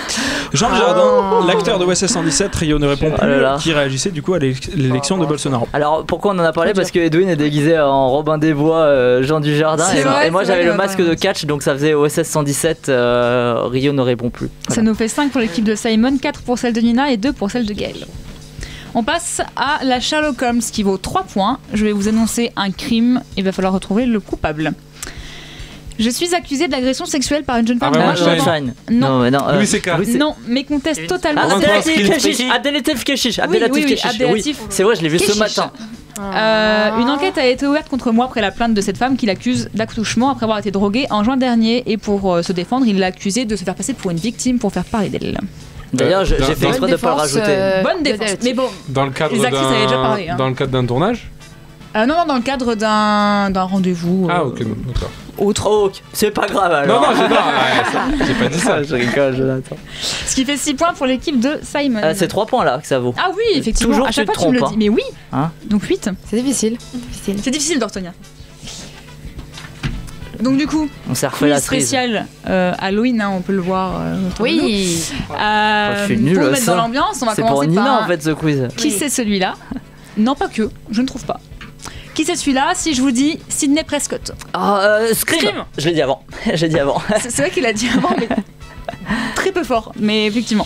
Jean Dujardin, l'acteur de OSS 117, Rio ne répond plus, qui réagissait du coup à l'élection de Bolsonaro. Alors pourquoi on en a parlé? Parce que Edwin est déguisé en Robin des Bois, Jean Dujardin, et moi j'avais le masque de catch, donc ça faisait OSS 117, Rio ne répond plus. Ça nous fait 5 pour l'équipe de Simon, 4 pour celle de Nina et 2 pour celle de Gaël. On passe à la Sherlock Holmes qui vaut 3 points. Je vais vous annoncer un crime, il va falloir retrouver le coupable. Je suis accusée d'agression sexuelle par une jeune femme. Non, mais non. Louis C.K. Non, mais conteste totalement. Abdelatif Keshish. Oui, c'est vrai, je l'ai vu ce matin. Une enquête a été ouverte contre moi après la plainte de cette femme qui l'accuse d'attouchement après avoir été droguée en juin dernier. Et pour se défendre, il l'a accusée de se faire passer pour une victime pour faire parler d'elle. D'ailleurs, j'ai fait exprès de ne pas le rajouter. Bonne défense. Mais bon, dans le cadre les actrices avaient déjà parlé. Dans le cadre d'un tournage? Non, dans le cadre d'un rendez-vous. Ah, ok, d'accord. Autre. Oh, c'est pas grave alors. Non, j'ai pas dit ça. Je rigole, Jonathan. Ce qui fait 6 points pour l'équipe de Simon. C'est 3 points là que ça vaut. Ah oui, effectivement. Toujours à chaque fois tu tu me le trompes, dis. Mais oui. Donc 8. C'est difficile. C'est difficile d'en retenir. Donc du coup, on s'est refait la spécial Halloween, on peut le voir. Oui. Je suis nul. Pour mettre dans l'ambiance, on va commencer par. C'est pour Nina en fait ce quiz. Qui c'est celui-là? Non, pas que. Je ne trouve pas. Qui c'est celui-là? Si je vous dis Sidney Prescott. Scream. Je l'ai dit avant. C'est vrai qu'il a dit avant, mais très peu fort. Mais effectivement.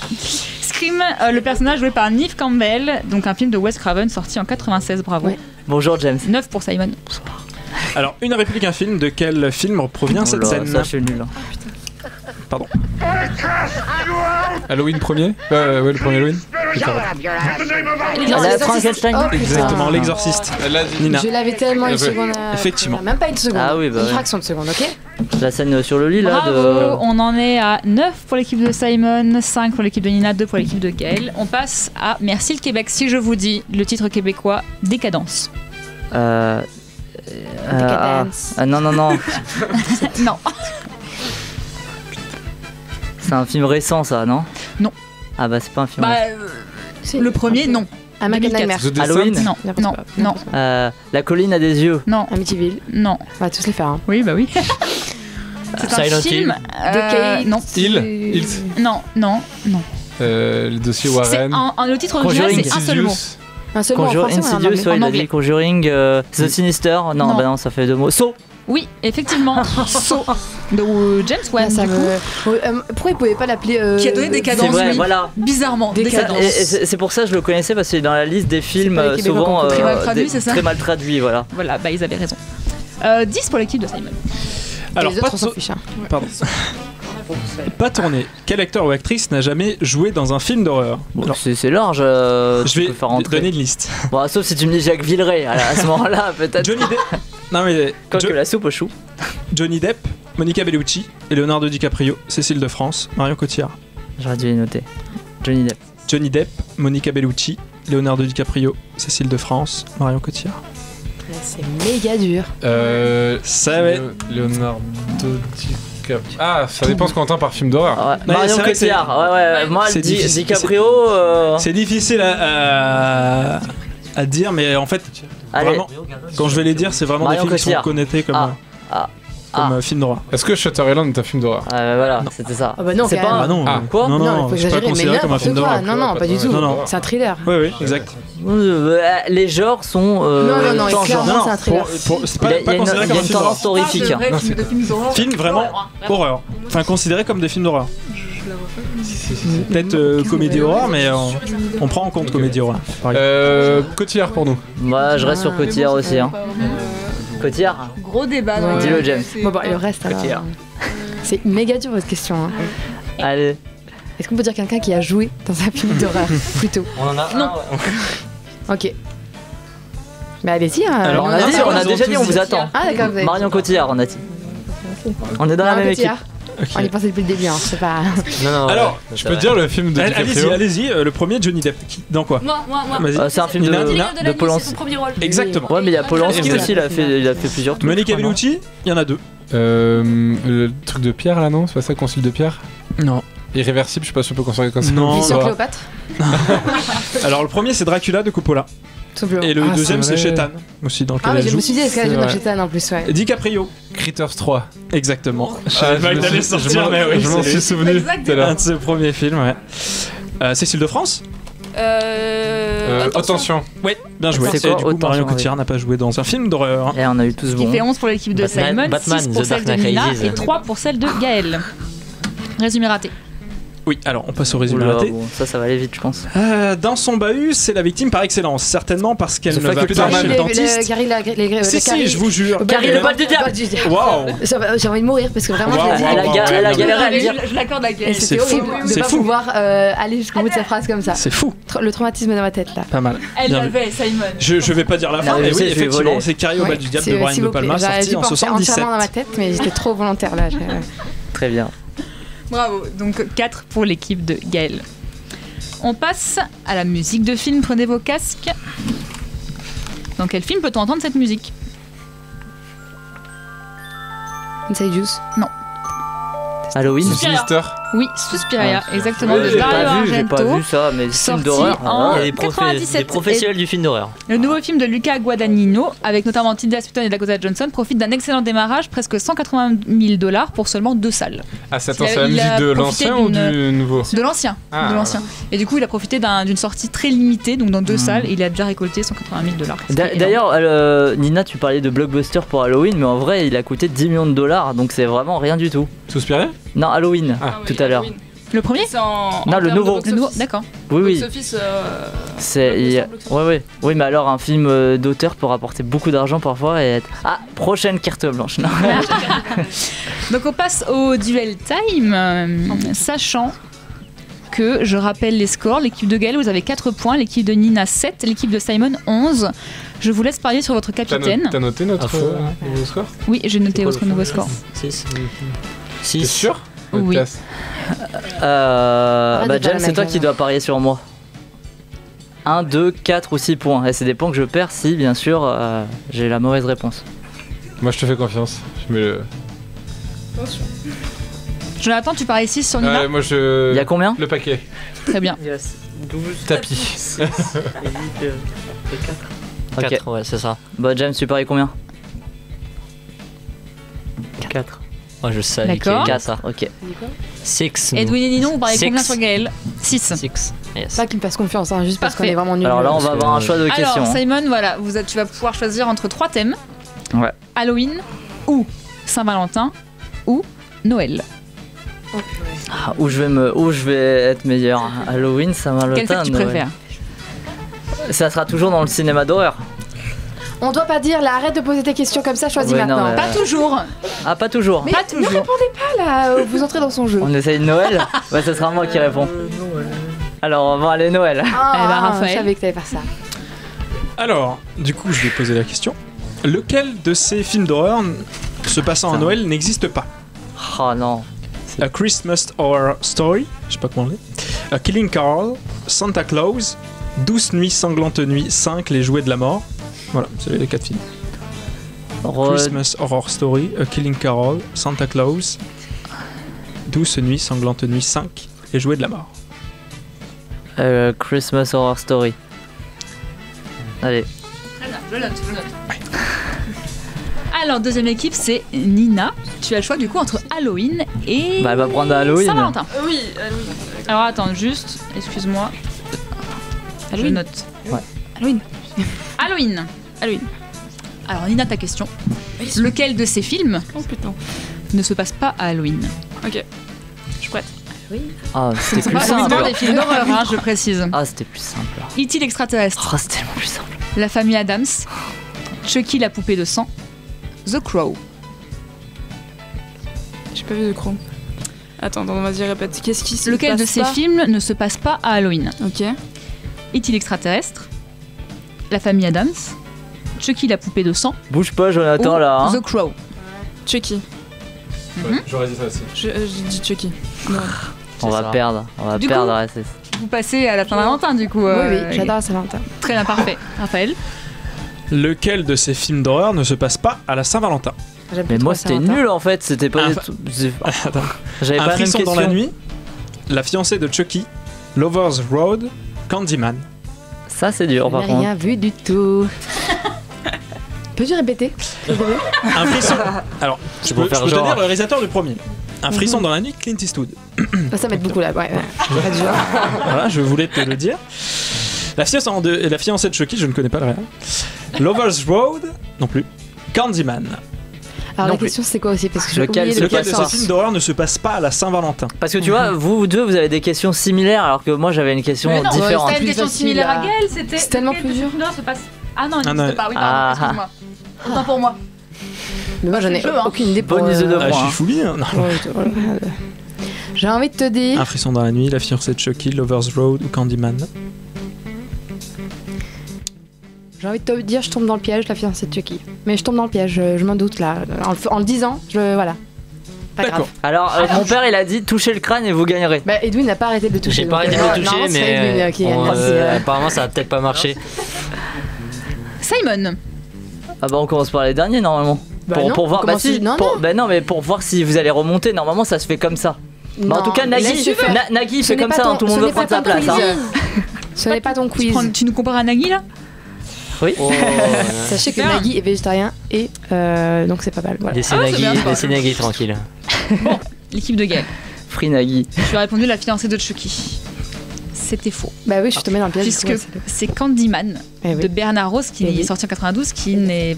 Scream, le personnage joué par Neve Campbell, donc un film de Wes Craven sorti en 96. Bravo. Ouais. Bonjour James. 9 pour Simon. Bonsoir. Alors, une réplique, un film. De quel film provient cette scène? Ça, je suis nul. Pardon. Halloween premier? Ouais, le premier Halloween. Frankenstein. Exactement, l'exorciste. Nina. Je l'avais tellement une seconde. Effectivement. Même pas une seconde. Ah oui, une fraction de seconde, ok? La scène sur le lit là. Bravo. On en est à 9 pour l'équipe de Simon, 5 pour l'équipe de Nina, 2 pour l'équipe de Gaël. On passe à Merci le Québec. Si je vous dis le titre québécois, Décadence. Non. Non. C'est un film récent ça, non? Non. Ah bah c'est pas un film récent. Le premier, non. American Nightmare. Halloween? Non. La colline a des yeux? Non. Amityville? Non. On va tous les faire. Hein. Oui, bah oui. C'est un Silent film Hill. Non. Hill? Non. Le dossier Warren. Le titre original, c'est un seul mot. Un seul mot en français, Insidious, en il a anglais. dit Conjuring, The Sinister. Non, bah non, ça fait 2 mots. Saw. Oui, effectivement. Saw de James Wan. Pourquoi il pouvait pas l'appeler qui a donné Décadence? C'est vrai, voilà. Bizarrement, Décadence. C'est pour ça que je le connaissais parce que dans la liste des films souvent très mal traduit, c'est ça? Très mal traduit, voilà. Voilà, bah ils avaient raison. 10 pour l'équipe de Simon. Alors, pardon. Pas tourné. Quel acteur ou actrice n'a jamais joué dans un film d'horreur? Bon, c'est large. Je vais donner une liste. Bon, sauf si tu me dis Jacques Villeray. Alors, à ce moment-là, peut-être. Johnny Depp. Non mais. Quoique la soupe au chou. Johnny Depp, Monica Bellucci, et Leonardo DiCaprio, Cécile de France, Marion Cotillard. J'aurais dû les noter. Johnny Depp, Monica Bellucci, Leonardo DiCaprio, Cécile de France, Marion Cotillard. C'est méga dur. Ça va être Leonardo DiCaprio. Ah, ça dépend ce qu'on entend par film d'horreur. Marion Cotillard. Ouais. Moi, DiCaprio. C'est difficile à dire, mais en fait, vraiment, quand je vais les dire, c'est vraiment Marion des films qui sont connectés comme film d'horreur. Est-ce que Shutter Island est un film d'horreur? Voilà, c'était ça. Ah bah non, c'est quand pas même. Quoi? Non, faut je suis pas exagérer, mais considéré comme un film d'horreur. Non, pas du tout. C'est un thriller. Oui, exact. Les genres sont. Non, clairement, c'est un thriller. C'est pas considéré comme un film d'horreur. Il y a une tendance horrifique. Film vraiment horreur. Enfin, considéré comme des films d'horreur. Peut-être comédie horreur, mais on prend en compte comédie horreur. Cotillard pour nous. Moi, je reste sur Cotillard aussi. Cotillard. Gros débat. Dis-le, James. Bon, le reste, alors. C'est méga dur votre question. Allez. Est-ce qu'on peut dire quelqu'un qui a joué dans un film d'horreur plutôt? On en a. Non. Ok. Mais allez-y. Alors, on a déjà dit, on vous attend. Ah, d'accord. Marion Cotillard, on a dit. On est dans la même équipe. Okay. On y pensait depuis le début, c'est pas. Non. Alors, je peux dire le film de DiCaprio. Allez-y, le premier Johnny Depp. Dans quoi? Moi. C'est un film de Polanski. Son premier rôle. Exactement. Ouais, mais il y a Polanski aussi, il a fait plusieurs trucs. Monica Bellucci, il y en a 2. Le truc de Pierre là, non? C'est pas ça, Concile de Pierre? Non. Irréversible, je sais pas si on peut considérer comme ça. Non. Mission Cléopâtre. Alors le premier c'est Dracula de Coppola. Simplement. Et le deuxième c'est Shetan aussi dans lequel Ah, mais elle je joue. me suis dit, est-ce qu'elle joue dans Shetan en plus, ouais. DiCaprio. Critters 3. Exactement. Je Ah, savais pas que t'allais sortir, mais oui. Je m'en suis souvenu tout à l'heure. Un de ses premiers films, ouais. Cécile de France. Attention. Oui, bien joué. C'est quoi, du coup, Marion Attention, Cotillard n'a pas joué dans un film d'horreur. Et on a eu tous Il bon. fait 11 pour l'équipe de Simon, 6 pour celle de Nina et 3 pour celle de Gaël. Résumé raté. Oui, alors on passe au résumé Oula, raté. bon, ça va aller vite, je pense. Dans son bahut, c'est la victime par excellence. Certainement parce qu'elle ne va plus Gary, chez le dentiste. Si, je vous jure. Gary le bal du diable. Waouh. J'ai envie de mourir parce que vraiment, elle a galéré à le dire. Je l'accorde à Gaël. C'était horrible de pas pouvoir aller jusqu'au bout de sa phrase comme ça. C'est fou. Le traumatisme dans ma tête là. Pas mal. Elle l'avait, Simon. Je vais pas dire la fin, mais oui, effectivement, c'est Carré au bal du diable de Brian De Palma, sorti en 77. J'avais dans ma tête, mais j'étais trop volontaire là. Très bien. Bravo, donc 4 pour l'équipe de Gaël. On passe à la musique de film, prenez vos casques. Dans quel film peut-on entendre cette musique? Inside Juice. Non. Halloween. Sinister. Oui, Suspiria, exactement, Ouais, de j'ai Dario pas vu, j'ai Argento. pas vu ça, mais film Sorti d'horreur. en Il y a des 97. professionnels du film d'horreur. Le nouveau film de Luca Guadagnino, avec notamment Tilda Swinton et Dakota Johnson, profite d'un excellent démarrage, presque $180,000 pour seulement 2 salles. Ah, c'est la musique de l'ancien ou du nouveau? De l'ancien. Ah. De l'ancien. Et du coup, il a profité d'une sortie très limitée, donc dans 2 salles, et il a déjà récolté $180,000. D'ailleurs, Nina, tu parlais de blockbuster pour Halloween, mais en vrai, il a coûté $10 millions, donc c'est vraiment rien du tout. Suspiria? Non, Halloween, tout à l'heure. Le premier? Non, le nouveau. D'accord. Oui. Box-office, Oui, mais alors un film d'auteur peut rapporter beaucoup d'argent parfois et être... Ah, prochaine carte blanche. Non. Donc on passe au duel time, sachant que, je rappelle les scores, l'équipe de Gaël, vous avez 4 points, l'équipe de Nina 7, l'équipe de Simon 11. Je vous laisse parler sur votre capitaine. T'as noté notre nouveau score? Oui, j'ai noté votre nouveau score. 6. T'es sûr? Oui. James, c'est toi qui dois parier sur moi. 1, 2, 4 ou 6 points. Et c'est des points que je perds si, bien sûr, j'ai la mauvaise réponse. Moi, je te fais confiance. Je mets le... Attention. Jonathan, tu paries 6 sur Nina? Moi, je... Il y a combien? Le paquet. Très bien. Yes. 12. Tapis. 6 et 8 et 4. 4, ouais, c'est ça. Bah, James, tu paries combien? 4. Moi, je sais. D'accord. 4, ok. 6. Edwin et Nino, vous pariez combien sur Gaël? 6. 6. Yes. Pas qu'il me fasse confiance, hein, juste parce qu'on Parfait. est vraiment nuls. Alors là, on va avoir un choix de questions. Alors, Simon, voilà, tu vas pouvoir choisir entre 3 thèmes. Ouais. Halloween, ou Saint-Valentin, ou Noël. Ah, où je vais être meilleur? Halloween, Saint-Valentin, Quelle fête tu Noël. préfères? Ça sera toujours dans le cinéma d'horreur. On doit pas dire là, arrête de poser tes questions comme ça, choisis Ouais, non, maintenant. mais- Pas toujours. Ah, pas toujours. Mais Pas ne toujours. répondez pas là, vous entrez dans son jeu. On essaye de Noël? Bah, ce sera moi qui réponds. Alors, on va aller Noël. Ah, Eh ben, Raphaël. je savais que t'allais faire ça. Alors, du coup, je vais poser la question. Lequel de ces films d'horreur se passant à Noël n'existe pas? Oh non. A Christmas Horror Story, je sais pas comment on dit. A Killing Carol, Santa Claus, 12 nuits sanglantes nuits 5, Les jouets de la mort. Voilà, c'est les 4 films. Christmas Horror Story, A Killing Carol, Santa Claus, 12 nuits sanglantes nuits 5, Les jouets de la mort. Christmas Horror Story. Allez. Je note. Alors, deuxième équipe, c'est Nina. Tu as le choix du coup entre Halloween et Bah, elle va prendre Halloween. Saint-Valentin. Oui, Alors attends, juste, excuse-moi. Je note. Ouais. Halloween. Alors Nina, ta question. Lequel de ces films ne se passe pas à Halloween? Ok. Je suis prête. Ah, c'était plus Pas simple. forcément des films d'horreur, hein, je précise. Ah, c'était plus simple. E.T. l'extraterrestre. Oh, c'était tellement plus simple. La famille Adams. Chucky la poupée de sang. The Crow. J'ai pas vu The Crow. Attends, vas-y, répète. Qu'est-ce qui se Lequel passe de ces pas films ne se passe pas à Halloween? Ok. E.T. l'extraterrestre. La famille Adams. Chucky la poupée de sang. Bouge pas, Jonathan, ou là. Hein. The Crow. Chucky. J'aurais dit ça aussi. J'ai dit Chucky. Non. On va perdre. Du perdre. coup, Ouais, c'est- Vous passez à la Saint-Valentin du coup. Oui, j'adore la Saint-Valentin. Très bien, parfait. Raphaël. Lequel de ces films d'horreur ne se passe pas à la Saint-Valentin? Mais moi c'était nul en fait, c'était pas du tout. J'avais Un pas la même frisson question. dans la nuit, La fiancée de Chucky, Lover's Road, Candyman. Ça c'est dur par Je n'ai contre. rien vu du tout. Peux-tu répéter Un frisson. Alors, je peux te faire dire genre. le réalisateur du premier. Un frisson dans la nuit, Clint Eastwood. Ça m'aide beaucoup là. Ouais. Pas du genre. Voilà, je voulais te le dire. La fiancée de Chucky, je ne connais pas le réel. Lover's Road, non plus. Candyman. Alors Non la plus. question c'est quoi aussi parce que j'ai Lequel oublié se le Lequel de passe ces films d'horreur ne se passe pas à la Saint-Valentin? Parce que tu vois, vous deux vous avez des questions similaires alors que moi j'avais une question Mais non, différente. c'était une question Plus similaire à facile, Gaël, c'était. C'est tellement lequel plus de dur. ces films-là se passe. Ah non, il Ah, n'existe non. pas, oui, pardon, Ah. excuse-moi. Autant pour moi. Mais moi j'en ai jeu, hein. aucune idée pour. Bonne mise de Ah, je points. suis fou bien. Non. J'ai envie de te dire. Un frisson dans la nuit, La fiancée de Chucky, Lover's Road ou Candyman. J'ai envie de te dire, je tombe dans le piège, la fiancée de Chucky. Mais je tombe dans le piège, je m'en doute là. En le disant, voilà. Pas grave. D'accord. Alors mon père il a dit touchez le crâne et vous gagnerez. Bah Edwin n'a pas arrêté de le toucher. J'ai pas donc, arrêté de le normalement, toucher, c'est Edwin, mais qui gagne. apparemment ça a peut-être pas marché. Simon. Ah bah on commence par les derniers normalement. Bah pour, non, pour voir on bah commence- si, non, pour- non. bah non mais pour voir si vous allez remonter normalement ça se fait comme ça. Bah, en tout cas Nagui laisse-le faire. Nagui il Ce fait n'est comme pas ça, ton- hein, tout le ce monde veut n'est pas prendre sa ton place. quiz. Hein. Ce n'est pas ton quiz. Tu nous compares à Nagui là? Oui. Sachez que Super. Nagui est végétarien et donc c'est pas mal. Voilà. Laissez Ah, c'est bien, Nagui, ça. Nagui tranquille. Bon, l'équipe de Gaël. Free Nagui. Tu as répondu la fiancée de Chucky. C'était faux. Bah oui, je suis tombée dans le piège. Puisque du coup, ouais, c'est Candyman Eh oui. de Bernard Rose qui Eh oui. est sorti en 92 qui n'est.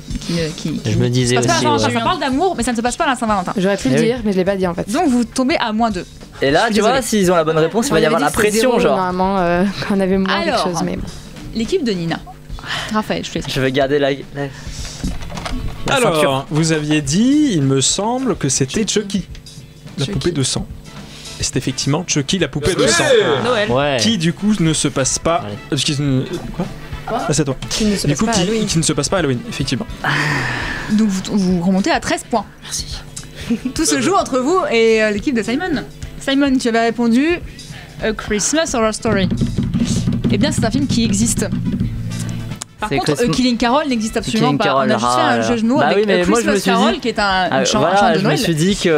Je me disais Ça se passe aussi. pas à la Saint-Valentin, ouais. ça parle d'amour, mais ça ne se passe pas à la Saint-Valentin. J'aurais pu le Eh oui. dire, mais je l'ai pas dit en fait. Donc vous tombez à -2. Et là Je suis tu vois désolée. s'ils ont la bonne réponse il va y avoir la pression genre. Normalement, quand on avait moins quelque Alors. chose, mais bon. L'équipe de Nina. Raphaël, je te laisse. Je vais garder la ceinture. Alors, vous aviez dit, il me semble, que c'était Chucky, la Chucky. poupée de sang. Et c'est effectivement Chucky, la poupée de sang. Noël. Ouais. Qui du coup ne se passe pas. Allez. Quoi Ah, c'est à toi. Qui ne se Du passe coup, pas à Halloween. qui ne se passe pas à Halloween, effectivement. Donc vous remontez à 13 points. Merci. Tout se joue entre vous et l'équipe de Simon. Simon, tu avais répondu A Christmas Horror Story. Eh bien, c'est un film qui existe. Par C'est contre, Christmas- Killing Carol n'existe absolument Killing pas. Carol, On a juste ah fait un là jeu de mots bah avec oui, mais A moi, je me Christmas suis Carol dit- qui est un Ah, chant voilà, de je Noël. me suis dit qu'ils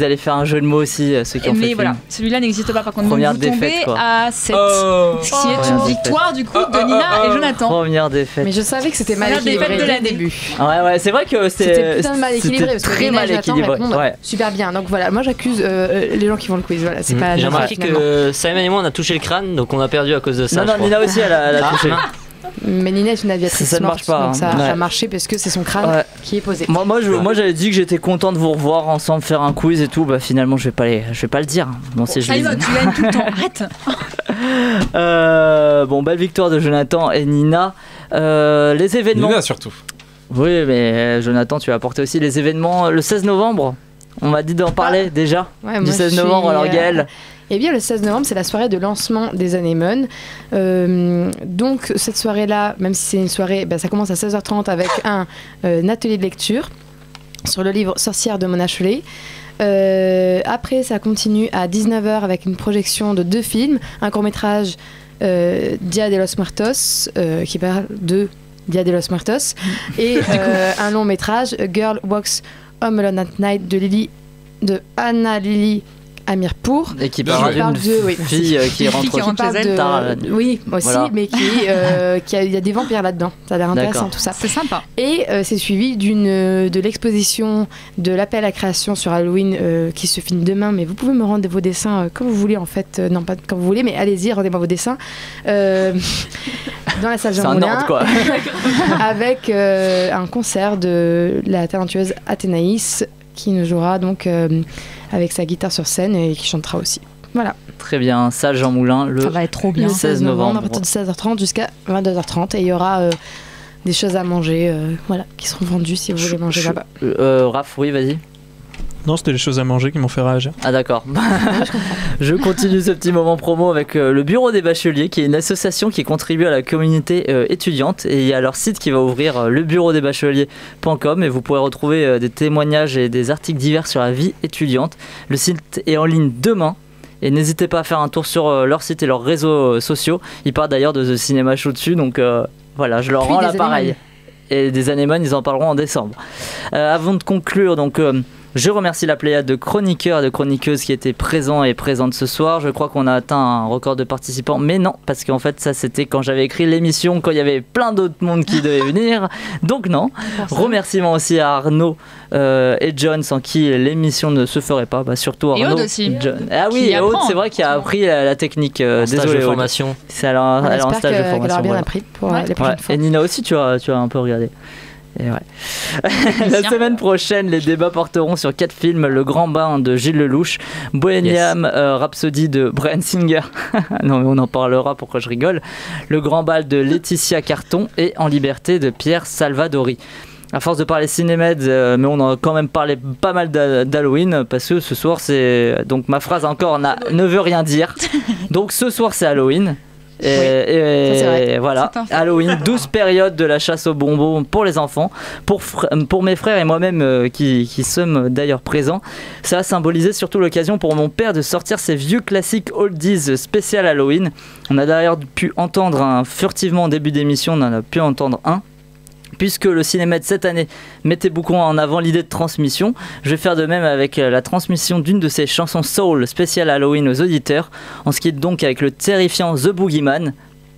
allaient faire un jeu de mots aussi, ceux qui ont fait Mais le voilà, film. celui-là n'existe pas par contre. Première Donc vous tombez défaite, quoi. à 7. Oh. Ce qui est Première une défaite. victoire du coup de Nina et Jonathan. Première défaite. Mais je savais que c'était mal Première défaite équilibré de dès le l'année. début. Ouais, c'est vrai que C'était putain de mal équilibré parce que très Lina et mal Jonathan équilibré. répondent Ouais. super bien. Donc voilà, moi j'accuse les gens qui font le quiz. Voilà, c'est pas. J'ai Nina, remarqué finalement. que Simon et moi on a touché le crâne donc on a perdu à cause de ça. Non, non, je crois. Nina aussi, elle a Ah, touché. non. Mais Nina est une aviatrice Ça ne marche morte, pas, donc ça hein. Ouais. a marché parce que c'est son crâne Ouais. qui est posé. Moi j'avais dit que j'étais content de vous revoir ensemble faire un quiz et tout. Bah finalement je vais pas le dire. Bon, si je l'ai Simon, dit. tu gagnes tout le temps. Arrête. Bon, belle victoire de Jonathan et Nina. Les événements. Nina surtout. Oui, mais Jonathan, tu as apporté aussi les événements le 16 novembre. On m'a dit d'en parler déjà. Ouais, Du moi, 16 je novembre, suis, alors Gaël. Eh bien, le 16 novembre, c'est la soirée de lancement des Anémones. Donc, cette soirée-là, même si c'est une soirée, ça commence à 16h30 avec un atelier de lecture sur le livre Sorcière de Mona Chollet. Après, ça continue à 19h avec une projection de 2 films. Un court-métrage, Dia de los Muertos, qui parle de Dia de los Muertos. Et un long-métrage, A Girl Walks Home Alone at Night de Anna Lily Amirpour. Et qui parle d'une fille qui rentre parle chez elle tard. Oui, aussi, Voilà. mais il y a des vampires là-dedans. Ça a l'air intéressant D'accord. tout ça. C'est sympa. Et c'est suivi de l'exposition de l'appel à création sur Halloween qui se finit demain. Mais vous pouvez me rendre vos dessins quand vous voulez, en fait. Non, pas quand vous voulez, mais allez-y, rendez-moi vos dessins. Dans la salle C'est Jean un Moulin. ordre, quoi. Avec un concert de la talentueuse Athénaïs qui nous jouera donc avec sa guitare sur scène et qui chantera aussi. Voilà. Très bien, salle Jean Moulin le Ça va être trop bien. Le 16 novembre. à partir de 16h30 jusqu'à 22h30 et il y aura des choses à manger voilà, qui seront vendues si vous voulez manger là-bas. Raph, oui, vas-y. Non, c'était les choses à manger qui m'ont fait réagir. Ah d'accord. Je continue ce petit moment promo avec le Bureau des Bacheliers, qui est une association qui contribue à la communauté étudiante. Et il y a leur site qui va ouvrir, lebureaudesbacheliers.com, et vous pourrez retrouver des témoignages et des articles divers sur la vie étudiante. Le site est en ligne demain. Et n'hésitez pas à faire un tour sur leur site et leurs réseaux sociaux. Ils parlent d'ailleurs de The Cinema Show dessus, donc voilà, je leur Puis rends des l'appareil. Anémones. et des anémones, ils en parleront en décembre. Avant de conclure, donc... je remercie la pléiade de chroniqueurs et de chroniqueuses qui étaient présents et présentes ce soir. Je crois qu'on a atteint un record de participants, mais non, parce qu'en fait ça c'était quand j'avais écrit l'émission, quand il y avait plein d'autres mondes qui devaient venir. Donc non. Remerciements aussi à Arnaud et John, sans qui l'émission ne se ferait pas. Surtout Arnaud. Et Aude aussi. John. Ah oui, et Aude, c'est vrai qu'il a appris la technique. Stage de formation. C'est elle a un stage de formation. Elle aura bien appris pour les prochaines fois. Et Nina aussi, tu as un peu regardé. Et ouais. La semaine prochaine, les débats porteront sur 4 films: Le Grand Bain de Gilles Lelouch, Bohemian Rhapsody de Bryan Singer, non mais on en parlera, pourquoi je rigole, Le Grand Bal de Laetitia Carton et En Liberté de Pierre Salvadori. À force de parler cinémed, mais on a quand même parlé pas mal d'Halloween, parce que ce soir c'est... Donc ma phrase encore ne veut rien dire. Donc ce soir c'est Halloween. Et voilà, Halloween, 12 périodes de la chasse aux bonbons pour les enfants, pour mes frères et moi-même qui sommes d'ailleurs présents. Ça a symbolisé surtout l'occasion pour mon père de sortir ses vieux classiques oldies spécial Halloween. On a d'ailleurs pu entendre furtivement en début d'émission, on en a pu entendre un. Puisque le Cinémed cette année mettait beaucoup en avant l'idée de transmission, je vais faire de même avec la transmission d'une de ses chansons soul spéciale Halloween aux auditeurs. On se quitte donc avec le terrifiant The Boogeyman,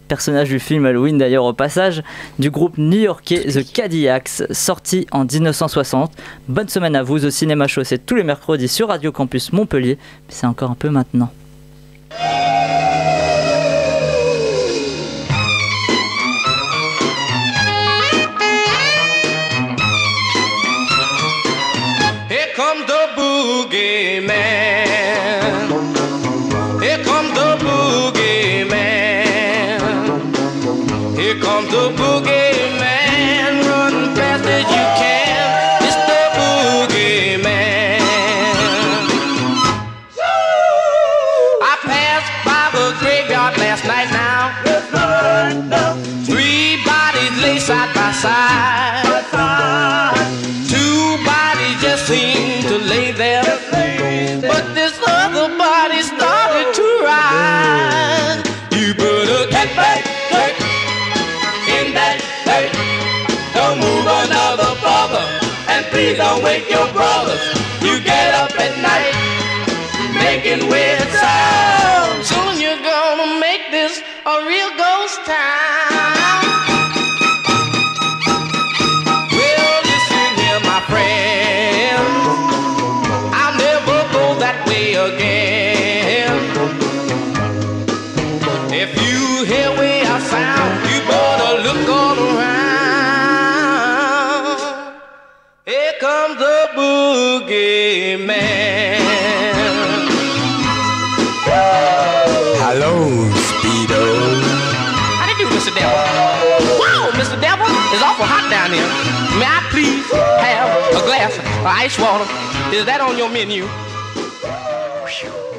personnage du film Halloween d'ailleurs au passage, du groupe new-yorkais The Cadillacs, sorti en 1960. Bonne semaine à vous, The Cinema Show c'est tous les mercredis sur Radio Campus Montpellier, mais c'est encore un peu maintenant. Boogeyman. Here comes the boogeyman. Here comes the boogeyman. Run fast as you can. It's the boogeyman. I passed by the graveyard last night now. 3 bodies lay side by side. 2 bodies just seem to lay there, but this other body started to rise. You better get back, dirt, in that dirt. Don't move another brother, and please don't wake your brothers. You get up at night, making weird sounds. Soon you're gonna make this a real ghost town. Well, listen here, my friend, I'll never go that way again. If you hear where I sound, you better look all around. Here comes the boogeyman. Hello, Speedo. How do you do, Mr. Devil? Wow, Mr. Devil, it's awful hot down here. May I please have a glass of ice water? Is that on your menu? Whew.